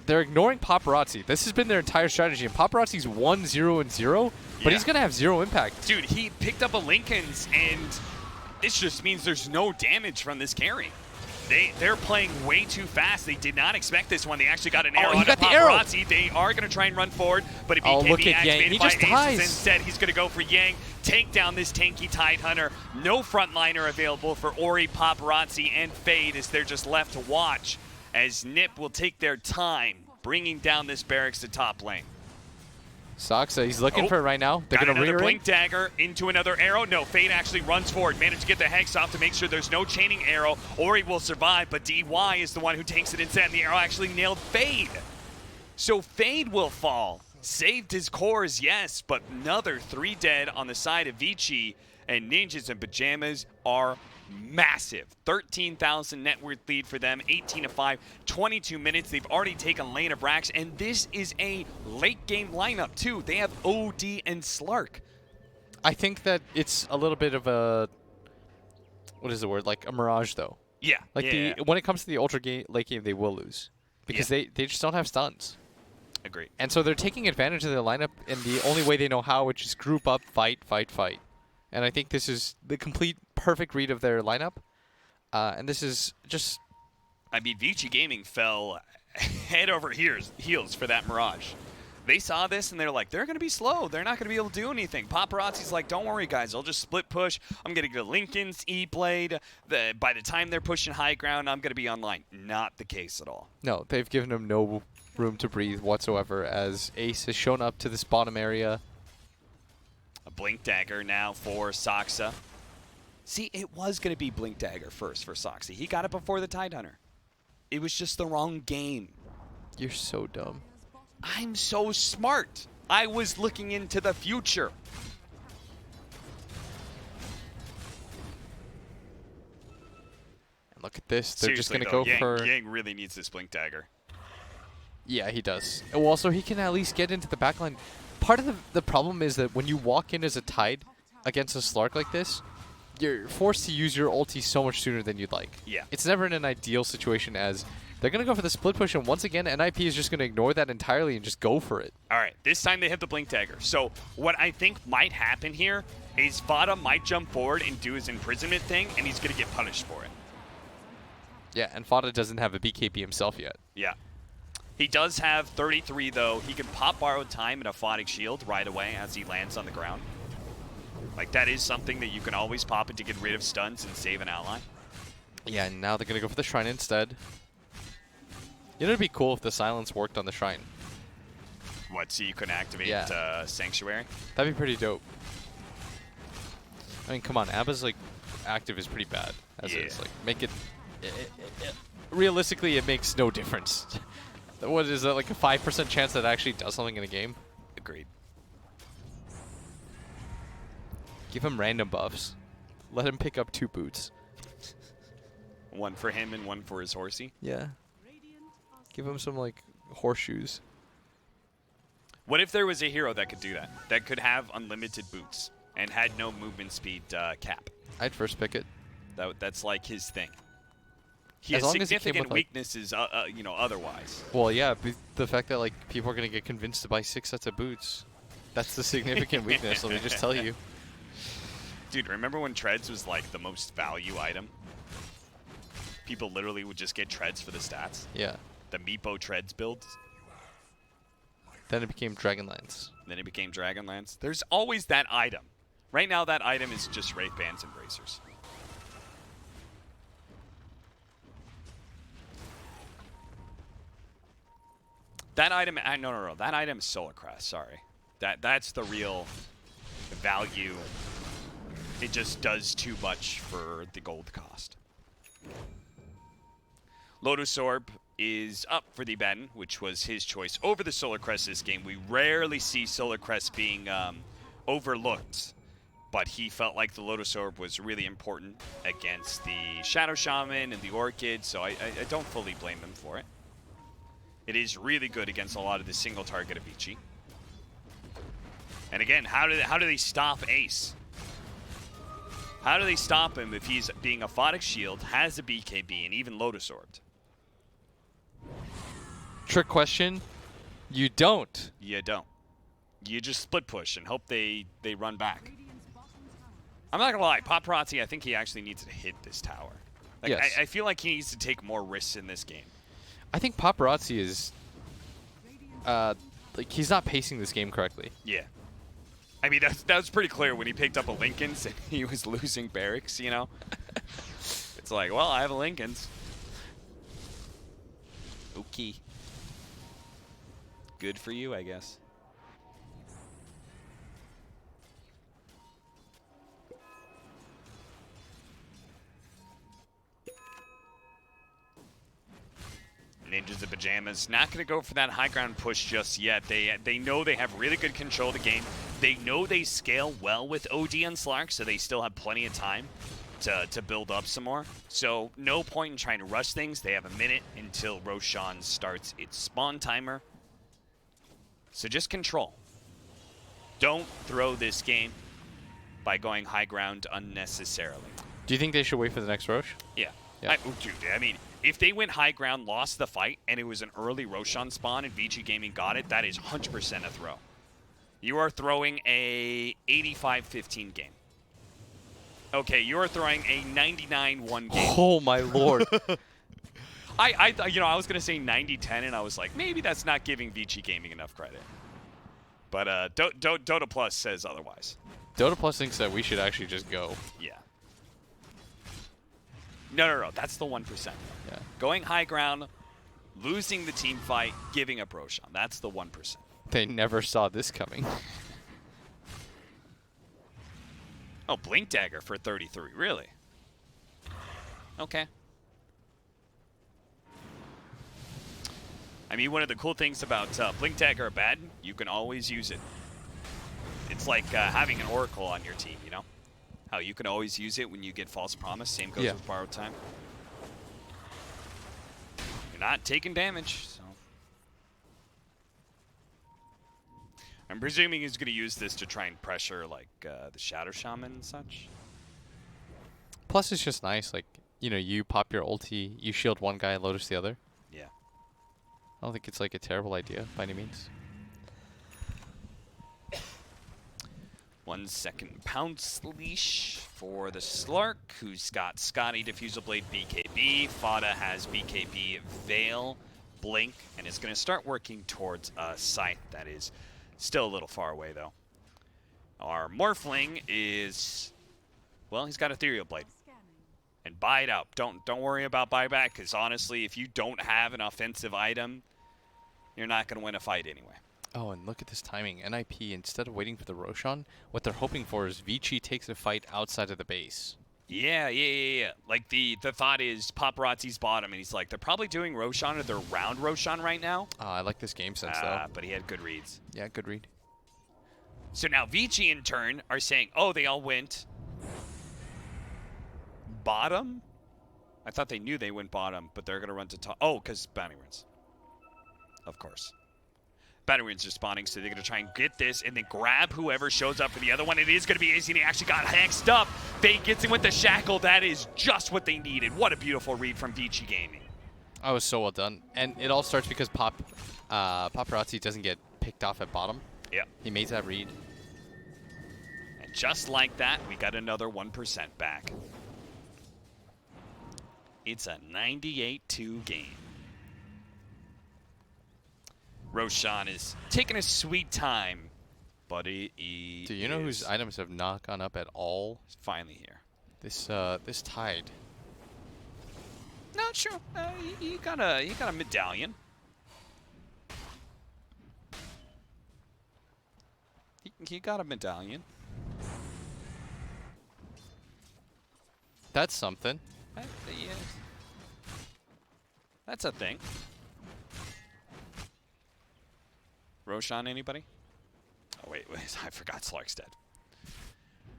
Speaker 2: They're ignoring Paparazzi. This has been their entire strategy, and Paparazzi's 1-0-0, but he's going to have 0 impact.
Speaker 1: Dude, he picked up a Lincoln's, and this just means there's no damage from this carry. They're playing way too fast. They did not expect this one. They actually got an arrow on Paparazzi. They are going to try and run forward, but if he can be activated by Aces instead, he's going to go for Yang, take down this tanky Tide Hunter. No frontliner available for Ori, Paparazzi, and Fade as they're just left to watch as Nip will take their time bringing down this barracks to top lane.
Speaker 2: Soxa, he's looking for it right now. They're going to
Speaker 1: another blink dagger into another arrow. No, Fade actually runs forward. Managed to get the Hex off to make sure there's no chaining arrow. Ori will survive, but DY is the one who takes it instead, and the arrow actually nailed Fade. So Fade will fall. Saved his cores, yes, but another 3 dead on the side of Vici, and Ninjas and Pajamas are massive. 13,000 net worth lead for them, 18-5, 22 minutes. They've already taken lane of Rax, and this is a late game lineup too. They have OD and Slark.
Speaker 2: I think that it's a little bit of a, what is the word, like a mirage though.
Speaker 1: Yeah.
Speaker 2: Like when it comes to the ultra late game, they will lose because they just don't have stuns.
Speaker 1: Agreed.
Speaker 2: And so they're taking advantage of their lineup in the only way they know how, which is group up, fight. And I think this is the complete perfect read of their lineup. And this is just...
Speaker 1: I mean, Vici Gaming fell head over heels for that Mirage. They saw this and they're like, they're going to be slow. They're not going to be able to do anything. Paparazzi's like, don't worry, guys. I'll just split push. I'm going to get Lincoln's E-Blade. By the time they're pushing high ground, I'm going to be online. Not the case at all.
Speaker 2: No, they've given him no room to breathe whatsoever as Ace has shown up to this bottom area.
Speaker 1: A Blink Dagger now for Soxa. See, it was going to be Blink Dagger first for Soxa. He got it before the Tide Hunter. It was just the wrong game.
Speaker 2: You're so dumb.
Speaker 1: I'm so smart. I was looking into the future.
Speaker 2: And look at this. They're just
Speaker 1: Seriously,
Speaker 2: going to go for...
Speaker 1: Yang really needs this Blink Dagger.
Speaker 2: Yeah, he does. Well, so he can at least get into the backline. Part of the problem is that when you walk in as a Tide against a Slark like this, you're forced to use your ulti so much sooner than you'd like.
Speaker 1: Yeah.
Speaker 2: It's never in an ideal situation as they're going to go for the split push, and once again, NIP is just going to ignore that entirely and just go for it.
Speaker 1: All right, this time they hit the Blink Dagger. So what I think might happen here is Vada might jump forward and do his imprisonment thing, and he's going to get punished for it.
Speaker 2: Yeah, and Fada doesn't have a BKB himself yet.
Speaker 1: Yeah. He does have 33, though. He can pop Borrowed Time and a Photic Shield right away as he lands on the ground. Like, that is something that you can always pop it to get rid of stuns and save an ally.
Speaker 2: Yeah, and now they're going to go for the Shrine instead. You know, it'd be cool if the silence worked on the Shrine.
Speaker 1: What, so you can activate Sanctuary?
Speaker 2: That'd be pretty dope. I mean, come on, Abba's, like, active is pretty bad. As is. Like, make it... realistically, it makes no difference. What is that, like a 5% chance that it actually does something in a game?
Speaker 1: Agreed.
Speaker 2: Give him random buffs. Let him pick up 2 boots.
Speaker 1: One for him and one for his horsey.
Speaker 2: Yeah. Give him some, like, horseshoes.
Speaker 1: What if there was a hero that could do that? That could have unlimited boots and had no movement speed cap?
Speaker 2: I'd first pick it.
Speaker 1: That's like his thing. He
Speaker 2: As
Speaker 1: has
Speaker 2: long as it came
Speaker 1: significant
Speaker 2: with, like,
Speaker 1: weaknesses, you know, otherwise.
Speaker 2: Well, yeah, the fact that, like, people are going to get convinced to buy 6 sets of boots. That's the significant weakness, let me just tell you.
Speaker 1: Dude, remember when Treads was, like, the most value item? people literally would just get treads for the stats.
Speaker 2: Yeah.
Speaker 1: The Meepo treads build.
Speaker 2: Then it became Dragonlance.
Speaker 1: Then it became Dragonlance. There's always that item. Right now, that item is just Wraith Bands and Bracers. That item, no. That item is Solar Crest, sorry. That's the real value. It just does too much for the gold cost. Lotus Orb is up for the Ben, which was his choice over the Solar Crest this game. We rarely see Solar Crest being overlooked, but he felt like the Lotus Orb was really important against the Shadow Shaman and the Orchid, so I don't fully blame him for it. It is really good against a lot of the single target Avicii. And again, how do they stop Ace? How do they stop him if he's being a Photic Shield, has a BKB, and even Lotus Orbed?
Speaker 2: Trick question. You don't.
Speaker 1: You don't. You just split push and hope they run back. I'm not gonna lie, Paparazzi, I think he actually needs to hit this tower. Like,
Speaker 2: Yes.
Speaker 1: I feel like he needs to take more risks in this game.
Speaker 2: I think Paparazzi is like he's not pacing this game correctly.
Speaker 1: Yeah. I mean, that was pretty clear when he picked up a Lincoln's and he was losing barracks, you know? It's like, well, I have a Lincoln's. Okay. Good for you, I guess. Ninjas in Pajamas not going to go for that high ground push just yet. They know they have really good control of the game. They know they scale well with OD and Slark, so they still have plenty of time to build up some more. So no point in trying to rush things. They have a minute until Roshan starts its spawn timer. So just control. Don't throw this game by going high ground unnecessarily.
Speaker 2: Do you think they should wait for the next Roche?
Speaker 1: Yeah.
Speaker 2: Yeah.
Speaker 1: Dude, I mean, if they went high ground, lost the fight, and it was an early Roshan spawn and VG Gaming got it, that is 100% a throw. You are throwing a 85-15 game. Okay, you are throwing a 99-1 game.
Speaker 2: Oh my lord.
Speaker 1: I was gonna say 90-10, and I was like, maybe that's not giving VG Gaming enough credit. But Dota Plus says otherwise.
Speaker 2: Dota Plus thinks that we should actually just go.
Speaker 1: Yeah. No. That's the 1%.
Speaker 2: Yeah.
Speaker 1: Going high ground, losing the team fight, giving up Roshan. That's the 1%.
Speaker 2: They never saw this coming.
Speaker 1: Oh, Blink Dagger for 33. Really? Okay. I mean, one of the cool things about Blink Dagger bad, you can always use it. It's like having an Oracle on your team, you know? How you can always use it when you get False Promise. Same goes with Borrowed Time. You're not taking damage, so. I'm presuming he's going to use this to try and pressure, like, the Shadow Shaman and such.
Speaker 2: Plus, it's just nice. Like, you know, you pop your ulti, you shield one guy, Lotus the other.
Speaker 1: Yeah.
Speaker 2: I don't think it's, like, a terrible idea by any means.
Speaker 1: 1 second Pounce Leash for the Slark, who's got Scotty, Diffusal Blade, BKB. Fada has BKB, Veil, Blink, and is going to start working towards a Scythe that is still a little far away, though. Our Morphling is, well, he's got Ethereal Blade. And buy it out. Don't worry about buyback, because honestly, if you don't have an offensive item, you're not going to win a fight anyway.
Speaker 2: Oh, and look at this timing. NIP, instead of waiting for the Roshan, what they're hoping for is Vici takes a fight outside of the base.
Speaker 1: Yeah. Like, the thought is Paparazzi's bottom, and he's like, they're probably doing Roshan, or they're round Roshan right now.
Speaker 2: I like this game sense, though.
Speaker 1: But he had good reads.
Speaker 2: Yeah, good read.
Speaker 1: So now Vici, in turn, are saying, oh, they all went bottom? I thought they knew they went bottom, but they're going to run to top. Oh, because Bounty Runes. Of course. Bounty Runes are spawning, so they're going to try and get this and then grab whoever shows up for the other one. It is going to be AC, and he actually got hexed up. Fate gets him with the shackle. That is just what they needed. What a beautiful read from Vici Gaming.
Speaker 2: I was so well done. And it all starts because Paparazzi doesn't get picked off at bottom.
Speaker 1: Yeah.
Speaker 2: He made that read.
Speaker 1: And just like that, we got another 1% back. It's a 98-2 game. Roshan is taking a sweet time, but he
Speaker 2: Do you know whose items have not gone up at all?
Speaker 1: is finally here.
Speaker 2: This Tide.
Speaker 1: Not sure. You got a medallion. He got a medallion.
Speaker 2: That's something.
Speaker 1: Yeah. That's a thing. Roshan, anybody? Oh, wait, I forgot Slark's dead.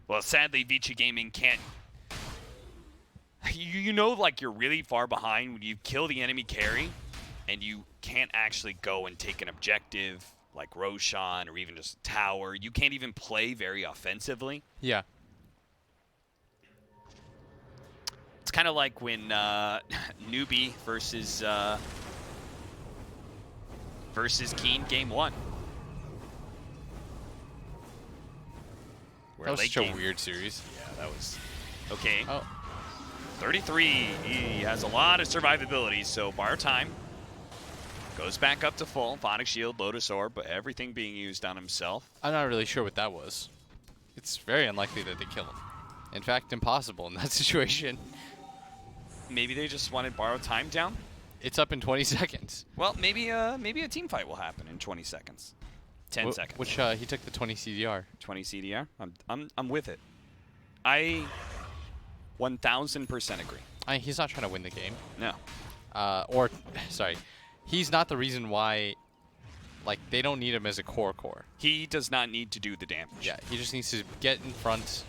Speaker 1: Well, sadly, Vici Gaming can't... You know, like, you're really far behind when you kill the enemy carry, and you can't actually go and take an objective, like Roshan, or even just a tower. You can't even play very offensively.
Speaker 2: Yeah.
Speaker 1: It's kind of like when Newbie versus Keen game 1.
Speaker 2: That was such a weird series.
Speaker 1: Yeah, that was... Okay.
Speaker 2: Oh.
Speaker 1: 33. He has a lot of survivability, so bar time. Goes back up to full. Phonic Shield, Lotus Orb, but everything being used on himself.
Speaker 2: I'm not really sure what that was. It's very unlikely that they kill him. In fact, impossible in that situation.
Speaker 1: Maybe they just wanted borrowed time down?
Speaker 2: It's up in 20 seconds.
Speaker 1: Well, maybe a team fight will happen in 20 seconds. 10 seconds.
Speaker 2: Which he took the 20 CDR.
Speaker 1: 20 CDR? I'm with it. I 1000% agree.
Speaker 2: He's not trying to win the game.
Speaker 1: No.
Speaker 2: Sorry. He's not the reason why, like, they don't need him as a core.
Speaker 1: He does not need to do the damage.
Speaker 2: Yeah, he just needs to get in front.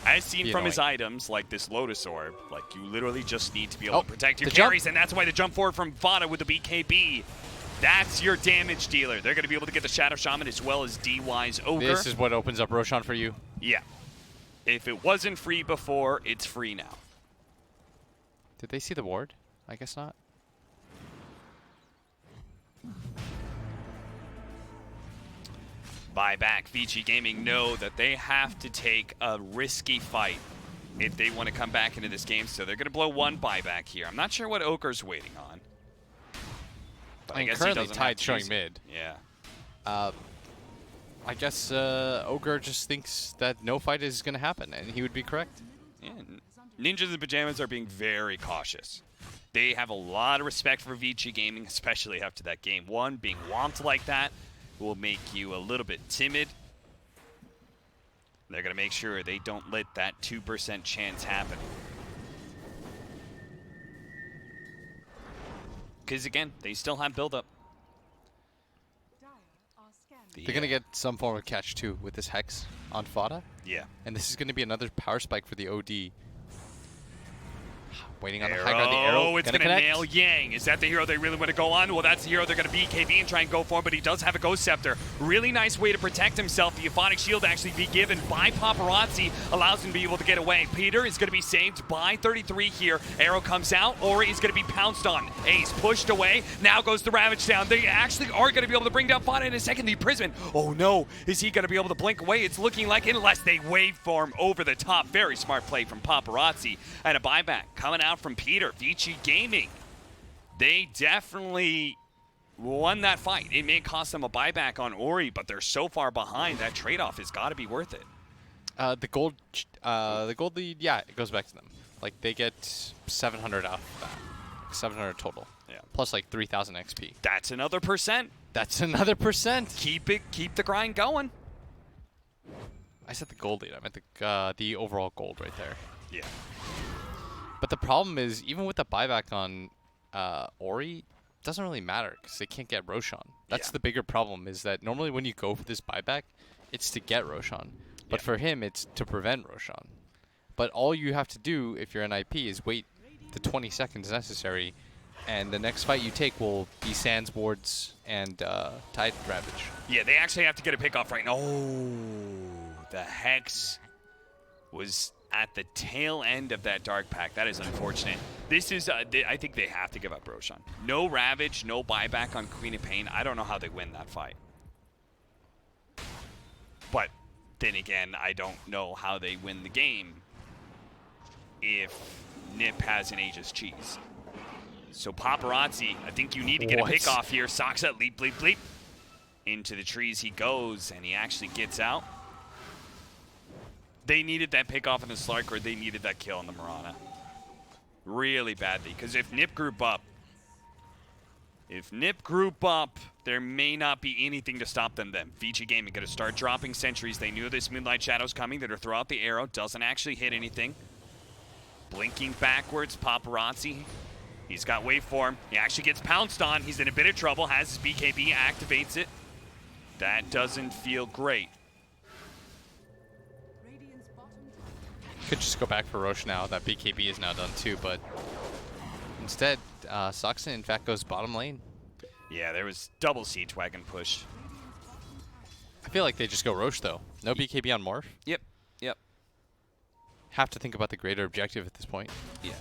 Speaker 1: As seen from his items, like this Lotus Orb, like, you literally just need to be able to protect your
Speaker 2: the jump.
Speaker 1: carries, and that's why the jump forward from Vada with the BKB. That's your damage dealer. They're going to be able to get the Shadow Shaman as well as DY's Ogre.
Speaker 2: This is what opens up Roshan for you.
Speaker 1: Yeah. If it wasn't free before, it's free now.
Speaker 2: Did they see the ward? I guess not.
Speaker 1: Buyback. Vici Gaming know that they have to take a risky fight if they want to come back into this game, so they're going to blow one buyback here. I'm not sure what Ogre's waiting on. But I guess
Speaker 2: currently
Speaker 1: he doesn't
Speaker 2: Tide
Speaker 1: have to
Speaker 2: showing
Speaker 1: use it.
Speaker 2: mid.
Speaker 1: Yeah.
Speaker 2: I guess Ogre just thinks that no fight is going to happen, and he would be correct.
Speaker 1: Yeah. Ninjas in Pajamas are being very cautious. They have a lot of respect for Vici Gaming, especially after that game 1. Being whomped like that will make you a little bit timid. They're going to make sure they don't let that 2% chance happen. Because, again, they still have build-up.
Speaker 2: They're going to get some form of catch, too, with this Hex on Fada.
Speaker 1: Yeah.
Speaker 2: And this is going to be another power spike for the OD. Waiting on the high ground, the arrow.
Speaker 1: Oh, it's going to nail Yang. Is that the hero they really want to go on? Well, that's the hero they're going to BKB and try and go for, but he does have a Ghost Scepter. Really nice way to protect himself. The Euphonic Shield actually be given by Paparazzi, allows him to be able to get away. Peter is going to be saved by 33 here. Arrow comes out. Ori is going to be pounced on. Ace pushed away. Now goes the Ravage down. They actually are going to be able to bring down Fada in a second. The Imprisonment. Oh, no. Is he going to be able to blink away? It's looking like, unless they waveform over the top. Very smart play from Paparazzi. And a buyback coming out from Peter. Vici Gaming. They definitely won that fight. It may cost them a buyback on Ori, but they're so far behind. That trade-off has got to be worth it.
Speaker 2: The gold lead, yeah, it goes back to them. Like, they get 700 out of that. 700 total.
Speaker 1: Yeah.
Speaker 2: Plus, like, 3,000 XP.
Speaker 1: That's another percent.
Speaker 2: That's another percent.
Speaker 1: Keep the grind going.
Speaker 2: I said the gold lead. I meant the overall gold right there.
Speaker 1: Yeah.
Speaker 2: But the problem is, even with the buyback on Ori, it doesn't really matter because they can't get Roshan. That's the bigger problem, is that normally when you go for this buyback, it's to get Roshan. But for him, it's to prevent Roshan. But all you have to do, if you're an IP, is wait the 20 seconds necessary, and the next fight you take will be Sands Wards and Tide Ravage.
Speaker 1: Yeah, they actually have to get a pick off right now. Oh, the Hex was at the tail end of that Dark Pack. That is unfortunate. This is, I think they have to give up Roshan. No Ravage, no buyback on Queen of Pain. I don't know how they win that fight. But then again, I don't know how they win the game if Nip has an Aegis cheese. So Paparazzi, I think you need to get a pick off here. Saksa, leap, leap, leap. Into the trees he goes, and he actually gets out. They needed that pick off in the Slark, or they needed that kill on the Mirana. Really badly, because if Nip group up, there may not be anything to stop them then. Vici Gaming going to start dropping sentries. They knew this Moonlight Shadow's coming. They're going to throw out the arrow. Doesn't actually hit anything. Blinking backwards, Paparazzi. He's got waveform. He actually gets pounced on. He's in a bit of trouble. Has his BKB, activates it. That doesn't feel great.
Speaker 2: Could just go back for Roche now. That BKB is now done too, but instead, Saksa in fact goes bottom lane.
Speaker 1: Yeah, there was double Siege Wagon push.
Speaker 2: I feel like they just go Roche though. No BKB on Morph.
Speaker 1: Yep.
Speaker 2: Have to think about the greater objective at this point.
Speaker 1: Yeah.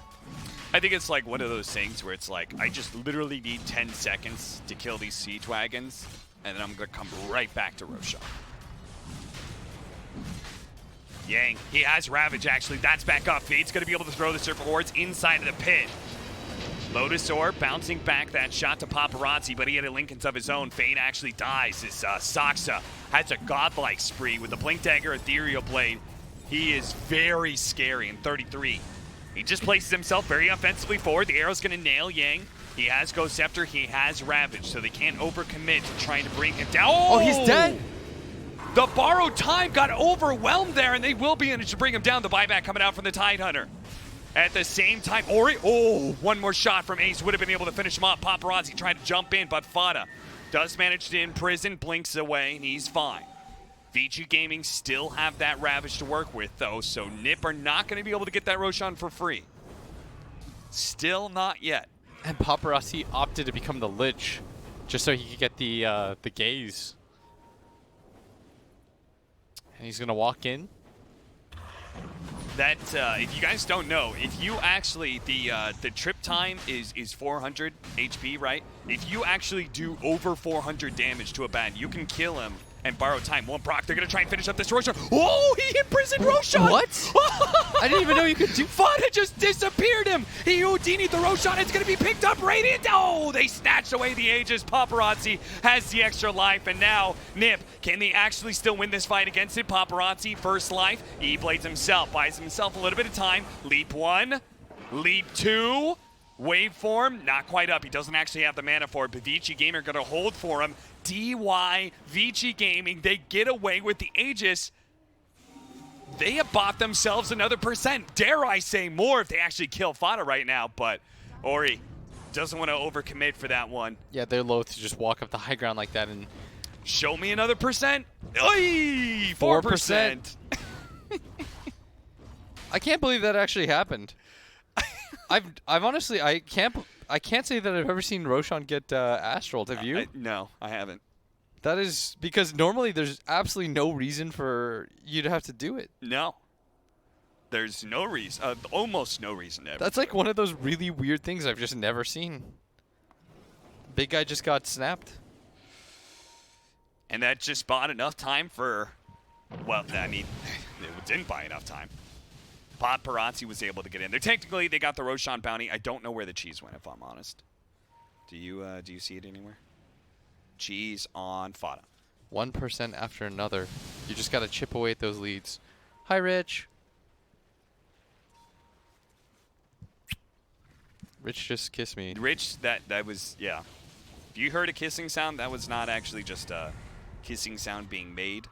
Speaker 1: I think it's like one of those things where it's like, I just literally need 10 seconds to kill these Siege Wagons, and then I'm going to come right back to Roshan. Yang, he has Ravage actually. That's back up. Fade's going to be able to throw the Serpent Wards inside of the pit. Lotus Orb bouncing back that shot to Paparazzi, but he had a Lincolns of his own. Fade actually dies as Saksa has a godlike spree with the Blink Dagger, Ethereal Blade. He is very scary in 33. He just places himself very offensively forward. The arrow's going to nail Yang. He has Ghost Scepter. He has Ravage, so they can't overcommit to trying to bring him down.
Speaker 2: Oh, he's dead.
Speaker 1: The borrowed time got overwhelmed there, and they will be able to bring him down. The buyback coming out from the Tidehunter. At the same time, Ori, one more shot from Ace would have been able to finish him up. Paparazzi tried to jump in, but Fada does manage to imprison, blinks away, and he's fine. Vici Gaming still have that Ravage to work with, though, so Nip are not going to be able to get that Roshan for free. Still not yet.
Speaker 2: And Paparazzi opted to become the Lich, just so he could get the gaze. And he's going to walk in.
Speaker 1: That, if you guys don't know, if you actually, the trip time is 400 HP, right? If you actually do over 400 damage to a ban, you can kill him and borrow time. One proc, they're going to try and finish up this Roshan. Oh, he imprisoned Roshan!
Speaker 2: What? I didn't even know you could do.
Speaker 1: Fada just disappeared him! He Houdini'd the Roshan. It's going to be picked up right in. Oh, they snatched away the Aegis. Paparazzi has the extra life, and now Nip, can they actually still win this fight against it? Paparazzi, first life. E-Blades himself, buys himself a little bit of time. Leap 1, Leap 2. Waveform, not quite up. He doesn't actually have the mana for it, but Vici Gamer going to hold for him. DY, Vici Gaming, they get away with the Aegis. They have bought themselves another percent. Dare I say more if they actually kill Fada right now, but Ori doesn't want to overcommit for that one.
Speaker 2: Yeah, they're loath to just walk up the high ground like that and...
Speaker 1: Show me another percent. Oy, 4%.
Speaker 2: I can't believe that actually happened. I've honestly, I can't say that I've ever seen Roshan get astraled. Have you?
Speaker 1: No, I haven't.
Speaker 2: That is because normally there's absolutely no reason for you to have to do it.
Speaker 1: No. There's no reason, almost no reason to ever.
Speaker 2: That's like one of those really weird things I've just never seen. Big guy just got snapped.
Speaker 1: And that just bought enough time for, well, I mean, it didn't buy enough time. Paparazzi was able to get in there. Technically, they got the Roshan bounty. I don't know where the cheese went, if I'm honest. Do you see it anywhere? Cheese on Fada.
Speaker 2: 1% after another. You just got to chip away at those leads. Hi, Rich. Rich just kissed me.
Speaker 1: Rich, that was, yeah. If you heard a kissing sound, that was not actually just a kissing sound being made.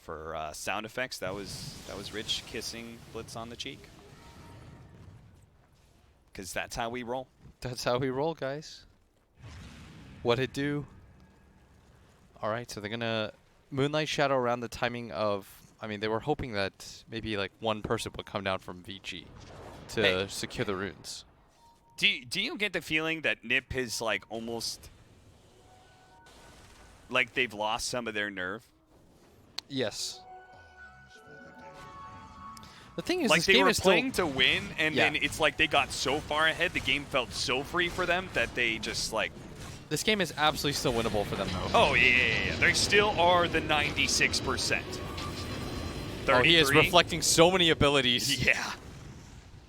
Speaker 1: For sound effects, that was Rich kissing Blitz on the cheek. Because that's how we roll.
Speaker 2: That's how we roll, guys. What it do? All right, so they're going to Moonlight Shadow around the timing of... I mean, they were hoping that maybe like one person would come down from Vici to secure the runes.
Speaker 1: Do you get the feeling that Nip is like almost... like they've lost some of their nerve?
Speaker 2: Yes. The thing is,
Speaker 1: like
Speaker 2: this
Speaker 1: they
Speaker 2: game
Speaker 1: were
Speaker 2: is
Speaker 1: playing
Speaker 2: still...
Speaker 1: to win, and then it's like they got so far ahead, the game felt so free for them that they just like...
Speaker 2: This game is absolutely still winnable for them, though.
Speaker 1: Oh, yeah. They still are the 96%.
Speaker 2: Oh, he is reflecting so many abilities.
Speaker 1: Yeah.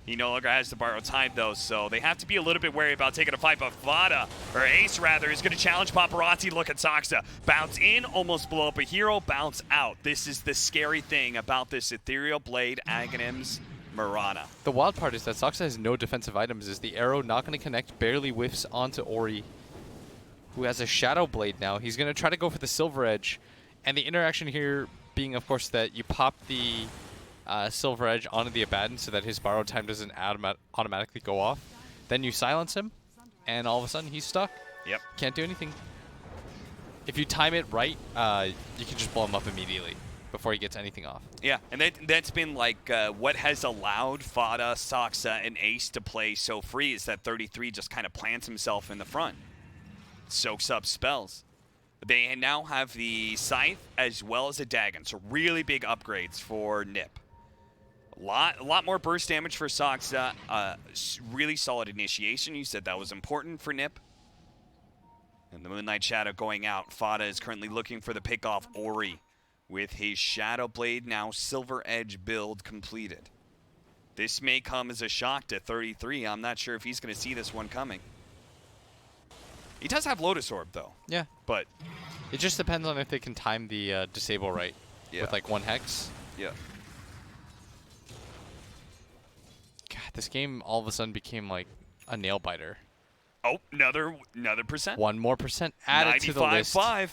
Speaker 1: He no longer has to borrow time, though, so they have to be a little bit wary about taking a fight. But Fada, or Ace rather, is going to challenge Paparazzi. Look at Soxa. Bounce in, almost blow up a hero, bounce out. This is the scary thing about this Ethereal Blade Aghanims Mirana.
Speaker 2: The wild part is that Soxa has no defensive items. Is the arrow not going to connect? Barely whiffs onto Ori, who has a Shadow Blade now. He's going to try to go for the Silver Edge. And the interaction here being, of course, that you pop the Silver Edge onto the Abaddon so that his borrow time doesn't automatically go off. Then you silence him, and all of a sudden he's stuck.
Speaker 1: Yep.
Speaker 2: Can't do anything. If you time it right, you can just blow him up immediately before he gets anything off.
Speaker 1: Yeah, and that's been like what has allowed Fada, Soxa, and Ace to play so free is that 33 just kind of plants himself in the front. Soaks up spells. They now have the Scythe as well as a Dagon, so really big upgrades for Nip. A lot more burst damage for Soxa. Really solid initiation. You said that was important for Nip. And the Moonlight Shadow going out. Fada is currently looking for the pick off Ori with his Shadow Blade now Silver Edge build completed. This may come as a shock to 33. I'm not sure if he's going to see this one coming. He does have Lotus Orb though.
Speaker 2: Yeah.
Speaker 1: But
Speaker 2: it just depends on if they can time the disable right with like 1 hex.
Speaker 1: Yeah.
Speaker 2: God, this game all of a sudden became like a nail biter.
Speaker 1: Oh, another percent.
Speaker 2: 1 more percent added to the list.
Speaker 1: 95.5.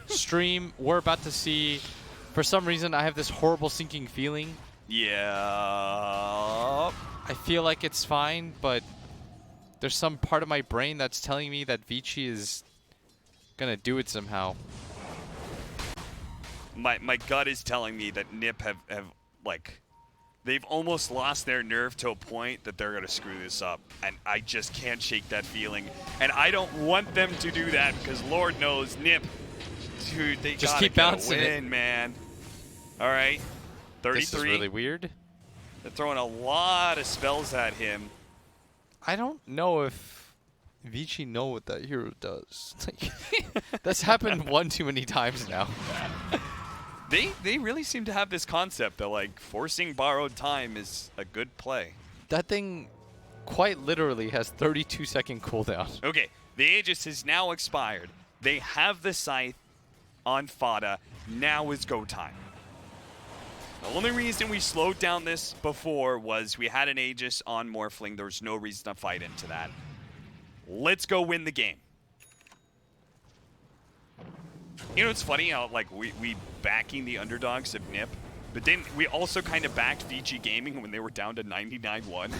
Speaker 2: Stream, we're about to see. For some reason, I have this horrible sinking feeling.
Speaker 1: Yeah.
Speaker 2: I feel like it's fine, but there's some part of my brain that's telling me that Vici is gonna do it somehow.
Speaker 1: My gut is telling me that Nip have like, they've almost lost their nerve to a point that they're gonna screw this up, and I just can't shake that feeling. And I don't want them to do that because Lord knows Nip, dude, they
Speaker 2: just
Speaker 1: gotta
Speaker 2: keep bouncing
Speaker 1: win,
Speaker 2: it,
Speaker 1: man. All right, 33.
Speaker 2: This is really weird.
Speaker 1: They're throwing a lot of spells at him.
Speaker 2: I don't know if Vici know what that hero does. That's happened one too many times now.
Speaker 1: They really seem to have this concept that like forcing borrowed time is a good play.
Speaker 2: That thing quite literally has 32-second cooldown.
Speaker 1: Okay, the Aegis has now expired. They have the Scythe on Fada. Now is go time. The only reason we slowed down this before was we had an Aegis on Morphling. There was no reason to fight into that. Let's go win the game. You know, it's funny how like we backing the underdogs of Nip, but then we also kind of backed Vici Gaming when they were down to 99-1.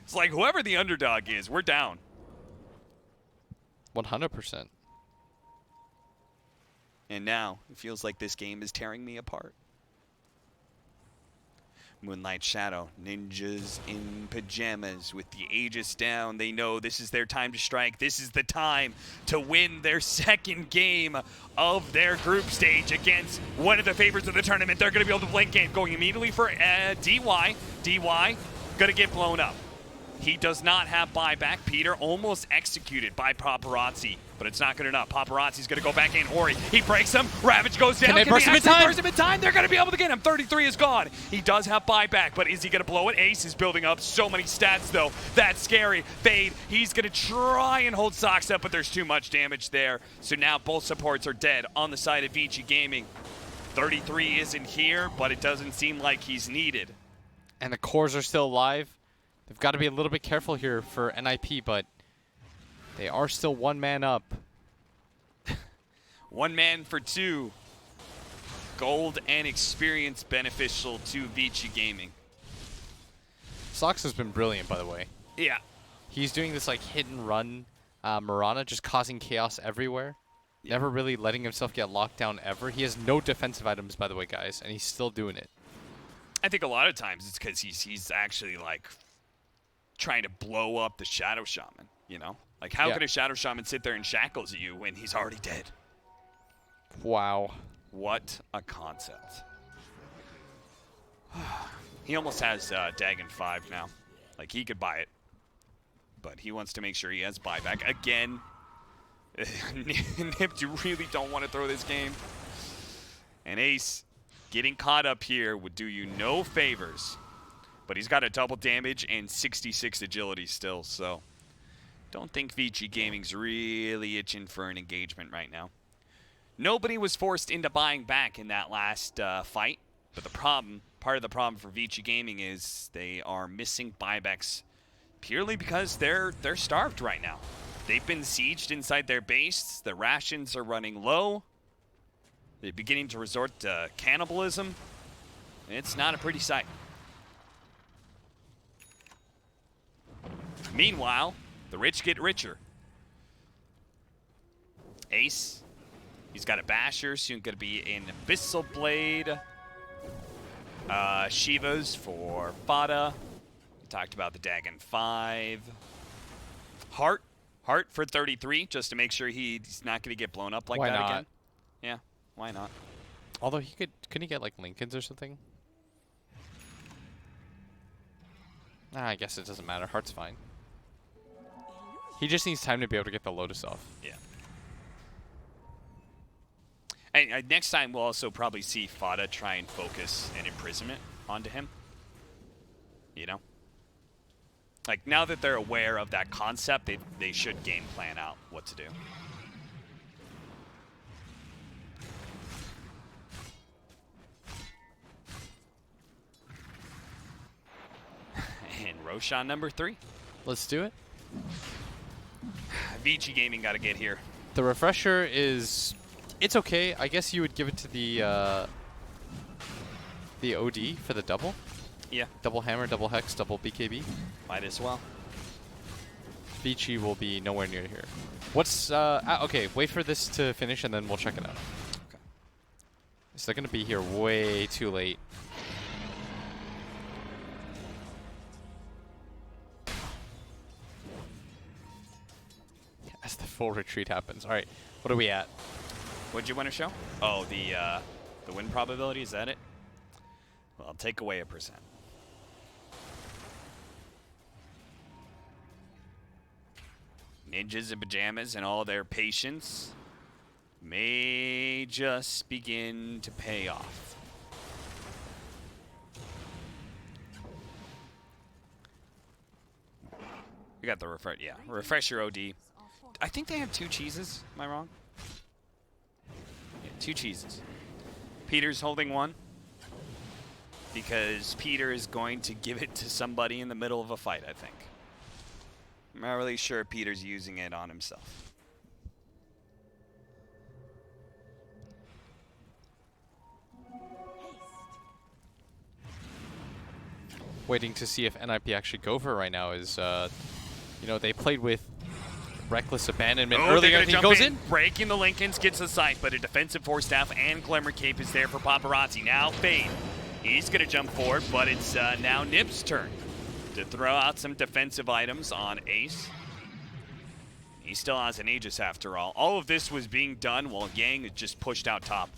Speaker 1: It's like whoever the underdog is, we're down.
Speaker 2: 100%.
Speaker 1: And now it feels like this game is tearing me apart. Moonlight Shadow, ninjas in pajamas with the Aegis down. They know this is their time to strike. This is the time to win their second game of their group stage against one of the favorites of the tournament. They're going to be able to blink game, going immediately for DY. DY going to get blown up. He does not have buyback. Peter almost executed by Paparazzi, but it's not good enough. Paparazzi's going to go back in. Ori, he breaks him. Ravage goes down.
Speaker 2: Can they burst him in time?
Speaker 1: Burst him in time? They're going to be able to get him. 33 is gone. He does have buyback, but is he going to blow it? Ace is building up so many stats, though. That's scary. Fade, he's going to try and hold Sox up, but there's too much damage there. So now both supports are dead on the side of Vici Gaming. 33 isn't here, but it doesn't seem like he's needed.
Speaker 2: And the cores are still alive. They've got to be a little bit careful here for NIP, but they are still 1 man up.
Speaker 1: 1 man for 2. Gold and experience beneficial to Vici Gaming.
Speaker 2: Sox has been brilliant, by the way.
Speaker 1: Yeah.
Speaker 2: He's doing this like hit and run Mirana, just causing chaos everywhere.
Speaker 1: Yeah.
Speaker 2: Never really letting himself get locked down ever. He has no defensive items, by the way, guys, and he's still doing it.
Speaker 1: I think a lot of times it's because he's actually like trying to blow up the Shadow Shaman, you know? Like, how can a Shadow Shaman sit there in shackles at you when he's already dead?
Speaker 2: Wow.
Speaker 1: What a concept. He almost has Dagon 5 now. Like, he could buy it. But he wants to make sure he has buyback. Again, Nip, you really don't want to throw this game. And Ace, getting caught up here would do you no favors. But he's got a double damage and 66 agility still, so don't think Vici Gaming's really itching for an engagement right now. Nobody was forced into buying back in that last fight, but part of the problem for Vici Gaming is they are missing buybacks purely because they're starved right now. They've been sieged inside their base. The rations are running low. They're beginning to resort to cannibalism. It's not a pretty sight. Meanwhile, the rich get richer. Ace, he's got a Basher, soon going to be in Abyssal Blade. Shivas for Fada. We talked about the Dagon 5. Heart for 33, just to make sure he's not going to get blown up like
Speaker 2: Why
Speaker 1: that
Speaker 2: not?
Speaker 1: again. Yeah, why not?
Speaker 2: Although couldn't he get like Lincolns or something? I guess it doesn't matter. Heart's fine. He just needs time to be able to get the Lotus off.
Speaker 1: Yeah. And next time we'll also probably see Fada try and focus an imprisonment onto him. You know? Like, now that they're aware of that concept, they should game plan out what to do. And Roshan number 3.
Speaker 2: Let's do it.
Speaker 1: Vici Gaming got to get here.
Speaker 2: The refresher is... It's okay. I guess you would give it to the OD for the double.
Speaker 1: Yeah.
Speaker 2: Double hammer, double hex, double BKB.
Speaker 1: Might as well.
Speaker 2: Vici will be nowhere near here. What's... okay, wait for this to finish and then we'll check it out.
Speaker 1: Okay.
Speaker 2: So they're going to be here way too late. As the full retreat happens. All right, what are we at?
Speaker 1: What'd you want to show? Oh, the win probability, is that it? Well, I'll take away 1%. Ninjas in pajamas and all their patience may just begin to pay off. We got the refresher OD. I think they have 2 cheeses. Am I wrong? Yeah, 2 cheeses. Peter's holding one because Peter is going to give it to somebody in the middle of a fight, I think. I'm not really sure Peter's using it on himself.
Speaker 2: Waiting to see if NIP actually go for it right now is, you know, they played with reckless abandonment earlier. He goes in.
Speaker 1: Breaking the Lincolns, gets the sight, but a defensive force staff and Glimmer Cape is there for Paparazzi. Now Fade. He's going to jump forward, but it's now Nip's turn to throw out some defensive items on Ace. He still has an Aegis after all. All of this was being done while Yang is just pushed out top.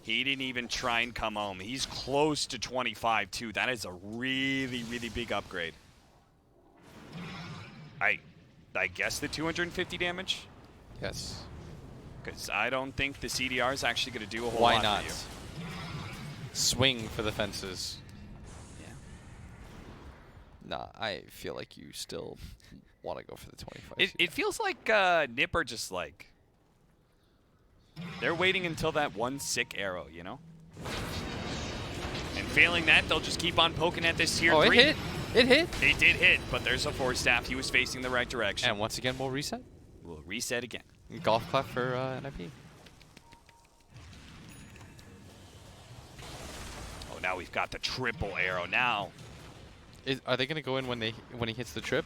Speaker 1: He didn't even try and come home. He's close to 25 too. That is a really, really big upgrade. I guess the 250 damage?
Speaker 2: Yes.
Speaker 1: Because I don't think the CDR is actually going to do a whole
Speaker 2: Why
Speaker 1: lot
Speaker 2: not?
Speaker 1: for you.
Speaker 2: Swing for the fences.
Speaker 1: Yeah.
Speaker 2: Nah, I feel like you still want to go for the 25.
Speaker 1: It feels like Nip are just like... They're waiting until that one sick arrow, you know? And failing that, they'll just keep on poking at this tier 3.
Speaker 2: Oh, it hit. It hit.
Speaker 1: It did hit, but there's a force staff. He was facing the right direction.
Speaker 2: And once again, we'll reset.
Speaker 1: We'll reset again.
Speaker 2: Golf clap for NIP.
Speaker 1: Oh, now we've got the triple arrow. Now,
Speaker 2: Are they going to go in when he hits the trip?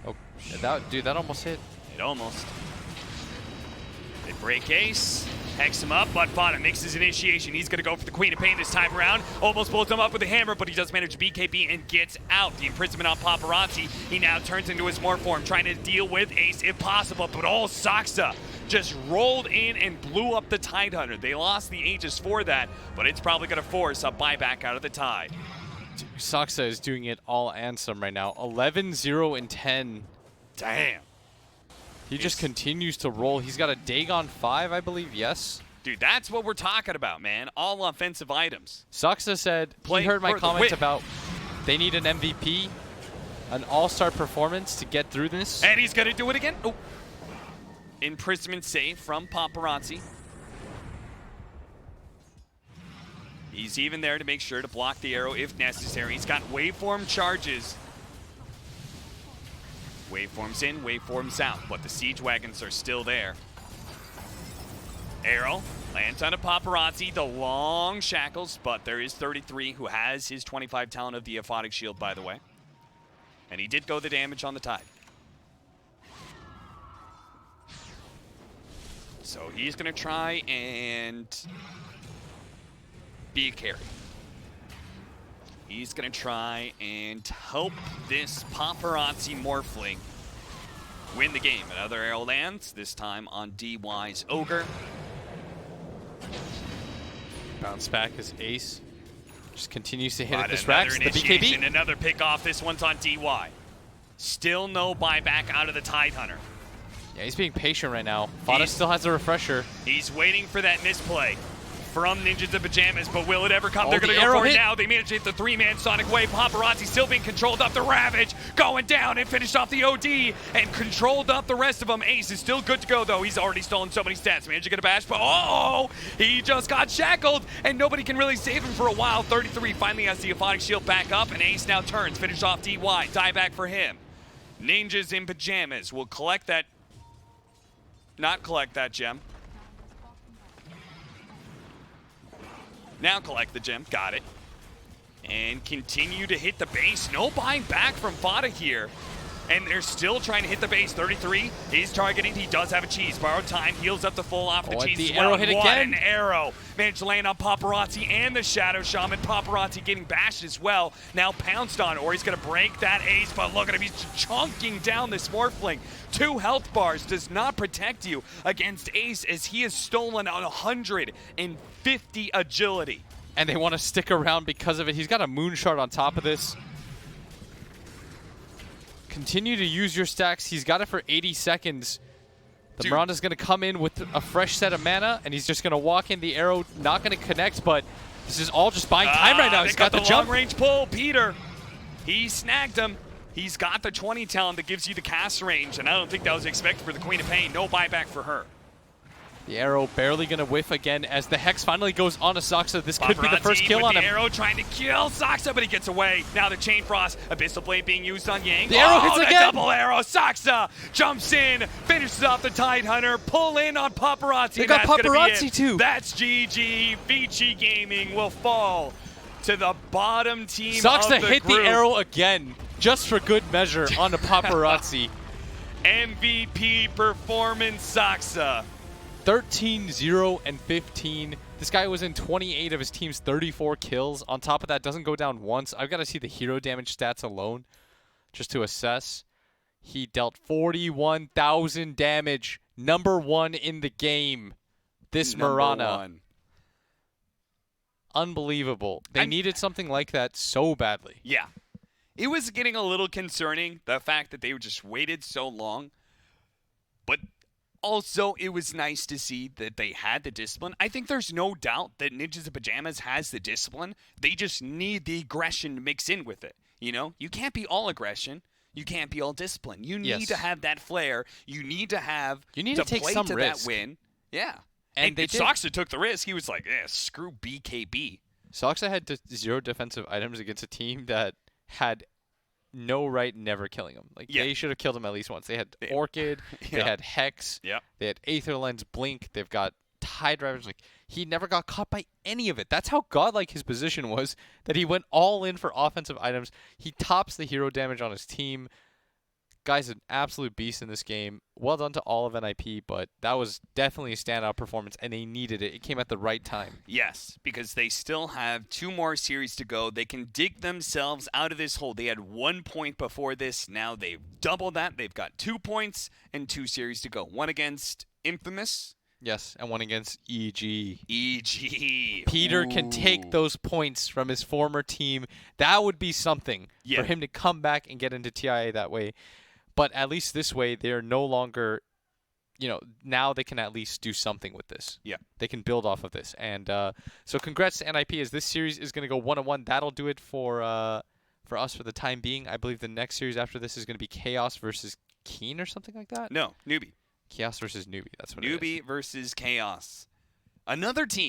Speaker 2: Oh, dude, that almost hit.
Speaker 1: it almost. They break Ace, hex him up, but Fada makes his initiation. He's going to go for the Queen of Pain this time around. Almost pulls him up with a hammer, but he does manage BKB and gets out. The imprisonment on Paparazzi. He now turns into his morph form, trying to deal with Ace if possible, but all Saksa just rolled in and blew up the Tidehunter. They lost the Aegis for that, but it's probably going to force a buyback out of the Tide.
Speaker 2: Saksa is doing it all and some right now. 11, 0, and 10.
Speaker 1: Damn.
Speaker 2: He just continues to roll. He's got a Dagon 5, I believe, yes?
Speaker 1: Dude, that's what we're talking about, man. All offensive items.
Speaker 2: Saxa said
Speaker 1: Play
Speaker 2: he heard my
Speaker 1: for the
Speaker 2: comments
Speaker 1: win.
Speaker 2: about they need an MVP, an all-star performance to get through this.
Speaker 1: And he's going to do it again. Oh. Imprisonment save from Paparazzi. He's even there to make sure to block the arrow if necessary. He's got waveform charges. Waveforms in, waveforms out, but the siege wagons are still there. Arrow lands on a Paparazzi, the long shackles, but there is 33 who has his 25 talent of the aphotic shield, by the way. And he did go the damage on the Tide. So he's going to try and be a carry. He's going to try and help this Paparazzi Morphling win the game. Another arrow lands, this time on DY's Ogre.
Speaker 2: Bounce back as Ace just continues to hit
Speaker 1: But
Speaker 2: at this
Speaker 1: another
Speaker 2: Rax. The
Speaker 1: initiation,
Speaker 2: BKB.
Speaker 1: another pick off. This one's on DY. Still no buyback out of the Tide Hunter.
Speaker 2: Yeah, he's being patient right now. Fada still has a refresher.
Speaker 1: He's waiting for that misplay from Ninjas in Pajamas, but will it ever come?
Speaker 2: Oh,
Speaker 1: They're going
Speaker 2: the
Speaker 1: to go
Speaker 2: arrow
Speaker 1: for it
Speaker 2: hit.
Speaker 1: now. They managed to hit the three-man Sonic Wave. Paparazzi still being controlled up the Ravage, going down and finished off the OD and controlled up the rest of them. Ace is still good to go, though. He's already stolen so many stats. Managed to get a bash, but oh, he just got shackled, and nobody can really save him for a while. 33 finally has the Aphotic Shield back up, and Ace now turns. Finish off DY. Die back for him. Ninjas in Pajamas will collect that, not collect that gem. Now collect the gem, got it. And continue to hit the base. No buying back from Fada here. And they're still trying to hit the base. 33 is targeting. He does have a cheese. Borrowed time, heals up the full off the cheese
Speaker 2: the
Speaker 1: as well.
Speaker 2: arrow hit
Speaker 1: What
Speaker 2: again.
Speaker 1: an arrow. Managed to land on Paparazzi and the Shadow Shaman. Paparazzi getting bashed as well. Now pounced on, or he's going to break that Ace, but look at him. He's chunking down this Morphling. 2 health bars does not protect you against Ace as he has stolen on 150 agility.
Speaker 2: And they want to stick around because of it. He's got a moon shard on top of this. Continue to use your stacks. He's got it for 80 seconds. The
Speaker 1: Dude.
Speaker 2: Miranda's going to come in with a fresh set of mana, and he's just going to walk in. The arrow not going to connect, but this is all just buying time right now.
Speaker 1: They
Speaker 2: He's got the jump.
Speaker 1: long-range pull. Peter, he snagged him. He's got the 20 talent that gives you the cast range, and I don't think that was expected for the Queen of Pain. No buyback for her.
Speaker 2: The arrow barely going to whiff again as the Hex finally goes on to Saxa. This could be the first
Speaker 1: Paparazzi
Speaker 2: kill
Speaker 1: with
Speaker 2: on
Speaker 1: the
Speaker 2: him.
Speaker 1: arrow trying to kill Saxa, but he gets away. Now the Chain Frost, Abyssal Blade being used on Yang.
Speaker 2: The arrow hits
Speaker 1: the
Speaker 2: again.
Speaker 1: double arrow. Saxa jumps in, finishes off the Tide Hunter. Pull in on Paparazzi.
Speaker 2: They got
Speaker 1: That's gonna be
Speaker 2: Paparazzi
Speaker 1: it.
Speaker 2: too.
Speaker 1: That's GG. Vici Gaming will fall to the bottom team
Speaker 2: Saxa
Speaker 1: of the
Speaker 2: hit
Speaker 1: group.
Speaker 2: the arrow again, just for good measure, on the Paparazzi.
Speaker 1: MVP performance, Saxa.
Speaker 2: 13, 0, and 15. This guy was in 28 of his team's 34 kills. On top of that, doesn't go down once. I've got to see the hero damage stats alone just to assess. He dealt 41,000 damage. Number 1 in the game. This Mirana. Unbelievable. They needed something like that so badly.
Speaker 1: Yeah. It was getting a little concerning, the fact that they just waited so long. But also, it was nice to see that they had the discipline. I think there's no doubt that Ninjas in Pajamas has the discipline. They just need the aggression to mix in with it. You know? You can't be all aggression. You can't be all discipline. You need to have that flair. You need to have
Speaker 2: to take
Speaker 1: play
Speaker 2: some
Speaker 1: to
Speaker 2: risk.
Speaker 1: that win. Yeah.
Speaker 2: And they did.
Speaker 1: Saxa took the risk. He was like, screw BKB.
Speaker 2: Saxa had 0 defensive items against a team that had no right never killing him. Like, they should have killed him at least once. They had Orchid, they had Hex, they had Aether Lens, Blink, they've got Tide Ravage. Like, he never got caught by any of it. That's how godlike his position was, that he went all in for offensive items. He tops the hero damage on his team. Guy's an absolute beast in this game. Well done to all of NIP, but that was definitely a standout performance, and they needed it. It came at the right time.
Speaker 1: Yes, because they still have 2 more series to go. They can dig themselves out of this hole. They had 1 point before this. Now they've doubled that. They've got 2 points and 2 series to go. 1 against Infamous.
Speaker 2: Yes, and 1 against EG.
Speaker 1: EG.
Speaker 2: Peter can take those points from his former team. That would be something for him to come back and get into TIA that way. But at least this way, they're no longer now they can at least do something with this.
Speaker 1: Yeah.
Speaker 2: They can build off of this. And so congrats to NIP as this series is going to go 1-1. That'll do it for us for the time being. I believe the next series after this is going to be Chaos versus Keen or something like that.
Speaker 1: No, Newbie.
Speaker 2: Chaos versus Newbie. That's what it is.
Speaker 1: Newbie versus Chaos. Another team